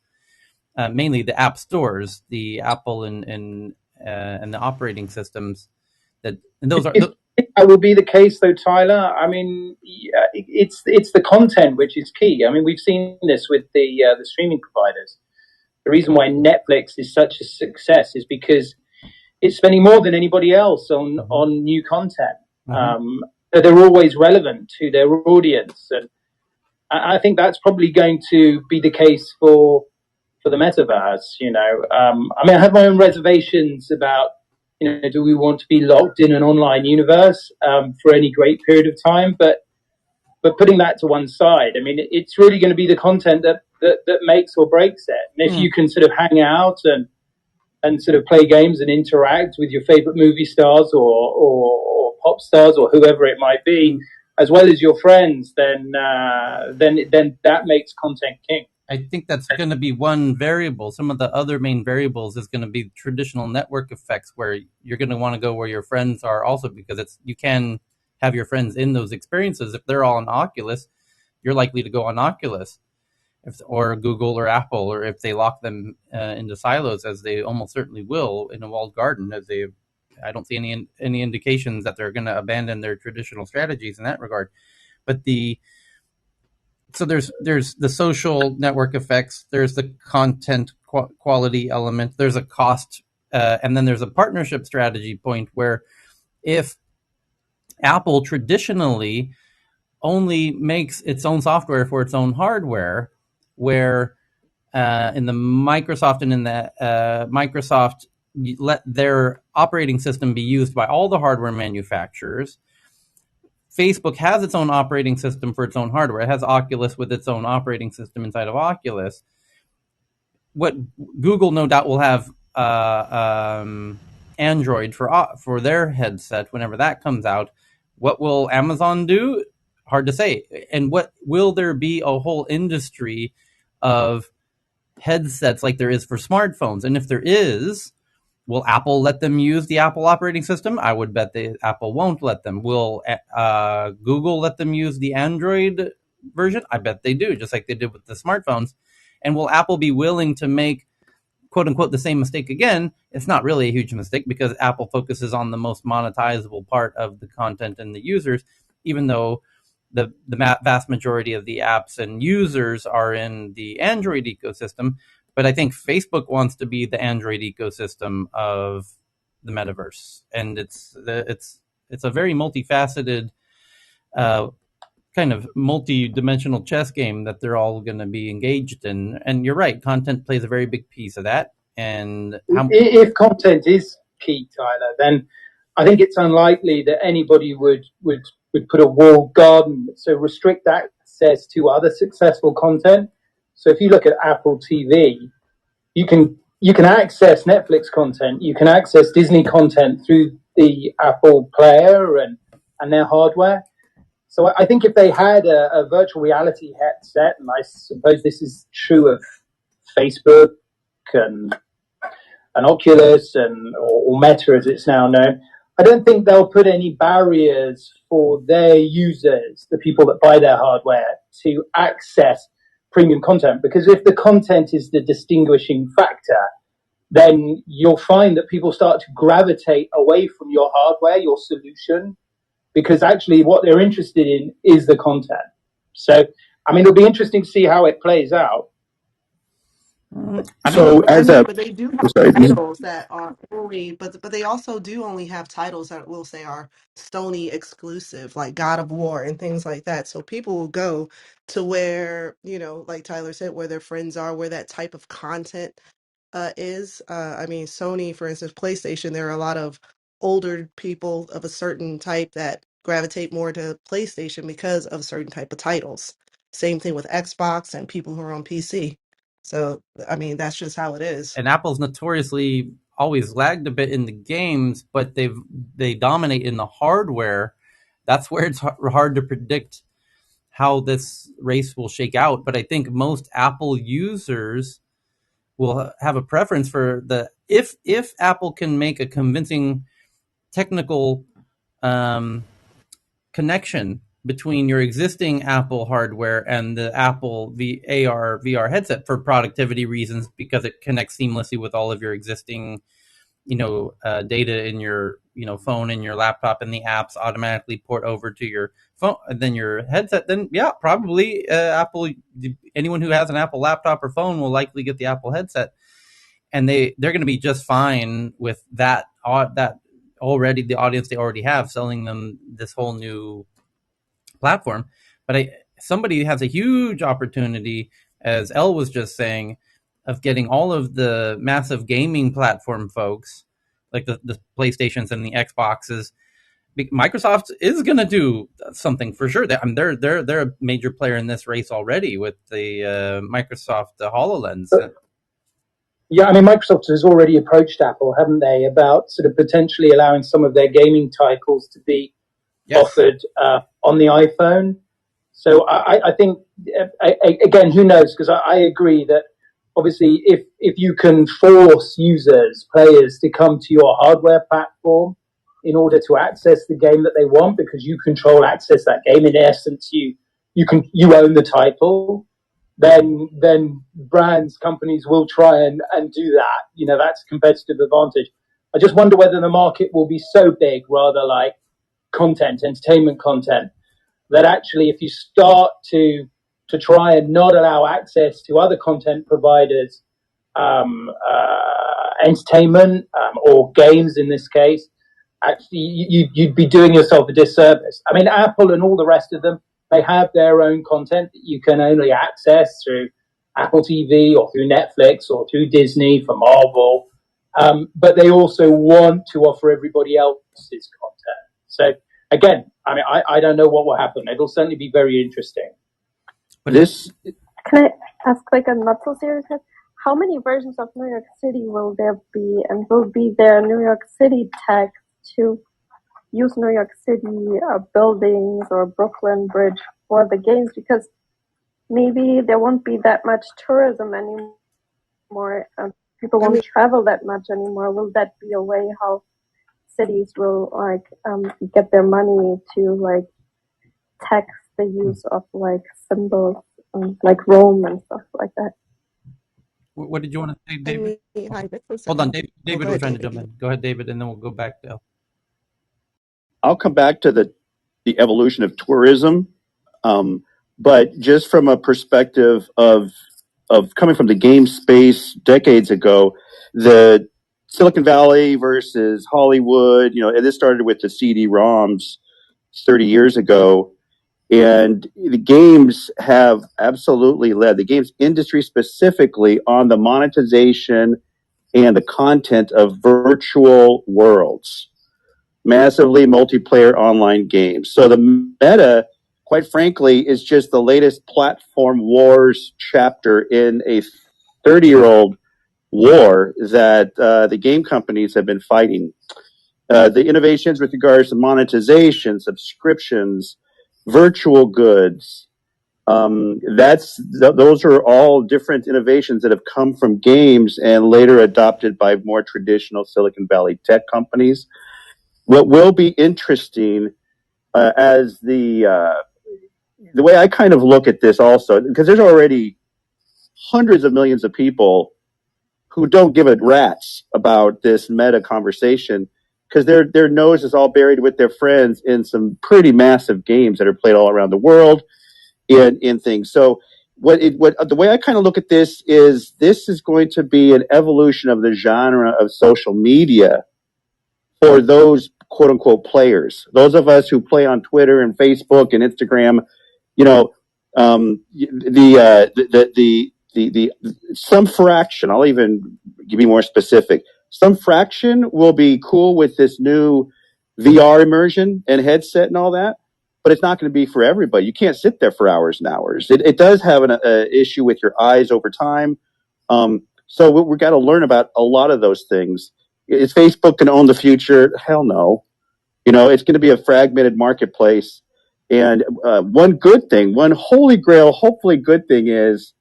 mainly the app stores, the Apple and the operating systems, that and those are. That will be the case, though, Tyler. It's the content which is key. We've seen this with the streaming providers. The reason why Netflix is such a success is because it's spending more than anybody else on new content. They're always relevant to their audience, and I think that's probably going to be the case for the metaverse. I have my own reservations about, do we want to be locked in an online universe for any great period of time? But putting that to one side, it's really going to be the content that makes or breaks it. And if you can sort of hang out and sort of play games and interact with your favorite movie stars or pop stars or whoever it might be, as well as your friends, then that makes content king. I think that's going to be one variable. Some of the other main variables is going to be traditional network effects, where you're going to want to go where your friends are also, because you can have your friends in those experiences. If they're all on Oculus, you're likely to go on Oculus, or Google or Apple, or if they lock them into silos, as they almost certainly will in a walled garden, I don't see any indications that they're going to abandon their traditional strategies in that regard. But so there's the social network effects, there's the content quality element, there's a cost, and then there's a partnership strategy point, where if Apple traditionally only makes its own software for its own hardware, where in the Microsoft and in the Microsoft let their operating system be used by all the hardware manufacturers. Facebook has its own operating system for its own hardware. It has Oculus with its own operating system inside of Oculus. What Google no doubt will have Android for their headset whenever that comes out. What will Amazon do? Hard to say. And what will there be a whole industry of headsets like there is for smartphones? And if there is, will Apple let them use the Apple operating system? I would bet Apple won't let them. Will Google let them use the Android version? I bet they do, just like they did with the smartphones. And will Apple be willing to make, quote unquote, the same mistake again? It's not really a huge mistake, because Apple focuses on the most monetizable part of the content and the users, even though the vast majority of the apps and users are in the Android ecosystem. But I think Facebook wants to be the Android ecosystem of the metaverse, and it's a very multifaceted, kind of multi-dimensional chess game that they're all going to be engaged in. And you're right, content plays a very big piece of that. And if content is key, Tyler, then I think it's unlikely that anybody would put a walled garden, so restrict access to other successful content. So if you look at Apple TV, you can access Netflix content, you can access Disney content through the Apple Player and their hardware. So I think if they had a virtual reality headset, and I suppose this is true of Facebook and Oculus or Meta as it's now known, I don't think they'll put any barriers for their users, the people that buy their hardware, to access premium content. Because if the content is the distinguishing factor, then you'll find that people start to gravitate away from your hardware, your solution, because actually what they're interested in is the content. So, I mean, it'll be interesting to see how it plays out. But they do have titles that are only, but they also do only have titles that we'll say are Sony exclusive, like God of War and things like that. So people will go to where, like Tyler said, where their friends are, where that type of content is. I mean, Sony, for instance, PlayStation, there are a lot of older people of a certain type that gravitate more to PlayStation because of certain type of titles. Same thing with Xbox and people who are on PC. So, I mean, that's just how it is. And Apple's notoriously always lagged a bit in the games, but they dominate in the hardware. That's where it's hard to predict how this race will shake out. But I think most Apple users will have a preference for if Apple can make a convincing technical connection between your existing Apple hardware and the Apple AR VR headset for productivity reasons, because it connects seamlessly with all of your existing data in your phone and your laptop, and the apps automatically port over to your phone and then your headset, then yeah, probably Apple, anyone who has an Apple laptop or phone will likely get the Apple headset, and they're going to be just fine with that already, the audience they already have, selling them this whole new platform. But somebody has a huge opportunity, as Elle was just saying, of getting all of the massive gaming platform folks, like the PlayStations and the Xboxes. Microsoft is going to do something for sure. They're a major player in this race already with the Microsoft HoloLens. Yeah, I mean, Microsoft has already approached Apple, haven't they, about sort of potentially allowing some of their gaming titles to be offered on the iPhone. So I think, again, who knows? Because I agree that obviously if you can force players to come to your hardware platform in order to access the game that they want, because you control access that game, in essence, you own the title, then brands, companies will try and do that. That's a competitive advantage. I just wonder whether the market will be so big, rather like entertainment content, that actually if you start to try and not allow access to other content providers, entertainment or games in this case, actually you'd be doing yourself a disservice. I mean, Apple and all the rest of them, they have their own content that you can only access through Apple TV or through Netflix or through Disney for Marvel. But they also want to offer everybody else's content. So again, I mean, I don't know what will happen. It'll certainly be very interesting. But can I ask like a not so serious question? How many versions of New York City will there be, and will be there New York City tech to use New York City buildings or Brooklyn Bridge for the games? Because maybe there won't be that much tourism anymore. People won't travel that much anymore. Will that be a way how cities will get their money to tax the use of symbols like Rome and stuff like that? What did you want to say, David? Hold on, David was trying to jump in. Go ahead, David, and then we'll go back to Elle. I'll come back to the evolution of tourism. But just from a perspective of coming from the game space decades ago, the Silicon Valley versus Hollywood, and this started with the CD-ROMs 30 years ago. And the games have absolutely led the games industry specifically on the monetization and the content of virtual worlds, massively multiplayer online games. So the meta, quite frankly, is just the latest platform wars chapter in a 30-year-old war that the game companies have been fighting. The innovations with regards to monetization, subscriptions, virtual goods, those are all different innovations that have come from games and later adopted by more traditional Silicon Valley tech companies. What will be interesting as the way I kind of look at this also, because there's already hundreds of millions of people who don't give a rat's about this meta conversation because their nose is all buried with their friends in some pretty massive games that are played all around the world in things. So what the way I kind of look at this is going to be an evolution of the genre of social media for those quote unquote players, those of us who play on Twitter and Facebook and Instagram. You know, the some fraction. I'll even give you more specific. Some fraction will be cool with this new VR immersion and headset and all that, but it's not going to be for everybody. You can't sit there for hours and hours. It does have an issue with your eyes over time. So we've got to learn about a lot of those things. Is Facebook going to own the future? Hell no. It's going to be a fragmented marketplace. And one good thing, one holy grail, hopefully good thing is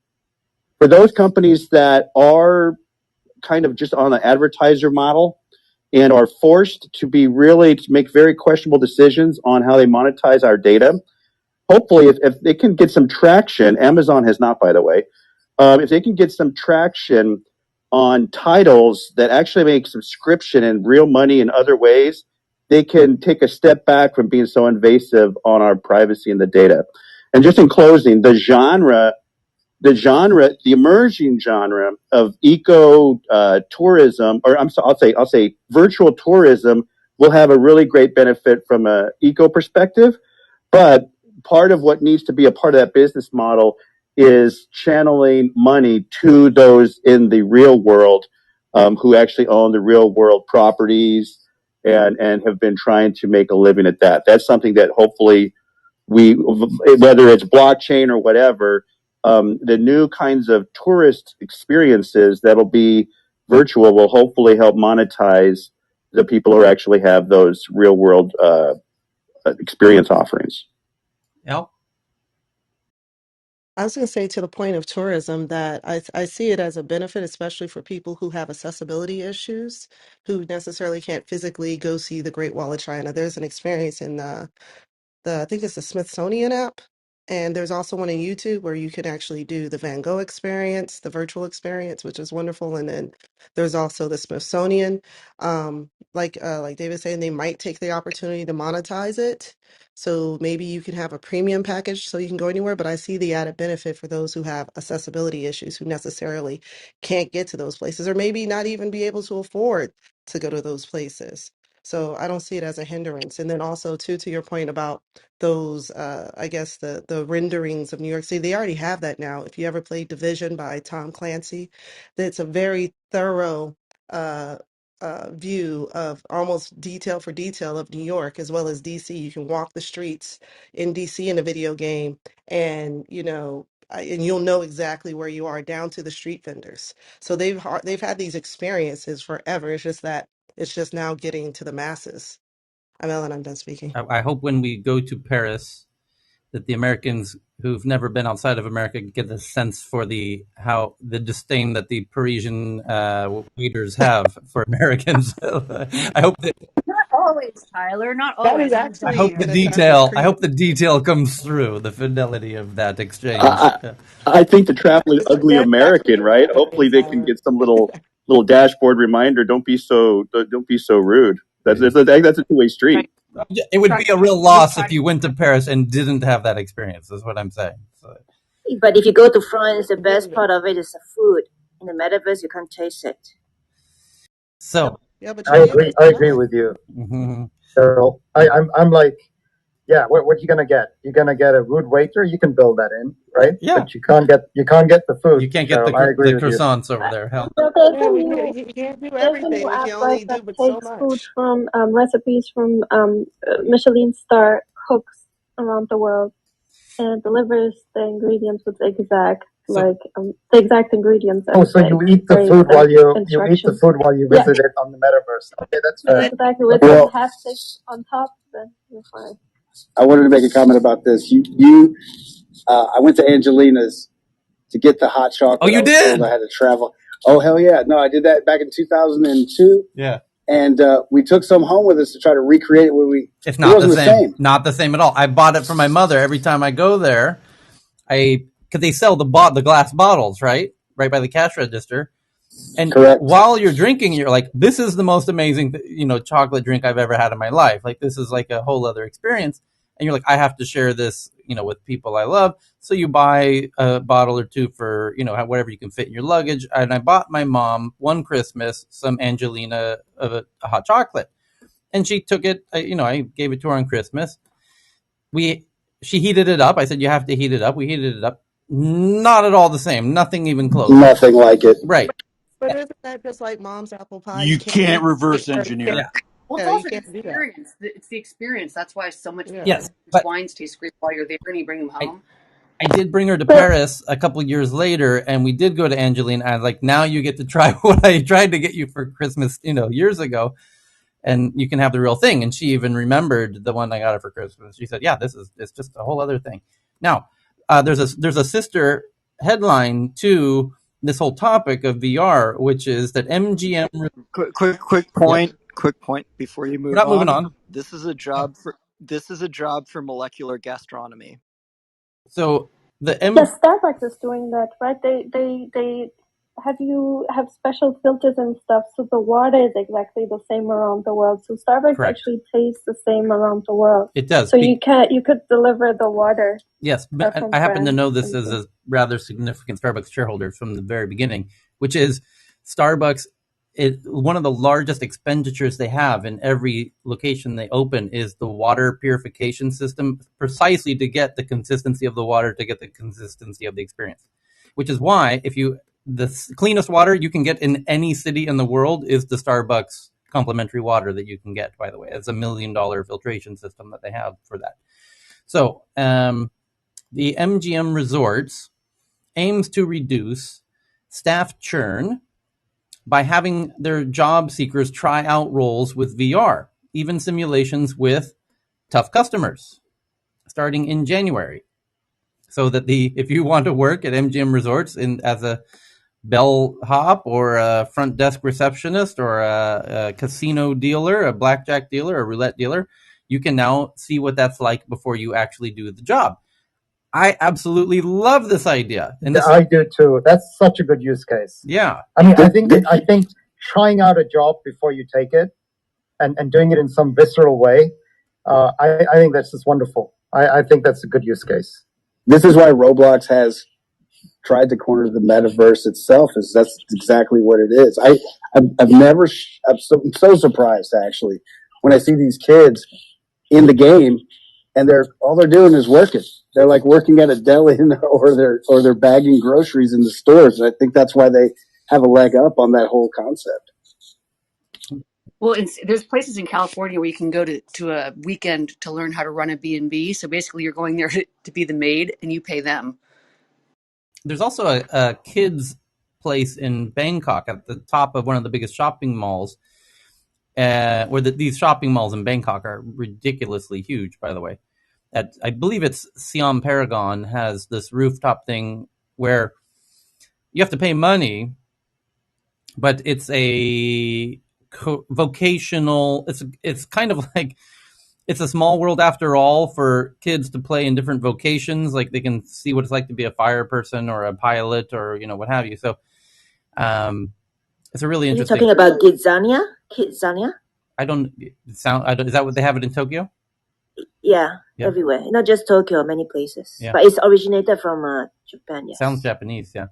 for those companies that are kind of just on an advertiser model and are forced to make very questionable decisions on how they monetize our data. Hopefully, if they can get some traction, Amazon has not, by the way, if they can get some traction on titles that actually make subscription and real money in other ways, they can take a step back from being so invasive on our privacy and the data. And just in closing, the emerging genre of eco tourism, or I'll say virtual tourism, will have a really great benefit from an eco perspective. But part of what needs to be a part of that business model is channeling money to those in the real world who actually own the real world properties and have been trying to make a living at that. That's something that hopefully whether it's blockchain or whatever, the new kinds of tourist experiences that'll be virtual will hopefully help monetize the people who actually have those real world experience offerings. Al? I was going to say to the point of tourism that I see it as a benefit, especially for people who have accessibility issues, who necessarily can't physically go see the Great Wall of China. There's an experience in I think it's the Smithsonian app. And there's also one on YouTube where you can actually do the Van Gogh experience, the virtual experience, which is wonderful. And then there's also the Smithsonian. Like David saying, they might take the opportunity to monetize it. So maybe you can have a premium package so you can go anywhere. But I see the added benefit for those who have accessibility issues who necessarily can't get to those places or maybe not even be able to afford to go to those places. So I don't see it as a hindrance. And then also too, to your point about those I guess the renderings of New York City, they already have that now. If you ever played Division by Tom Clancy, that's a very thorough uh view of almost detail for detail of New York as well as DC. You can walk the streets in DC in a video game and and you'll know exactly where you are down to the street vendors. So they've had these experiences forever. It's just now getting to the masses. I'm Ellen, I'm done speaking. I hope when we go to Paris that the Americans who've never been outside of America get a sense for the disdain that the Parisian waiters have for Americans. I hope that Not always, Tyler. Not That is always. I'm just actually saying. an Assassin's I Creed. hope the detail comes through, the fidelity of that exchange. I think the traveling ugly That's American, actually a right? compliment, Hopefully they can Tyler. get some little dashboard reminder. Don't be so rude. That's a two-way street. It would be a real loss if you went to Paris and didn't have that experience. Is what I'm saying. So, But if you go to France, the best part of it is the food. In the metaverse, you can't taste it. so Yeah, but you'll be able to I agree smell it. with you, mhm. Cheryl. I'm like, yeah, what you gonna get? You're gonna get a rude waiter. You can build that in, right? Yeah, But you can't get the food. you can't get Cheryl, I agree the with you. croissants over there. Hell no. So there's Yeah, a we new can't, you can't do there's a new everything. We app, can right, only that do but so takes food much. from recipes from Michelin star cooks around the world and delivers the ingredients with So the exact ingredients Oh, and so you eat the food while you eat the instructions. food while you Yeah, visit it on the metaverse. Okay, that's fair. exactly. With Well, some haptics on top, then you're fine. I wanted to make a comment about this. I went to Angelina's to get the hot chocolate. oh, you I was told did? I had to travel. Oh, hell yeah. No, I did that back in 2002. Yeah. And we took some home with us to try to recreate it. It's It not the wasn't the same. same. Not the same at all. I bought it for my mother every time I go there. Because they sell the glass bottles, right by the cash register. And Correct. while you're drinking, you're like, this is the most amazing, chocolate drink I've ever had in my life. Like, this is like a whole other experience. And you're like, I have to share this, with people I love. So you buy a bottle or two for, whatever you can fit in your luggage. And I bought my mom one Christmas some Angelina of a hot chocolate. And she took it, I gave it to her on Christmas. She heated it up. I said, you have to heat it up. We heated it up. Not at all the same. Nothing even close. Nothing like it. Right. But isn't that just like mom's apple pie? You You can't can't recreate reverse her engineer. experience. Yeah. Well, it's Yeah, you also the can't do that. experience. It's the experience. That's why so much Yeah. Yes. But wines taste great while you're there and you bring them I, home. I did bring her to But Paris a couple of years later, and we did go to Angeline. I was like, now you get to try what I tried to get you for Christmas, years ago, and you can have the real thing. And she even remembered the one I got her for Christmas. She said, yeah, it's just a whole other thing. Now, there's a sister headline to this whole topic of VR, which is that MGM. Quick Yep. point. Quick point before you We're move not moving on. on. This is a job for molecular gastronomy. So the yes, Starbucks is doing that, right? They have special filters and stuff, so the water is exactly the same around the world. So Starbucks Correct. actually tastes the same around the world. It does. So you could deliver the water. Yes, but I happen to know this as a rather significant Starbucks shareholder from the very beginning, which is Starbucks. One of the largest expenditures they have in every location they open is the water purification system, precisely to get the consistency of the water, to get the consistency of the experience. Which is why the cleanest water you can get in any city in the world is the Starbucks complimentary water that you can get. By the way, it's $1 million filtration system that they have for that. So, the MGM Resorts aims to reduce staff churn by having their job seekers try out roles with VR, even simulations with tough customers, starting in January. So that if you want to work at MGM Resorts as a bellhop or a front desk receptionist or a casino dealer, a blackjack dealer, a roulette dealer, you can now see what that's like before you actually do the job. I absolutely love this idea. And I do too. That's such a good use case. Yeah. I mean, I think trying out a job before you take it and doing it in some visceral way, I think that's just wonderful. I think that's a good use case. This is why Roblox has tried to corner the metaverse itself. That's exactly what it is. I'm so surprised actually when I see these kids in the game and all they're doing is working. They're like working at a deli or they're bagging groceries in the stores. And I think that's why they have a leg up on that whole concept. Well, there's places in California where you can go to a weekend to learn how to run a B&B. So basically you're going there to be the maid and you pay them. There's also a kids place in Bangkok at the top of one of the biggest shopping malls, where these shopping malls in Bangkok are ridiculously huge, by the way. I believe it's Siam Paragon has this rooftop thing where you have to pay money, but it's a vocational. It's kind of like it's a small world after all for kids to play in different vocations. Like they can see what it's like to be a fire person or a pilot or what have you. So, it's a really interesting. Are you talking about Kidzania? Kidzania? I don't sound. Is that what they have it in Tokyo? Yeah, everywhere. Not just Tokyo, many places. Yeah. But it's originated from Japan, yes. Sounds Japanese, yeah.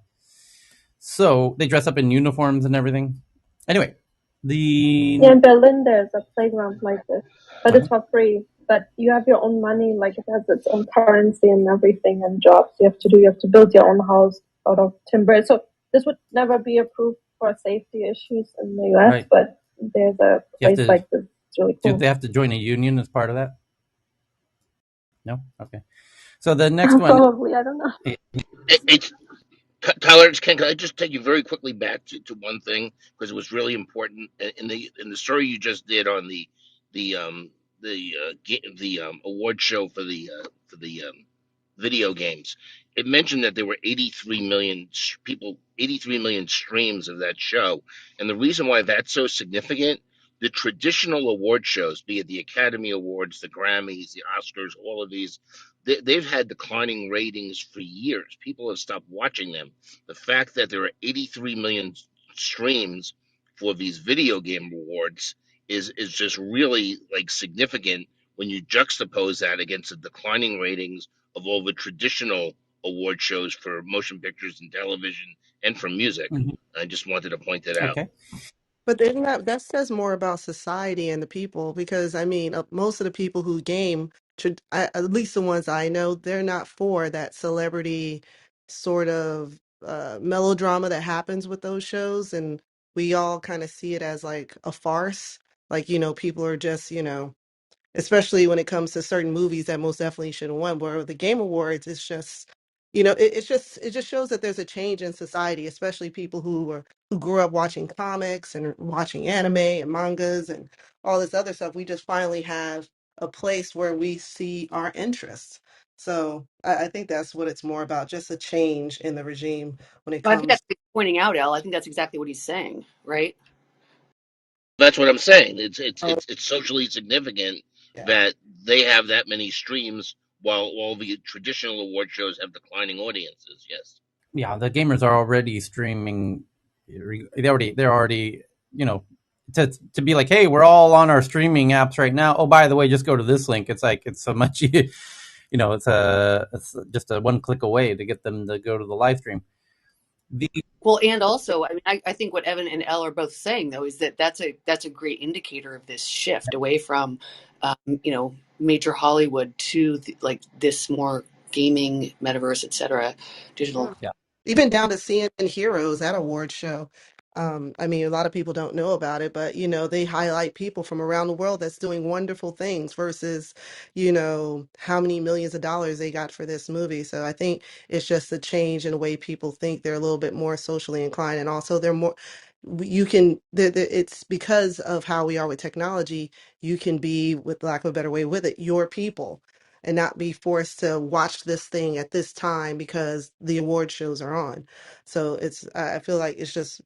So they dress up in uniforms and everything. Anyway, Yeah, in Berlin there's a playground like this, but it's for free. But you have your own money, like it has its own currency and everything, and jobs you have to do. You have to build your own house out of timber. So this would never be approved for safety issues in the US, Right. but there's a place like this. It's really cool. Do they have to join a union as part of that? No? Okay. So the next one. Probably, I don't know. It's Tyler. Can I just take you very quickly back to one thing because it was really important in the story you just did on the award show for the video games. It mentioned that there were 83 million people, 83 million streams of that show, and the reason why that's so significant. The traditional award shows, be it the Academy Awards, the Grammys, the Oscars, all of these, they've had declining ratings for years. People have stopped watching them. The fact that there are 83 million streams for these video game awards is just really like significant when you juxtapose that against the declining ratings of all the traditional award shows for motion pictures and television and for music. I just wanted to point that out. Okay. But then that says more about society and the people because I mean, most of the people who game, at least the ones I know, they're not for that celebrity sort of melodrama that happens with those shows, and we all kind of see it as like a farce. Like, people are just, especially when it comes to certain movies that most definitely should have won. Where the Game Awards, it's just, it just shows that there's a change in society, especially people who grew up watching comics and watching anime and mangas and all this other stuff. We just finally have a place where we see our interests. So I think that's what it's more about, just a change in the regime when it But I think comes. that's what he's pointing out, Al. I think that's exactly what he's saying, right? That's what I'm saying. It's Oh, socially significant yeah. that they have that many streams while all the traditional award shows have declining audiences. Yes. Yeah, the gamers are already streaming. They're already, you know, to be like, hey, we're all on our streaming apps right now. Oh, by the way, just go to this link. It's like it's so much, it's just a one click away to get them to go to the live stream. Well, and also, I mean, I think what Evan and Elle are both saying though is that that's a great indicator of this shift away from, major Hollywood to like this more gaming, metaverse, etc., digital. Yeah. Even down to CNN Heroes, that award show. I mean, a lot of people don't know about it, but they highlight people from around the world that's doing wonderful things versus, how many millions of dollars they got for this movie. So I think it's just a change in the way people think. They're a little bit more socially inclined, and also they're more. You can. It's because of how we are with technology. You can be, with lack of a better way, with it, your people and not be forced to watch this thing at this time because the award shows are on. So I feel like it's just,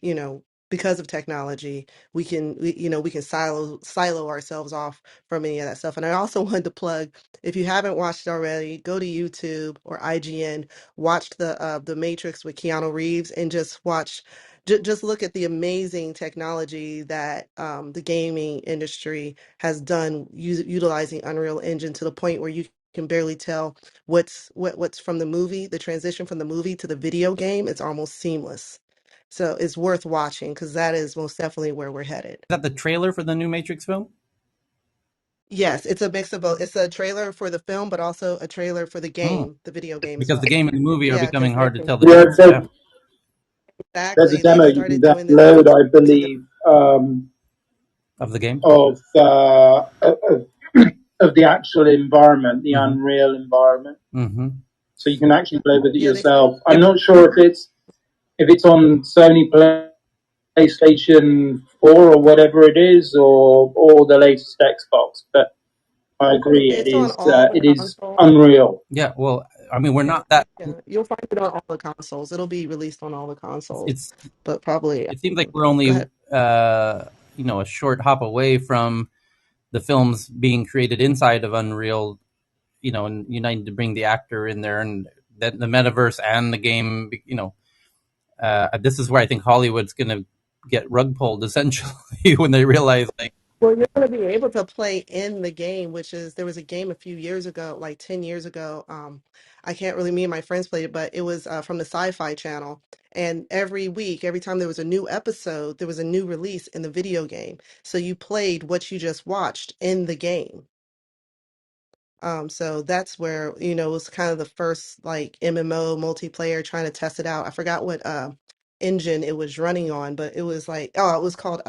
because of technology, we can silo ourselves off from any of that stuff. And I also wanted to plug, if you haven't watched it already, go to YouTube or IGN, watch the Matrix with Keanu Reeves, and just watch. Just look at the amazing technology that the gaming industry has done utilizing Unreal Engine to the point where you can barely tell what's from the movie. The transition from the movie to the video game, it's almost seamless. So it's worth watching because that is most definitely where we're headed. Is that the trailer for the new Matrix film? Yes, it's a mix of both. It's a trailer for the film, but also a trailer for the Hmm. game, the video game as Because the well. game and the movie are Yeah, becoming because hard to tell the Yeah, difference. Yeah. there's a exactly, they've demo you can started doing this download, I to the. believe, Of the game. of the actual environment, the Unreal environment. Mm-hmm. So you can actually play with it Yeah, they yourself. I'm Yep. not sure if it's on Sony PlayStation 4 or whatever it is, or the latest Xbox, but I agree, it's on all the it is consoles. unreal. Yeah. Well, I mean, we're not that. Yeah, you'll find it on all the consoles. It'll be released on all the consoles, It's. but probably. It seems like we're Go only, ahead. a short hop away from the films being created inside of Unreal. And uniting to bring the actor in there, and that the metaverse and the game. This is where I think Hollywood's going to get rug pulled essentially when they realize, like, Well, you're going to be able to play in the game, which is there was a game a few years ago, like 10 years ago. I can't really, me and my friends played it, but it was from the Sci-Fi Channel. And every week, every time there was a new episode, there was a new release in the video game. So you played what you just watched in the game. So that's where, you know, it was kind of the first like MMO multiplayer trying to test it out. I forgot what engine it was running on, but it was like, oh, it was called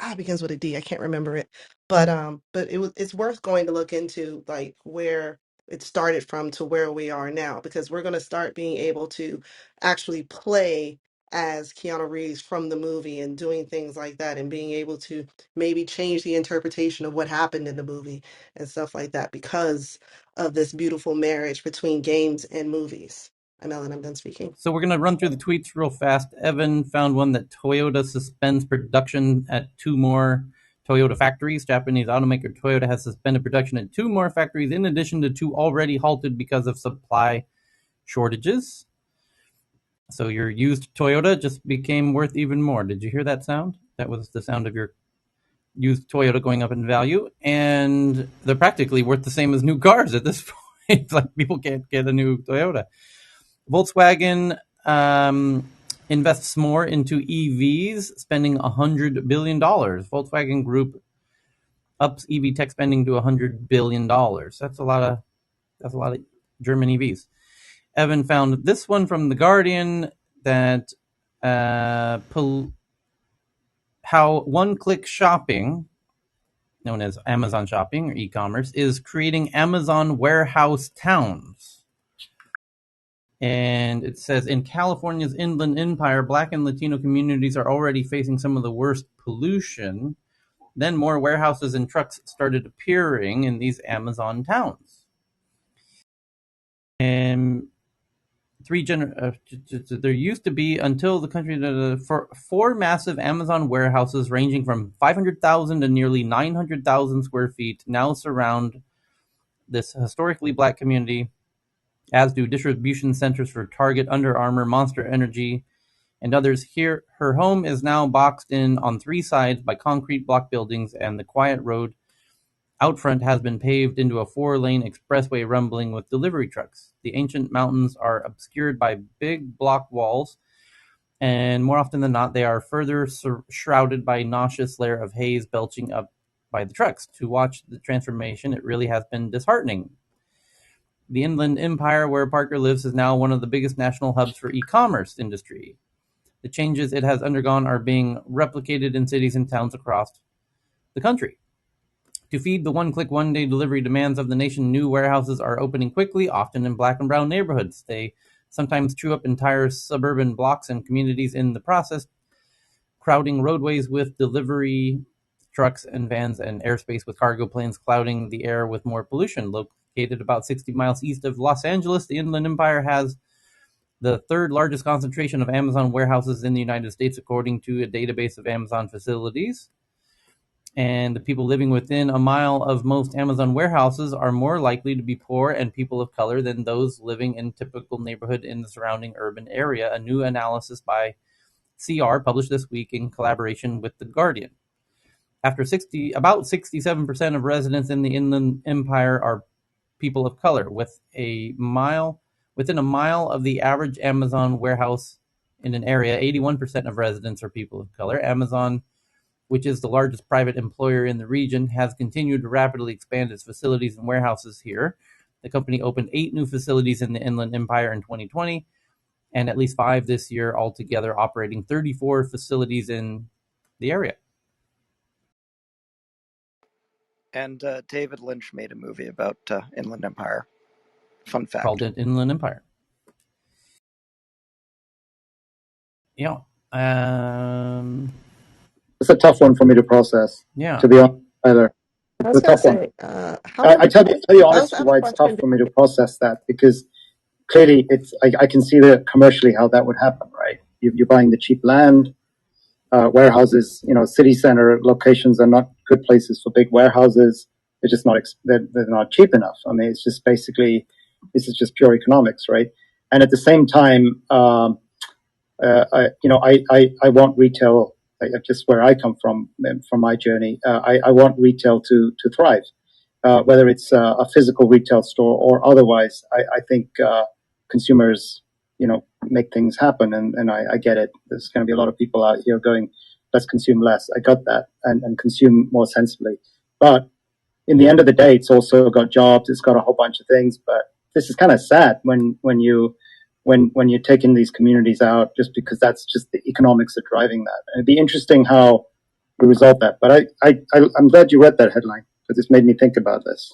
it begins with a D. I can't remember it. But it's worth going to look into like where it started from to where we are now, because we're going to start being able to actually play as Keanu Reeves from the movie and doing things like that and being able to maybe change the interpretation of what happened in the movie and stuff like that because of this beautiful marriage between games and movies. I'm Ellen, I'm done speaking. So we're going to run through the tweets real fast. Evan found one that Toyota suspends production at 2 more Toyota factories. Japanese automaker Toyota has suspended production at 2 more factories in addition to 2 already halted because of supply shortages. So your used Toyota just became worth even more. Did you hear that sound? That was the sound of your used Toyota going up in value. And they're practically worth the same as new cars at this point. It's like people can't get a new Toyota. Volkswagen invests more into EVs, spending $100 billion. Volkswagen Group ups EV tech spending to $100 billion. That's a lot of German EVs. Evan found this one from The Guardian that how one-click shopping, known as Amazon shopping or e-commerce, is creating Amazon warehouse towns. And it says, in California's Inland Empire, Black and Latino communities are already facing some of the worst pollution. Then more warehouses and trucks started appearing in these Amazon towns. And there used to be, until the country, 4 massive Amazon warehouses ranging from 500,000 to nearly 900,000 square feet now surround this historically Black community, as do distribution centers for Target, Under Armour, Monster Energy, and others. Here, her home is now boxed in on 3 sides by concrete block buildings, and the quiet road out front has been paved into a 4-lane expressway rumbling with delivery trucks. The ancient mountains are obscured by big block walls, and more often than not, they are further shrouded by a nauseous layer of haze belching up by the trucks. To watch the transformation, it really has been disheartening. The Inland Empire, where Parker lives, is now one of the biggest national hubs for e-commerce industry. The changes it has undergone are being replicated in cities and towns across the country. To feed the one-click, one-day delivery demands of the nation, new warehouses are opening quickly, often in Black and brown neighborhoods. They sometimes chew up entire suburban blocks and communities in the process, crowding roadways with delivery trucks and vans and airspace with cargo planes clouding the air with more pollution. Located about 60 miles east of Los Angeles, the Inland Empire has the 3rd largest concentration of Amazon warehouses in the United States, according to a database of Amazon facilities. And the people living within a mile of most Amazon warehouses are more likely to be poor and people of color than those living in typical neighborhood in the surrounding urban area, a new analysis by CR published this week in collaboration with The Guardian. About 67% of residents in the Inland Empire are people of color. Within a mile of the average Amazon warehouse in an area, 81% of residents are people of color. Amazon, which is the largest private employer in the region, has continued to rapidly expand its facilities and warehouses here. The company opened 8 new facilities in the Inland Empire in 2020, and at least 5 this year, altogether operating 34 facilities in the area. And David Lynch made a movie about Inland Empire. Fun fact. Called it Inland Empire. Yeah. It's a tough one for me to process. Yeah. To be honest, Tyler. I was It's a going to tough one. say, how many, I tell you I honestly have a why it's tough question. for me to process that, because clearly I can see that commercially how that would happen, right? You're buying the cheap land, warehouses, city center locations are not good places for big warehouses. They're just not, they're not cheap enough. I mean, it's just basically, this is just pure economics, right? And at the same time, I want retail just where I come from my journey. I want retail to thrive, whether it's a physical retail store or otherwise. I think consumers, make things happen, and I get it. There's going to be a lot of people out here going, let's consume less. I got that, and consume more sensibly. But in the end of the day, it's also got jobs. It's got a whole bunch of things. But this is kind of sad when you're taking these communities out, just because that's just the economics are driving that. And it'd be interesting how we resolve that. But I'm glad you read that headline, because it's made me think about this.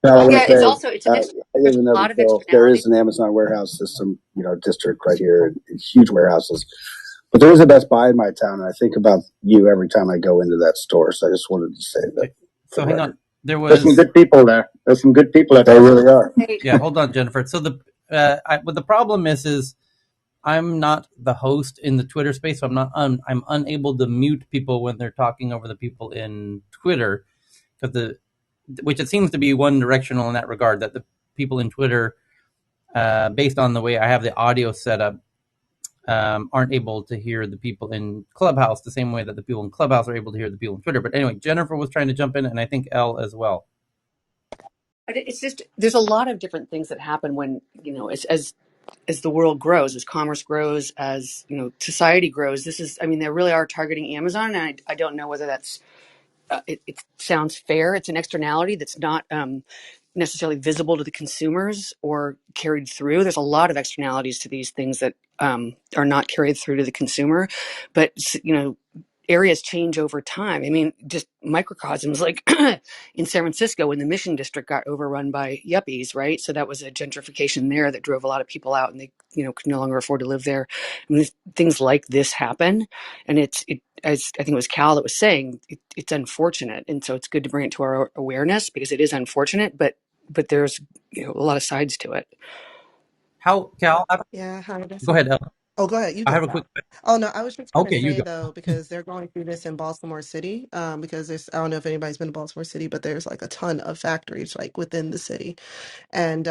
Now, I want Yeah, to it's say, also I there's live in a lot of Evansville. There externalities. is an Amazon warehouse system, district right here, and huge warehouses. But there is a Best Buy in my town, and I think about you every time I go into that store. So I just wanted to say that. Okay. So hang on. There's some good people there. There's some good people at They really are. Yeah, hold on, Jennifer. So what the problem is I'm not the host in the Twitter space, so I'm unable to mute people when they're talking over the people in Twitter, because which it seems to be one directional in that regard, that the people in Twitter, based on the way I have the audio set up, aren't able to hear the people in Clubhouse the same way that the people in Clubhouse are able to hear the people in Twitter. But anyway, Jennifer was trying to jump in, and I think Elle as well. It's just there's a lot of different things that happen when as the world grows, as commerce grows, as society grows. They really are targeting Amazon, and I don't know whether that's it sounds fair. It's an externality that's not necessarily visible to the consumers or carried through. There's a lot of externalities to these things that are not carried through to the consumer, but areas change over time. I mean, just microcosms like in San Francisco when the Mission District got overrun by yuppies, right? So that was a gentrification there that drove a lot of people out, and they could no longer afford to live there. I mean, things like this happen, and as I think it was Cal that was saying, it's unfortunate, and so it's good to bring it to our awareness because it is unfortunate, but there's a lot of sides to it. How, Cal? Yeah, hi. Go ahead, Elle. Oh, go ahead. You I go, have a quick. Cal. Oh no, I was just going to Okay, you say go. though, because they're going through this in Baltimore City, because I don't know if anybody's been to Baltimore City, but there's like a ton of factories like within the city. And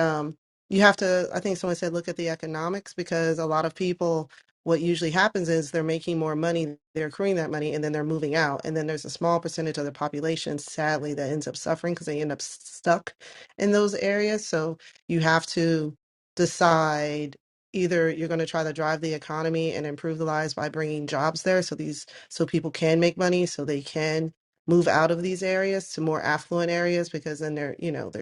you have to, I think someone said, look at the economics, because a lot of people, what usually happens is they're making more money, they're accruing that money, and then they're moving out. And then there's a small percentage of the population, sadly, that ends up suffering because they end up stuck in those areas. So you have to decide either you're going to try to drive the economy and improve the lives by bringing jobs there so people can make money, so they can move out of these areas to more affluent areas, because then their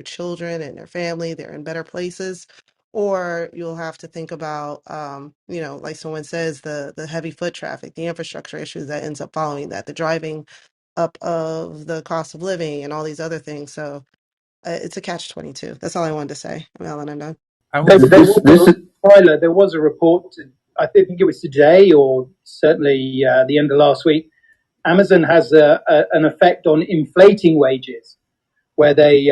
children and their family, they're in better places. Or you'll have to think about like someone says, the heavy foot traffic, the infrastructure issues that ends up following that, the driving up of the cost of living and all these other things. So it's a catch-22. That's all I wanted to say. Ellen, I'm done. I There, was. this is Tyler. There was a report. I think it was today, or certainly the end of last week. Amazon has an effect on inflating wages, where they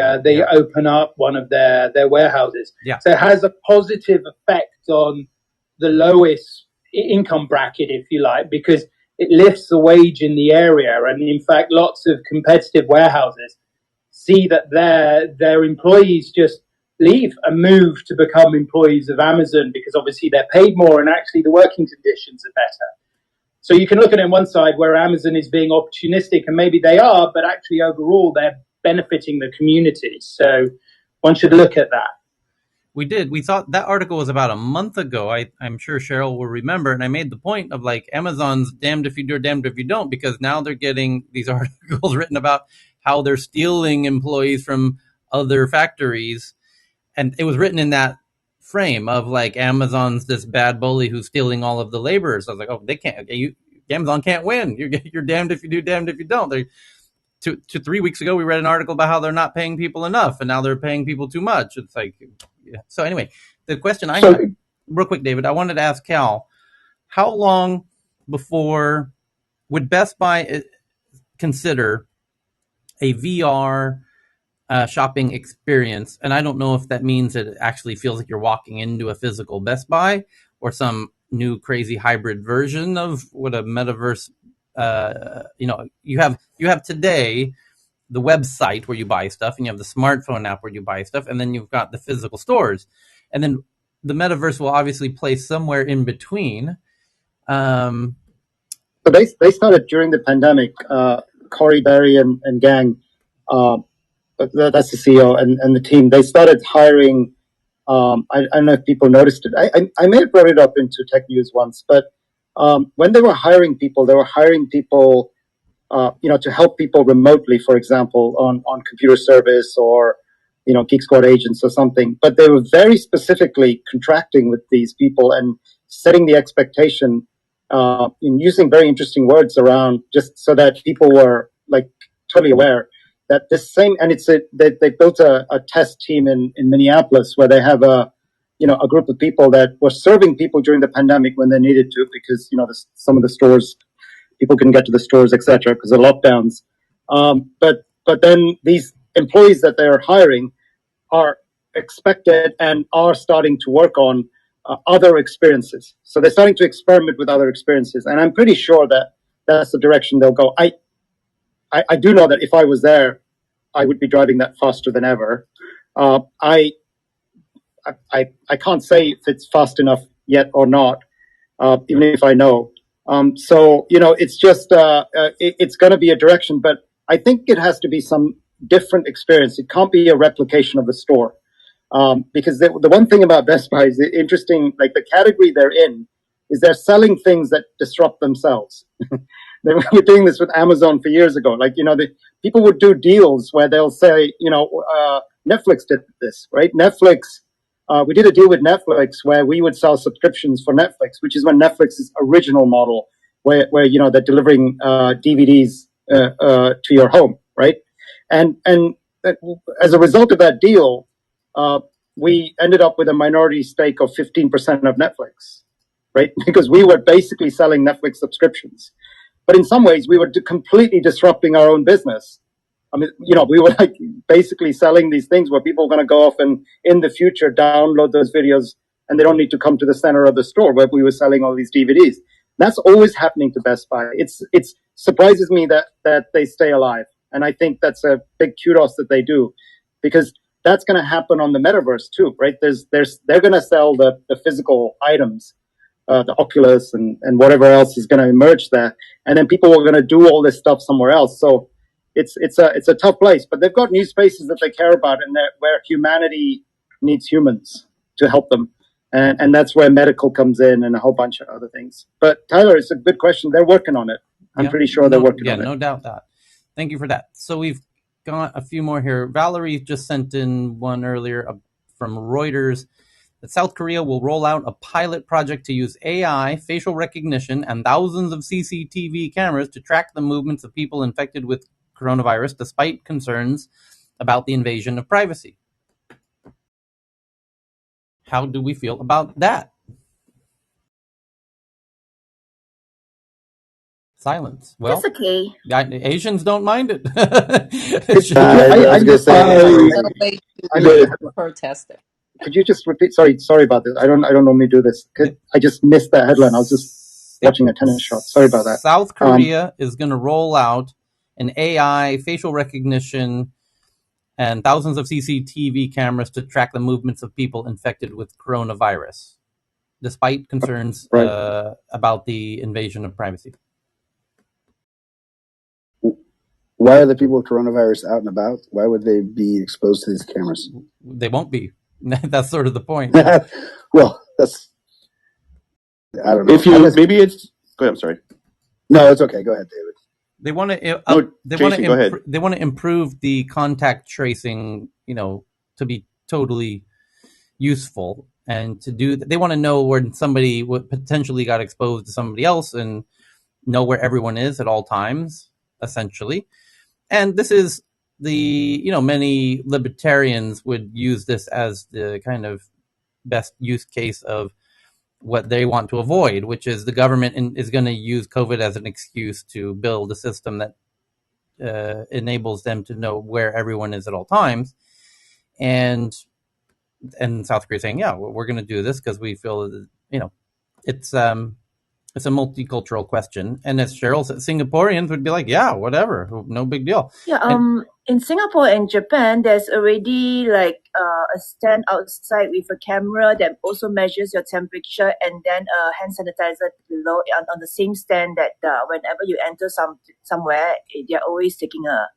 open up one of their warehouses. Yeah. So it has a positive effect on the lowest income bracket, if you like, because it lifts the wage in the area. And in fact, lots of competitive warehouses see that their employees just leave and move to become employees of Amazon, because obviously they're paid more and actually the working conditions are better. So you can look at it on one side where Amazon is being opportunistic, and maybe they are, but actually overall they're benefiting the community. So one should look at that. We did. We thought that article was about a month ago. I'm sure Cheryl will remember. And I made the point of like Amazon's damned if you do, damned if you don't, because now they're getting these articles written about how they're stealing employees from other factories. And it was written in that frame of like Amazon's this bad bully who's stealing all of the laborers. I was like, oh, they can't. Amazon can't win. You're damned if you do, damned if you don't. They 3 weeks ago, we read an article about how they're not paying people enough, and now they're paying people too much. It's like, yeah. So anyway, the question I have, real quick, David, I wanted to ask Cal, how long before would Best Buy consider a VR shopping experience? And I don't know if that means that it actually feels like you're walking into a physical Best Buy or some new crazy hybrid version of what a metaverse. You have today the website where you buy stuff, and you have the smartphone app where you buy stuff, and then you've got the physical stores, and then the metaverse will obviously play somewhere in between. So they started during the pandemic. Corey Berry and gang, that's the CEO and the team. They started hiring. I don't know if people noticed it. I may have brought it up into Tech News once, but when they were hiring people, to help people remotely, for example, on computer service or, Geek Squad agents or something. But they were very specifically contracting with these people and setting the expectation in using very interesting words around, just so that people were like totally aware that this same, and they built a test team in Minneapolis where they have a group of people that were serving people during the pandemic when they needed to, because some of the stores, people couldn't get to the stores, etc., because of lockdowns. But then these employees that they're hiring are expected and are starting to work on other experiences. So they're starting to experiment with other experiences, and I'm pretty sure that that's the direction they'll go. I do know that if I was there, I would be driving that faster than ever. I can't say if it's fast enough yet or not, even if I know. So it's just it's going to be a direction, but I think it has to be some different experience. It can't be a replication of the store, because the one thing about Best Buy is interesting. Like, the category they're in is they're selling things that disrupt themselves. They were doing this with Amazon for years ago. Like, the people would do deals where they'll say, Netflix did this, right? Netflix. We did a deal with Netflix where we would sell subscriptions for Netflix, which is when Netflix's original model, where they're delivering DVDs to your home, right? And as a result of that deal, we ended up with a minority stake of 15% of Netflix, right? Because we were basically selling Netflix subscriptions, but in some ways we were completely disrupting our own business. I mean, we were like basically selling these things where people are going to go off and in the future download those videos, and they don't need to come to the center of the store where we were selling all these DVDs. That's always happening to Best Buy. It surprises me that they stay alive, and I think that's a big kudos that they do, because that's going to happen on the Metaverse too, right? They're going to sell the physical items, the Oculus and whatever else is going to emerge there, and then people are going to do all this stuff somewhere else. So it's a tough place, but they've got new spaces that they care about, and where humanity needs humans to help them, and that's where medical comes in and a whole bunch of other things. But Tyler, it's a good question. They're working on it. I'm pretty sure they're working on it. Yeah, no doubt that. Thank you for that. So we've got a few more here. Valerie just sent in one earlier from Reuters that South Korea will roll out a pilot project to use AI, facial recognition, and thousands of CCTV cameras to track the movements of people infected with coronavirus, despite concerns about the invasion of privacy. How do we feel about that? Silence. Well, that's okay. Asians don't mind it. I was going to say, No way to protest it. could you just repeat? Sorry about this. I don't normally do this. I just missed that headline. I was just watching a tennis shot. Sorry about that. South Korea is going to roll out an AI, facial recognition, and thousands of CCTV cameras to track the movements of people infected with coronavirus, despite concerns about the invasion of privacy. Why are the people with coronavirus out and about? Why would they be exposed to these cameras? They won't be. That's sort of the point. Well, that's, I don't know. Maybe it's, go ahead, I'm sorry. No, it's okay. Go ahead, David. They want to they want to improve the contact tracing, to be totally useful, and to do they want to know when somebody potentially got exposed to somebody else and know where everyone is at all times, essentially. And this is many libertarians would use this as the kind of best use case of what they want to avoid, which is the government is going to use COVID as an excuse to build a system that enables them to know where everyone is at all times. And South Korea saying, yeah, we're going to do this because we feel that, it's a multicultural question. And as Cheryl said, Singaporeans would be like, yeah, whatever, no big deal. Yeah. in Singapore and Japan, there's already like a stand outside with a camera that also measures your temperature, and then a hand sanitizer below on the same stand that whenever you enter somewhere, they're always taking a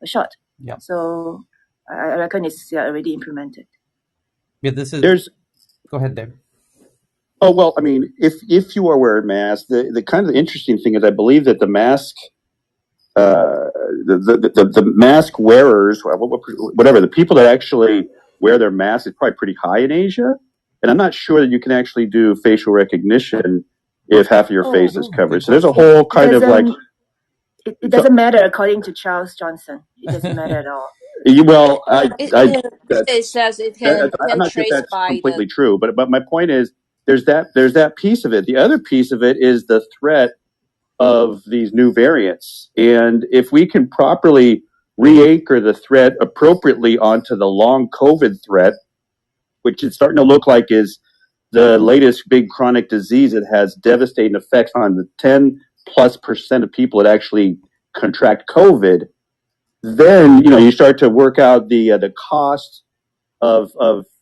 shot. Yeah. So I reckon it's already implemented. Yeah, this is. Go ahead, Dave. Oh well, I mean, if you are wearing masks, the kind of interesting thing is, I believe that the mask, the mask wearers, whatever, the people that actually wear their masks is probably pretty high in Asia, and I'm not sure that you can actually do facial recognition if half of your face is covered. So there's a whole kind of like. It doesn't matter according to Charles Johnson. It doesn't matter at all. Well, it says it can I'm not sure if trace that's by completely true, but my point is there's that piece of it. The other piece of it is the threat of these new variants, and if we can properly re-anchor the threat appropriately onto the long COVID threat, which it's starting to look like is the latest big chronic disease that has devastating effects on the 10+% of people that actually contract COVID, then you start to work out the cost of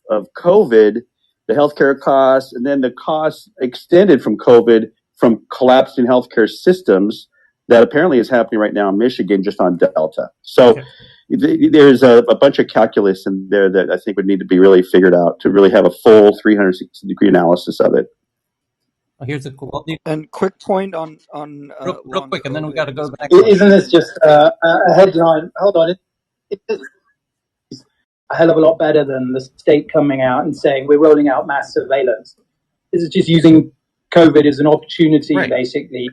COVID, the healthcare costs, and then the costs extended from COVID from collapsing healthcare systems that apparently is happening right now in Michigan just on Delta. So there's a bunch of calculus in there that I think would need to be really figured out to really have a full 360-degree analysis of it. Here's a cool. And quick point on real quick, and then we got to go to the next one. Isn't this just a headline? Hold on, it's a hell of a lot better than the state coming out and saying we're rolling out mass surveillance. This is just using COVID as an opportunity, basically.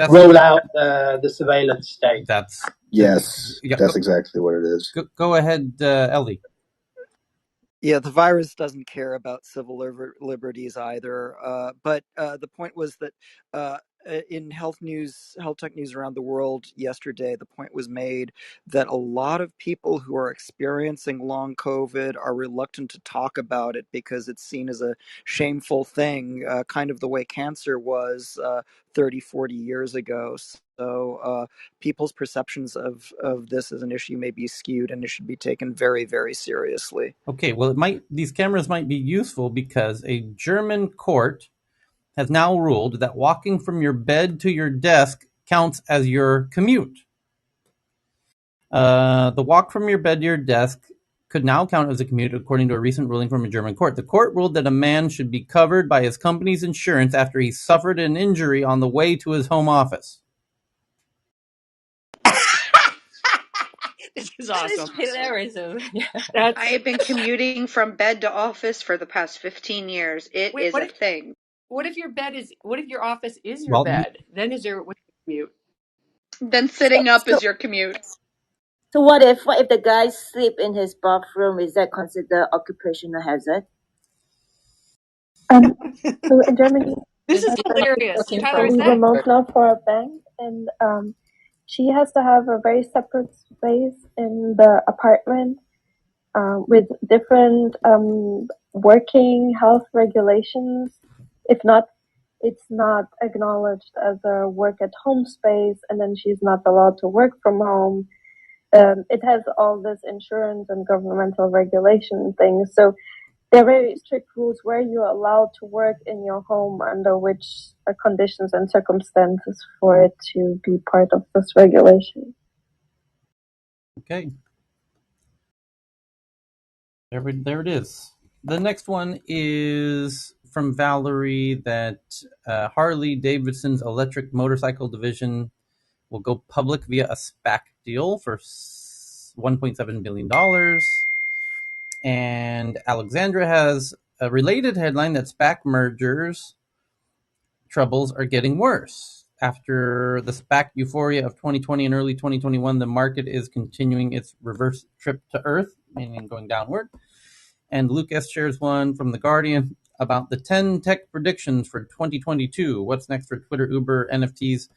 Roll out the surveillance state. That's that's exactly what it is. Go ahead, Ellie. Yeah, the virus doesn't care about civil liberties either. But the point was that in health tech news around the world yesterday, the point was made that a lot of people who are experiencing long COVID are reluctant to talk about it because it's seen as a shameful thing, kind of the way cancer was 30, 40 years ago. So people's perceptions of this as an issue may be skewed, and it should be taken very, very seriously. Okay, well, these cameras might be useful because a German court has now ruled that walking from your bed to your desk counts as your commute. The walk from your bed to your desk could now count as a commute, according to a recent ruling from a German court. The court ruled that a man should be covered by his company's insurance after he suffered an injury on the way to his home office. This is awesome. That is hilarious. I have been commuting from bed to office for the past 15 years. It is a thing. What if your office is your bed? Then what's your commute? Then sitting up is your commute. So what if the guy sleep in his bathroom? Is that considered occupational hazard? So in Germany, this is hilarious. Tyler, is that remote law for a bank, and she has to have a very separate space in the apartment with different working health regulations. If not, it's not acknowledged as a work at home space, and then she's not allowed to work from home. It has all this insurance and governmental regulation things. So there are very strict rules where you're allowed to work in your home, under which conditions and circumstances for it to be part of this regulation. Okay. There it is. The next one is from Valerie that Harley Davidson's electric motorcycle division will go public via a SPAC deal for $1.7 billion. And Alexandra has a related headline that SPAC mergers troubles are getting worse. After the SPAC euphoria of 2020 and early 2021, the market is continuing its reverse trip to Earth, meaning going downward. And Lucas shares one from The Guardian about the 10 tech predictions for 2022. What's next for Twitter, Uber, NFTs,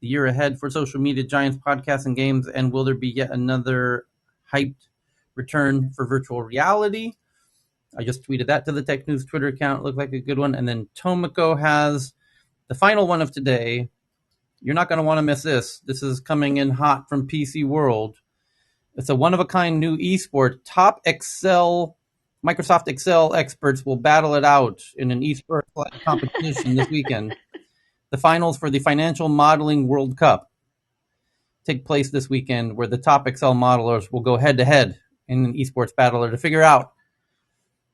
the year ahead for social media giants, podcasts, and games, and will there be yet another hyped return for virtual reality? I just tweeted that to the Tech News Twitter account. Looked like a good one. And then Tomoko has the final one of today. You're not going to want to miss this. This is coming in hot from PC World. It's a one-of-a-kind new esport. Top Microsoft Excel experts will battle it out in an esport competition this weekend. The finals for the Financial Modeling World Cup take place this weekend, where the top Excel modelers will go head-to-head in an esports battler to figure out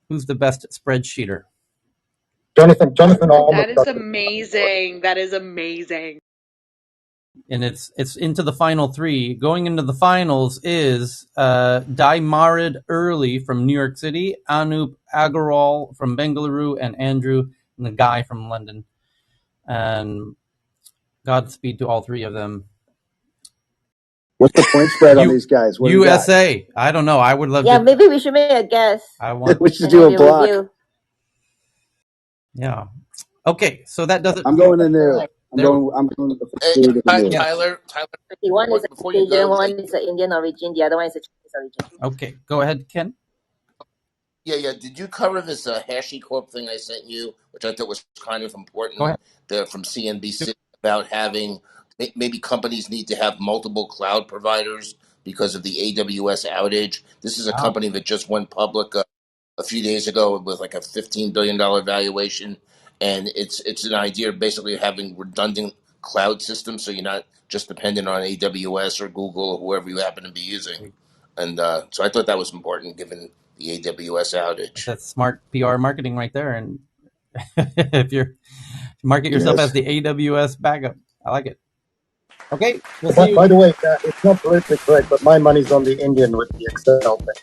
who's the best spreadsheeter. Jonathan, that is amazing. That is amazing. And it's into the final three. Going into the finals is Daimarid Early from New York City, Anup Agarwal from Bengaluru, and Andrew Nagai from London. And Godspeed to all three of them. What's the point spread on these guys? What USA. I don't know. I would love to. Yeah, maybe we should make a guess. I want. We should do a block. Review. Yeah. Okay, so that doesn't. I'm going to new. I'm going to the new. Tyler, One is before you Asian, go, one is an Indian origin, the other one is a Chinese origin. Okay, go ahead, Ken. Yeah. Did you cover this HashiCorp thing I sent you, which I thought was kind of important? Go ahead. From CNBC about having maybe companies need to have multiple cloud providers because of the AWS outage. This is a company that just went public a few days ago with like a $15 billion valuation, and it's an idea of basically having redundant cloud systems, so you're not just dependent on AWS or Google or whoever you happen to be using. And so I thought that was important given the AWS outage. That's smart PR marketing right there. And if you market yourself as the AWS backup, I like it. Okay, we'll see you. By the way, it's not politically correct, but my money's on the Indian with the Excel thing.